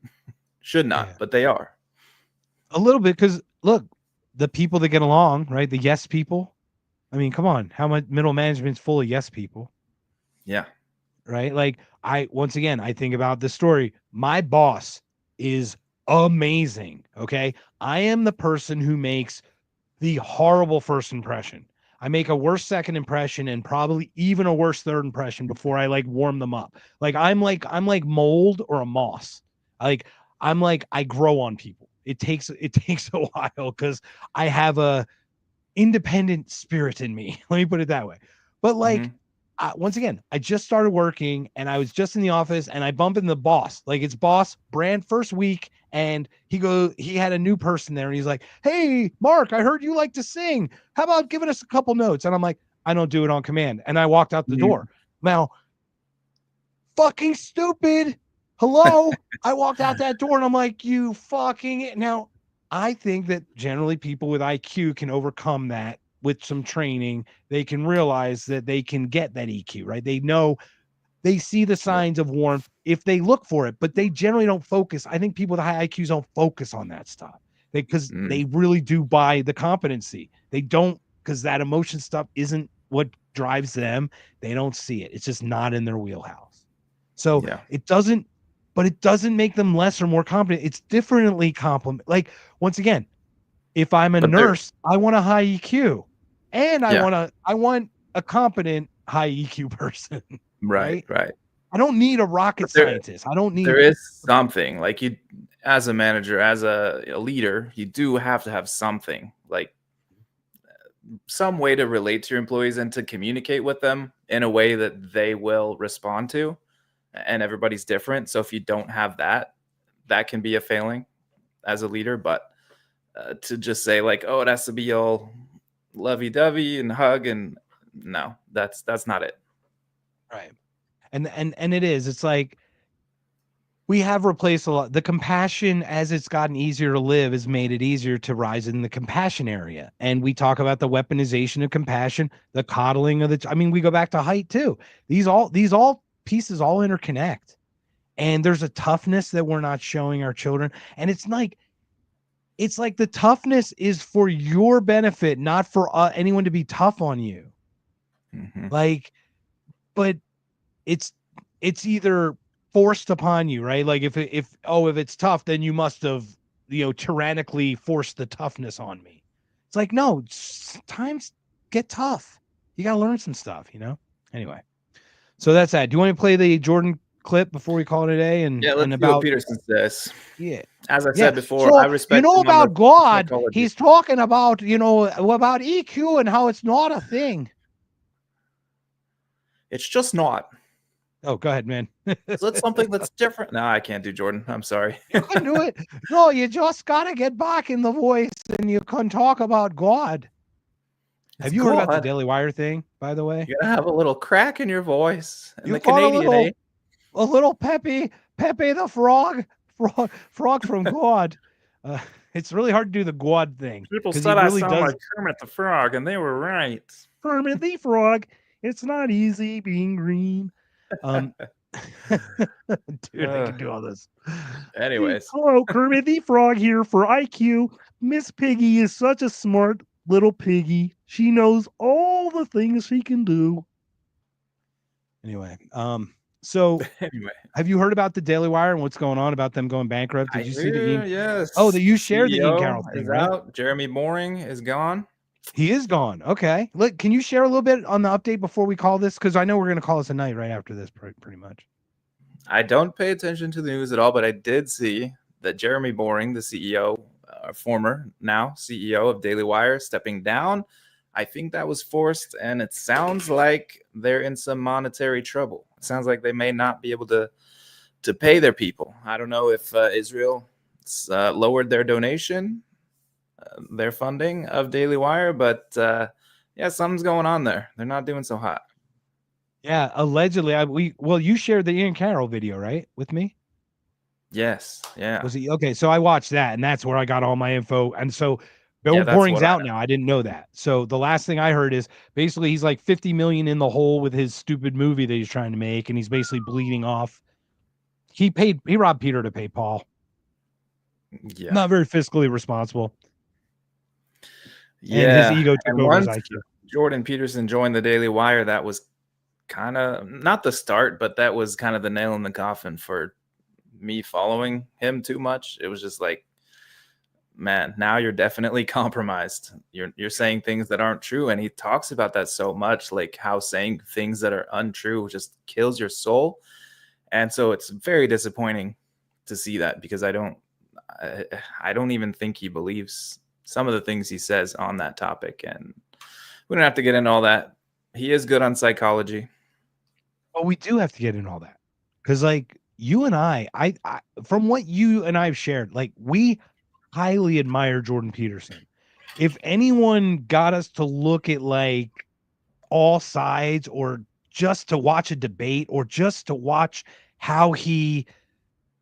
Should not, but they are. A little bit, because look, the people that get along, right? The yes people. I mean, come on, how much middle management's full of yes people? Yeah. Right. Like I think about this story. My boss is amazing. Okay. I am the person who makes the horrible first impression. I make a worse second impression and probably even a worse third impression before I like warm them up. Like I'm like mold or a moss. I grow on people. It takes a while because I have a independent spirit in me. Let me put it that way. But like, once again, I just started working and I was just in the office and I bump into the boss. Like it's boss brand first week. And he had a new person there and he's like, hey, Mark, I heard you like to sing. How about giving us a couple notes? And I'm like, I don't do it on command. And I walked out the door. Now, fucking stupid. Hello. I walked out that door and I'm like, you fucking. Now, I think that generally people with IQ can overcome that with some training. They can realize that they can get that EQ, right? They know, they see the signs of warmth if they look for it, but they generally don't focus. I think people with high IQs don't focus on that stuff because they really do buy the competency. They don't, because that emotion stuff isn't what drives them. They don't see it. It's just not in their wheelhouse. So it doesn't make them less or more competent. It's differently complement. Like, once again, if I'm a nurse, I want a high EQ and I want a competent high EQ person. Right. I don't need a rocket scientist. I don't need. There is something like you, as a manager, as a leader, you do have to have something like some way to relate to your employees and to communicate with them in a way that they will respond to. And everybody's different. So if you don't have that, that can be a failing as a leader. But to just say like, oh, it has to be all lovey-dovey and hug, and no, that's not it. Right. And it is. It's like we have replaced a lot. The compassion, as it's gotten easier to live, has made it easier to rise in the compassion area. And we talk about the weaponization of compassion, the coddling of we go back to height too. These all pieces all interconnect. And there's a toughness that we're not showing our children. And it's like the toughness is for your benefit, not for anyone to be tough on you. Like, but it's either forced upon you, right? Like if it's tough, then you must have, tyrannically forced the toughness on me. It's like, no, times get tough. You got to learn some stuff, Anyway, so that's that. Do you want to play the Jordan clip before we call it a day? And let's see what Peterson says. Yeah. As I said before, so, I respect about God. He's talking about, about EQ and how it's not a thing. It's just not. Oh, go ahead, man. Is that something that's different? No, I can't do Jordan. I'm sorry. You couldn't do it. No, you just gotta get back in the voice, and you can talk about God. Have you heard about the Daily Wire thing, by the way? You're gonna have a little crack in your voice. And You the got Canadian, a little Pepe the frog from God. It's really hard to do the God thing. People 'cause said he really I sound does like Kermit the Frog, and they were right. Kermit the Frog. It's not easy being green. Dude, I can do all this. Anyways. Hello, Kermit the Frog here for IQ. Miss Piggy is such a smart little piggy. She knows all the things she can do. Anyway, so anyway, have you heard about the Daily Wire and what's going on about them going bankrupt? Did you see the Ian? Yes. Oh, that you shared the Ian CEO Carroll thing, is right? out. Jeremy Boring is gone. He is gone. Okay. Look, can you share a little bit on the update before we call this? Because I know we're going to call this a night right after this, pretty much. I don't pay attention to the news at all, but I did see that Jeremy Boring, the CEO, former now CEO of Daily Wire, stepping down. I think that was forced, and it sounds like they're in some monetary trouble. It sounds like they may not be able to pay their people. I don't know if Israel lowered their donation, their funding of Daily Wire, but yeah, something's going on there. They're not doing so hot. Yeah, allegedly, you shared the Ian Carroll video, right, with me? Yes, yeah. Was he okay? So I watched that, and that's where I got all my info. And so Yeah, Boring's out now. I didn't know that. So the last thing I heard is basically he's like 50 million in the hole with his stupid movie that he's trying to make, and he's basically bleeding off. He robbed Peter to pay Paul. Yeah, not very fiscally responsible. Yeah, and his ego took over his once IQ. Jordan Peterson joined the Daily Wire, that was kind of not the start, but that was kind of the nail in the coffin for me following him too much. It was just like, man, now you're definitely compromised. You're saying things that aren't true, and he talks about that so much, like how saying things that are untrue just kills your soul. And so it's very disappointing to see that, because I don't even think he believes some of the things he says on that topic. And we don't have to get into all that. He is good on psychology. Well, we do have to get into all that, because like you and I from what you and I've shared, like we highly admire Jordan Peterson. If anyone got us to look at like all sides, or just to watch a debate, or just to watch how he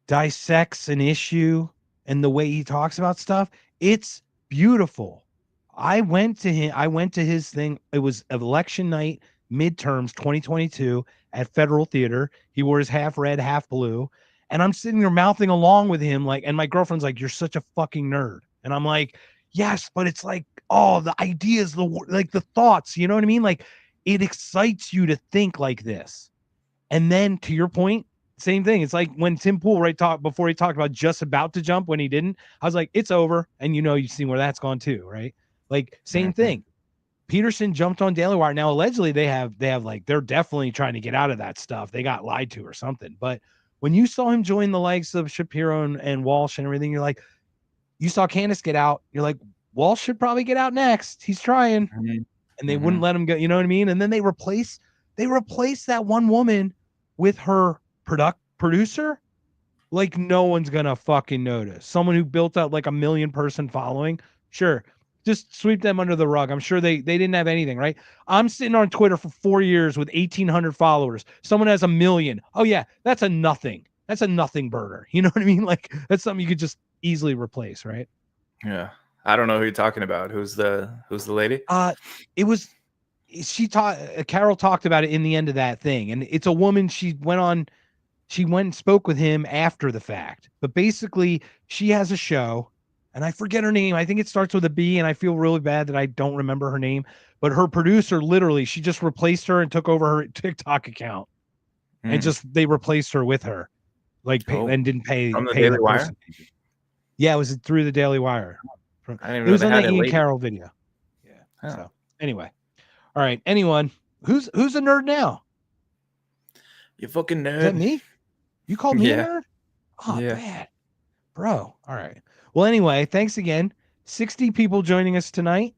dissects an issue and the way he talks about stuff, it's beautiful. I went to his thing. It was election night, midterms 2022 at Federal Theater. He wore his half red, half blue. And I'm sitting there mouthing along with him, like, and my girlfriend's like, "You're such a fucking nerd." And I'm like, "Yes, but it's like, oh, the ideas, the thoughts, you know what I mean? Like, it excites you to think like this." And then to your point, same thing. It's like when Tim Pool before he talked about just about to jump when he didn't. I was like, it's over. And you've seen where that's gone too, right? Like same thing. Peterson jumped on Daily Wire. Now allegedly they have like, they're definitely trying to get out of that stuff. They got lied to or something. But when you saw him join the likes of Shapiro and Walsh and everything, you're like, you saw Candace get out. You're like, Walsh should probably get out next. He's trying. And they wouldn't let him go. You know what I mean? And then they replaced that one woman with her producer. Like no one's gonna fucking notice. Someone who built out like 1 million person following. Sure, just sweep them under the rug. I'm sure they didn't have anything, right? I'm sitting on Twitter for 4 years with 1,800 followers. Someone has 1 million. Oh yeah, that's a nothing. That's a nothing burger. You know what I mean? Like that's something you could just easily replace, right? Yeah, I don't know who you're talking about. Who's the lady? Carol talked about it in the end of that thing, and it's a woman. She went and spoke with him after the fact, but basically she has a show, and I forget her name. I think it starts with a B, and I feel really bad that I don't remember her name, but her producer, literally, she just replaced her and took over her TikTok account, and they replaced her with her, and didn't pay from the pay Daily the Wire. person. Yeah, it was through the Daily Wire. I didn't even It know was they on had the a Ian lady. Carroll video. Yeah. Oh. So anyway, all right. Anyone who's a nerd now? You fucking nerd. Is that me? You called me a Yeah. nerd? Oh, Yeah. bad. Bro. All right. Well, anyway, thanks again. 60 people joining us tonight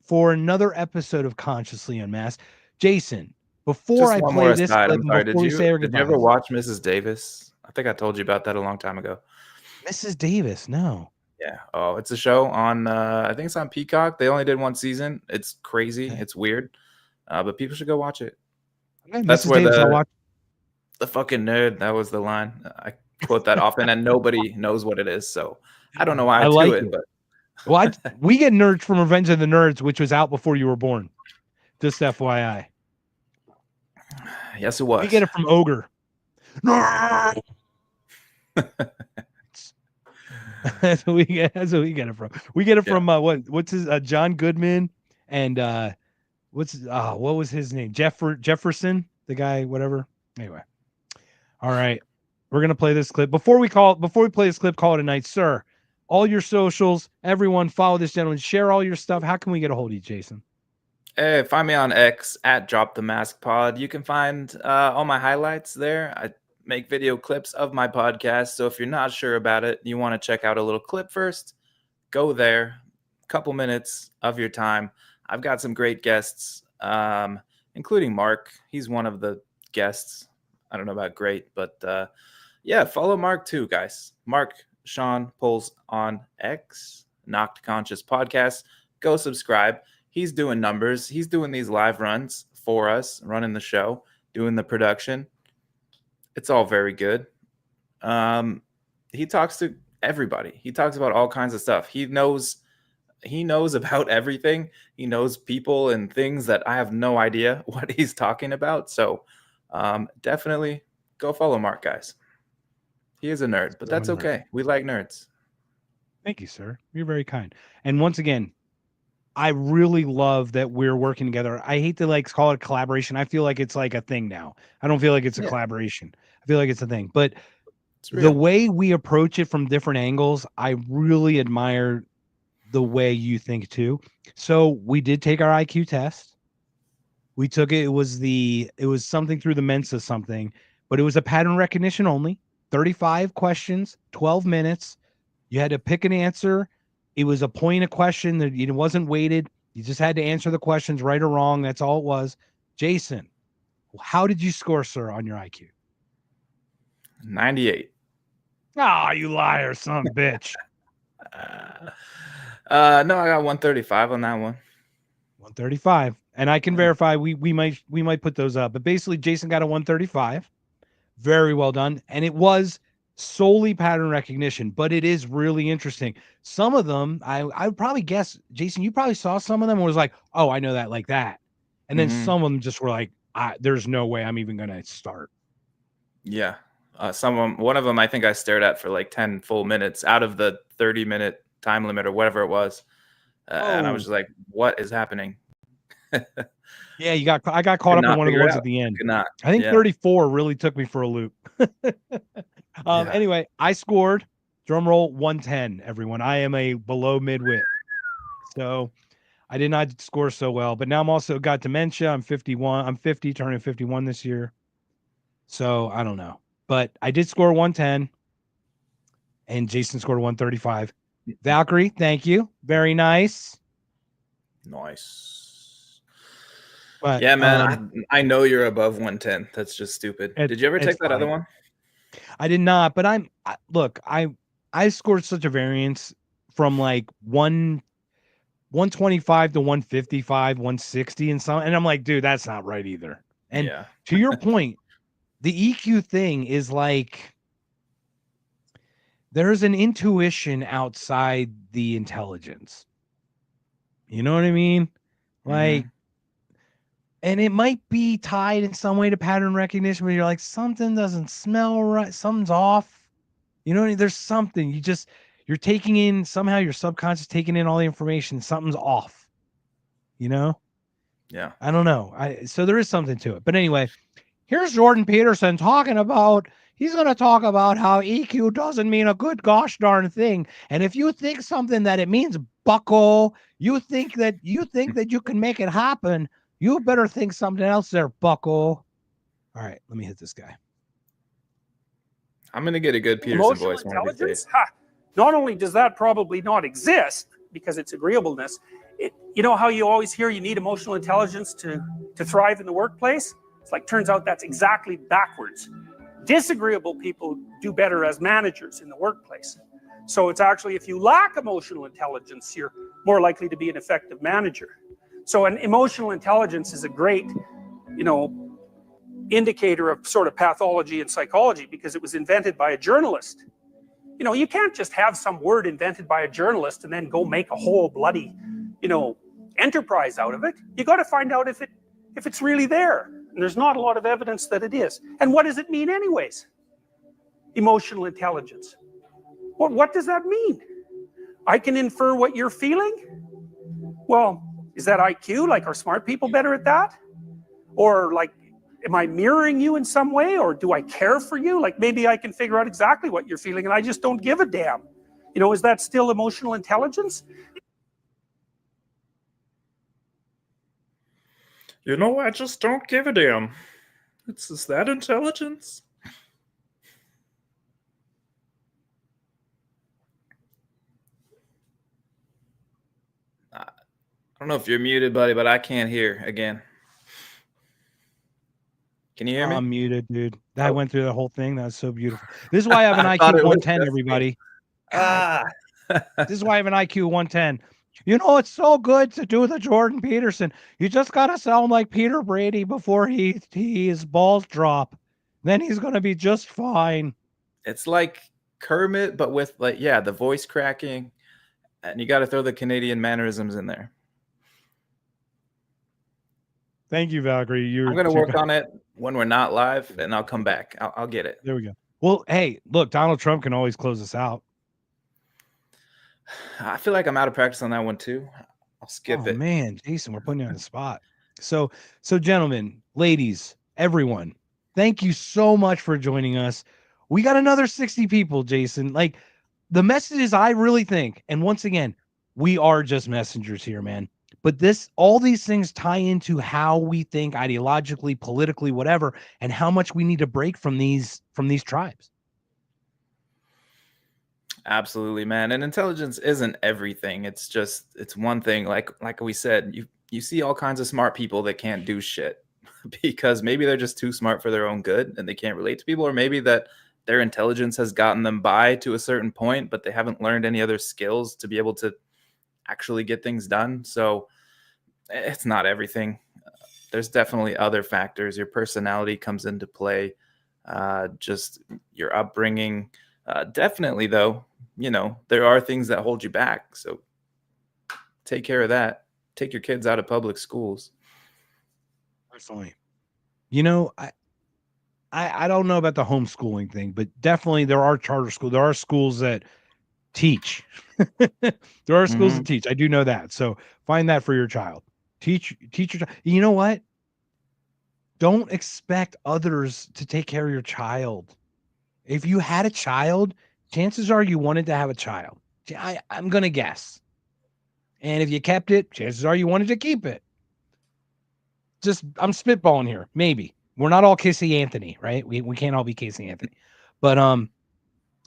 for another episode of Consciously Unmasked. Jason, Before I play this clip, I'm sorry, before we say our did you goodbyes, ever watch Mrs. Davis? I think I told you about that a long time ago. Mrs. Davis, no. Yeah. Oh, it's a show on, I think it's on Peacock. They only did one season. It's crazy. It's weird. But people should go watch it. Okay, That's Mrs. where Davis, I'll watch. the fucking nerd, that was the line. I quote that often, and nobody knows what it is. So I don't know why I do like it, but well, we get Nerds from Revenge of the Nerds, which was out before you were born. Just FYI. Yes, it was. We get it from Ogre. That's what we get it from. We get it from what's his John Goodman and what was his name? Jefferson, the guy, whatever. Anyway. All right. We're gonna play this clip. Before we play this clip, call it a night, sir. All your socials, everyone follow this gentleman, share all your stuff. How can we get a hold of you, Jason? Hey, find me on X at Drop the Mask Pod. You can find all my highlights there. I make video clips of my podcast. So if you're not sure about it, you want to check out a little clip first, go there, couple minutes of your time. I've got some great guests, including Mark. He's one of the guests. I don't know about great, but yeah, follow Mark too, guys. Mark Sean Pulls on X, Knocked Conscious Podcast. Go subscribe. He's doing numbers. He's doing these live runs for us, running the show, doing the production. It's all very good. He talks to everybody. He talks about all kinds of stuff. He knows about everything. He knows people and things that I have no idea what he's talking about. So definitely go follow Mark, guys. He is a nerd, but that's okay. We like nerds. Thank you, sir. You're very kind. And once again, I really love that we're working together. I hate to call it a collaboration. I feel like it's like a thing now. I don't feel like it's a collaboration. I feel like it's a thing. But the way we approach it from different angles, I really admire the way you think too. So we did take our IQ test. We took it. It was something through the Mensa something, but it was a pattern recognition only. 35 questions, 12 minutes. You had to pick an answer. It was a point of question that it wasn't weighted. You just had to answer the questions right or wrong. That's all it was. Jason, how did you score, sir, on your IQ? 98. Ah, you liar, son of a bitch. No, I got 135 on that one. 135. And I can verify we might put those up. But basically, Jason got a 135. Very well done. And it was solely pattern recognition, but it is really interesting. Some of them, I would probably guess, Jason, you probably saw some of them and was like, oh, I know that like that. And then some of them just were like, there's no way I'm even going to start. Yeah. One of them, I think I stared at for like 10 full minutes out of the 30-minute time limit or whatever it was. And I was just like, what is happening? Yeah, I got caught up in one of the ones at the end. I think 34 really took me for a loop. Anyway, I scored, drum roll, 110, everyone. I am a below midwit. So I did not score so well, but now I'm also got dementia. I'm 51. I'm 50, turning 51 this year. So I don't know, but I did score 110 and Jason scored 135. Valkyrie, thank you. Very nice. Nice. But, yeah, man, I know you're above 110. That's just stupid. Did you ever take that other one? I did not, but I scored such a variance from like 125 to 155, 160 and I'm like, dude, that's not right either. And to your point, the EQ thing is like there's an intuition outside the intelligence. You know what I mean? Like, and it might be tied in some way to pattern recognition, but you're like, something doesn't smell right. Something's off. You know, there's something you're taking in, somehow your subconscious taking in all the information. Something's off, you know? Yeah. I don't know. So there is something to it. But anyway, here's Jordan Peterson he's going to talk about how EQ doesn't mean a good gosh darn thing. And if you think something that it means, bucko, you think that you can make it happen, you better think something else there, bucko. All right, let me hit this guy. I'm going to get a good Peterson voice one of these days. Not only does that probably not exist because it's agreeableness, you know how you always hear you need emotional intelligence to thrive in the workplace? It's like, turns out that's exactly backwards. Disagreeable people do better as managers in the workplace. So it's actually, if you lack emotional intelligence, you're more likely to be an effective manager. So an emotional intelligence is a great, indicator of sort of pathology and psychology, because it was invented by a journalist. You can't just have some word invented by a journalist and then go make a whole bloody, enterprise out of it. You got to find out if it's really there. And there's not a lot of evidence that it is. And what does it mean anyways? Emotional intelligence. Well, what does that mean? I can infer what you're feeling? Well, is that IQ? Like, are smart people better at that? Or like, am I mirroring you in some way? Or do I care for you? Like, maybe I can figure out exactly what you're feeling and I just don't give a damn. Is that still emotional intelligence? I just don't give a damn. Is that intelligence? I don't know if you're muted, buddy, but I can't hear again. Can you hear me? I'm muted, dude. I went through the whole thing. That's so beautiful. This is why I have an IQ of 110, everybody. This is why I have an IQ of 110. It's so good to do the Jordan Peterson. You just got to sound like Peter Brady before his balls drop. Then he's going to be just fine. It's like Kermit, but with the voice cracking. And you got to throw the Canadian mannerisms in there. Thank you, Valkyrie. I'm going to work on it when we're not live, and I'll come back. I'll get it. There we go. Well, hey, look, Donald Trump can always close us out. I feel like I'm out of practice on that one too. I'll skip it. Man, Jason, we're putting you on the spot. So gentlemen, ladies, everyone, thank you so much for joining us. We got another 60 people, Jason. Like, the message is, I really think, and once again, we are just messengers here, man. But all these things tie into how we think ideologically, politically, whatever, and how much we need to break from these tribes. Absolutely, man. And intelligence isn't everything. It's one thing. Like we said, you see all kinds of smart people that can't do shit because maybe they're just too smart for their own good and they can't relate to people, or maybe that their intelligence has gotten them by to a certain point, but they haven't learned any other skills to be able to actually get things done. So it's not everything. There's definitely other factors. Your personality comes into play, just your upbringing. Definitely, though, there are things that hold you back. So take care of that. Take your kids out of public schools. Personally, I don't know about the homeschooling thing, but definitely there are charter schools. There are schools that teach. There are schools that teach. I do know that. So find that for your child. Teach your child. You know what? Don't expect others to take care of your child. If you had a child, chances are you wanted to have a child. I'm going to guess. And if you kept it, chances are you wanted to keep it. I'm spitballing here. Maybe. We're not all Casey Anthony, right? We can't all be Casey Anthony. But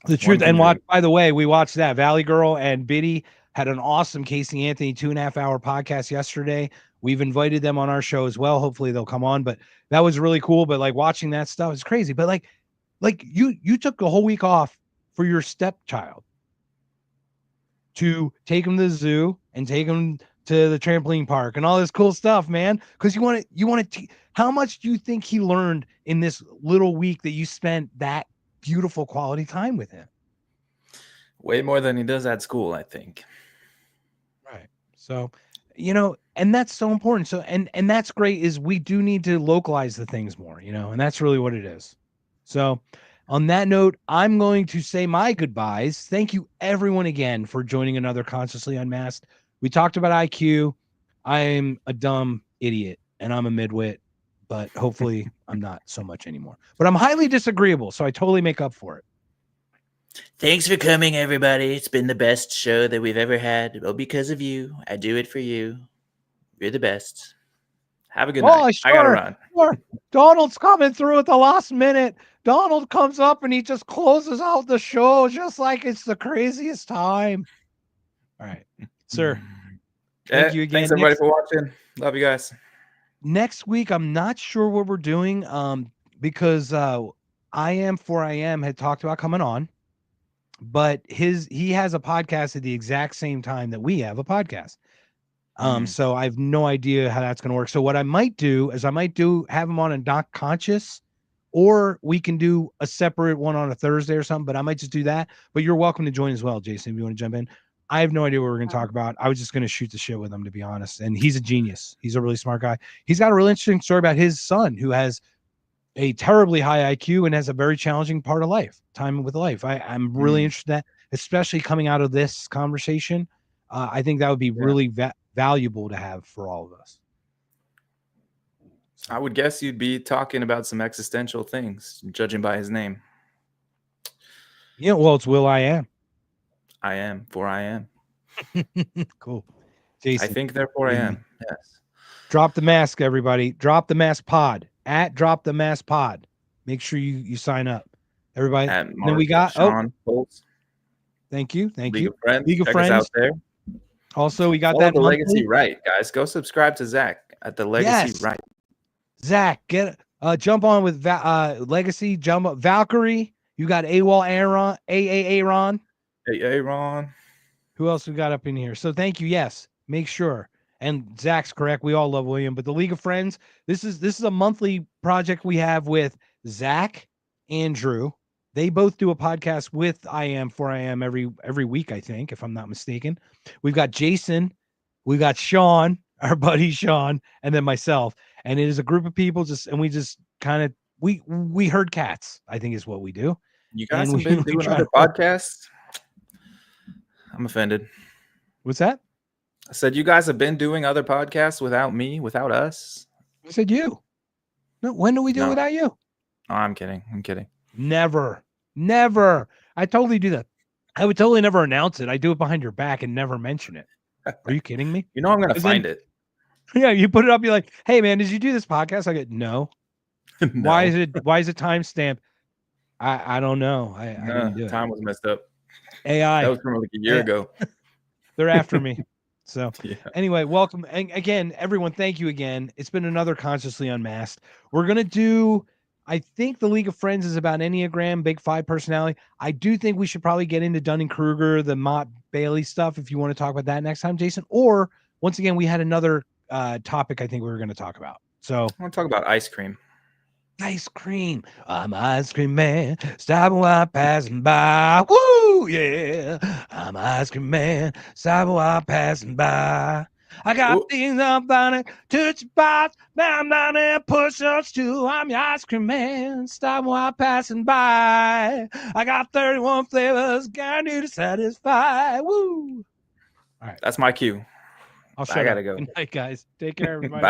the truth, and by the way, we watched that. Valley Girl and Biddy had an awesome Casey Anthony 2.5 hour podcast yesterday. We've invited them on our show as well. Hopefully they'll come on. But that was really cool. But like watching that stuff is crazy. But like you took a whole week off for your stepchild to take him to the zoo and take him to the trampoline park and all this cool stuff, man. Because you want to. How much do you think he learned in this little week that you spent that beautiful quality time with him? Way more than he does at school, I think. Right. So, and that's so important. So, and that's great. Is we do need to localize the things more, and that's really what it is. So on that note, I'm going to say my goodbyes. Thank you everyone again for joining another Consciously Unmasked. We talked about IQ. I'm a dumb idiot and I'm a midwit, but hopefully I'm not so much anymore. But I'm highly disagreeable, so I totally make up for it. Thanks for coming, everybody. It's been the best show that we've ever had. Well, because of you. I do it for you. You're the best. Have a good night. I gotta run. Sure. Donald's coming through at the last minute. Donald comes up and he just closes out the show just like it's the craziest time. All right, sir. Thank you again. Thanks everybody for watching. Love you guys. next week, I'm not sure what we're doing because I Am for I Am had talked about coming on, but he has a podcast at the exact same time that we have a podcast. So I have no idea how that's going to work. So what I might do is have him on a Not Conscious, or we can do a separate one on a Thursday or something, but I might just do that. But you're welcome to join as well, Jason, if you want to jump in. I have no idea what we're going to talk about. I was just going to shoot the shit with him, to be honest. And he's a genius. He's a really smart guy. He's got a really interesting story about his son who has a terribly high IQ and has a very challenging part of life, time with life. I'm really interested in that, especially coming out of this conversation. I think that would be really valuable to have for all of us. I would guess you'd be talking about some existential things, judging by his name. Yeah, well, it's Will I Am. I am, for I am. Cool. Jason. I think, therefore I am. Yes. Drop the mask, everybody. Drop the mask pod. At Drop the Mask Pod. Make sure you sign up. Everybody. And then we got Sean Holtz. Thank you. League of Friends. League of Check Friends. us out there. Also, we got Follow that the monthly. Legacy Right, guys. Go subscribe to Zach at the Legacy Right. Zach, jump on with Legacy. Jump up. Valkyrie. You got AWOL Aaron. Aaron. Aaron. Who else we got up in here? So thank you. Yes, make sure. And Zach's correct. We all love William, but the League of Friends. This is a monthly project we have with Zach, Andrew. They both do a podcast with I Am for I Am every week, I think, if I'm not mistaken. We've got Jason, we got Sean, our buddy Sean, and then myself. And it is a group of people we just kind of we herd cats, I think is what we do. You guys have been doing other podcasts? I'm offended. What's that? I said you guys have been doing other podcasts without me, without us. I said you. No, when do we do it without you? Oh, I'm kidding. Never. I totally do that. I would totally never announce it. I do it behind your back and never mention it. Are you kidding me? You know I'm gonna find it. Yeah, you put it up. You're like, hey man, did you do this podcast? I go, no. No. Why is it timestamped? I don't know. I didn't do it. Time was messed up. AI. That was from like a year ago. They're after me. So anyway, welcome. And again, everyone, thank you again. It's been another Consciously Unmasked. We're going to do, I think the League of Friends is about Enneagram, Big Five personality. I do think we should probably get into Dunning-Kruger, the Mott Bailey stuff, if you want to talk about that next time, Jason. Or once again, we had another topic I think we were going to talk about. So I want to talk about ice cream. Ice cream. I'm an ice cream man. Stopping while passing by. Woo, yeah. I'm an ice cream man. Stopping while passing by. I got things I'm finding. Touch spots. I'm down there. Push-ups too. I'm your ice cream man. Stopping while passing by. I got 31 flavors. Guaranteed to satisfy. Woo. All right. That's my cue. I gotta go. Good night, guys. Take care, everybody. Bye.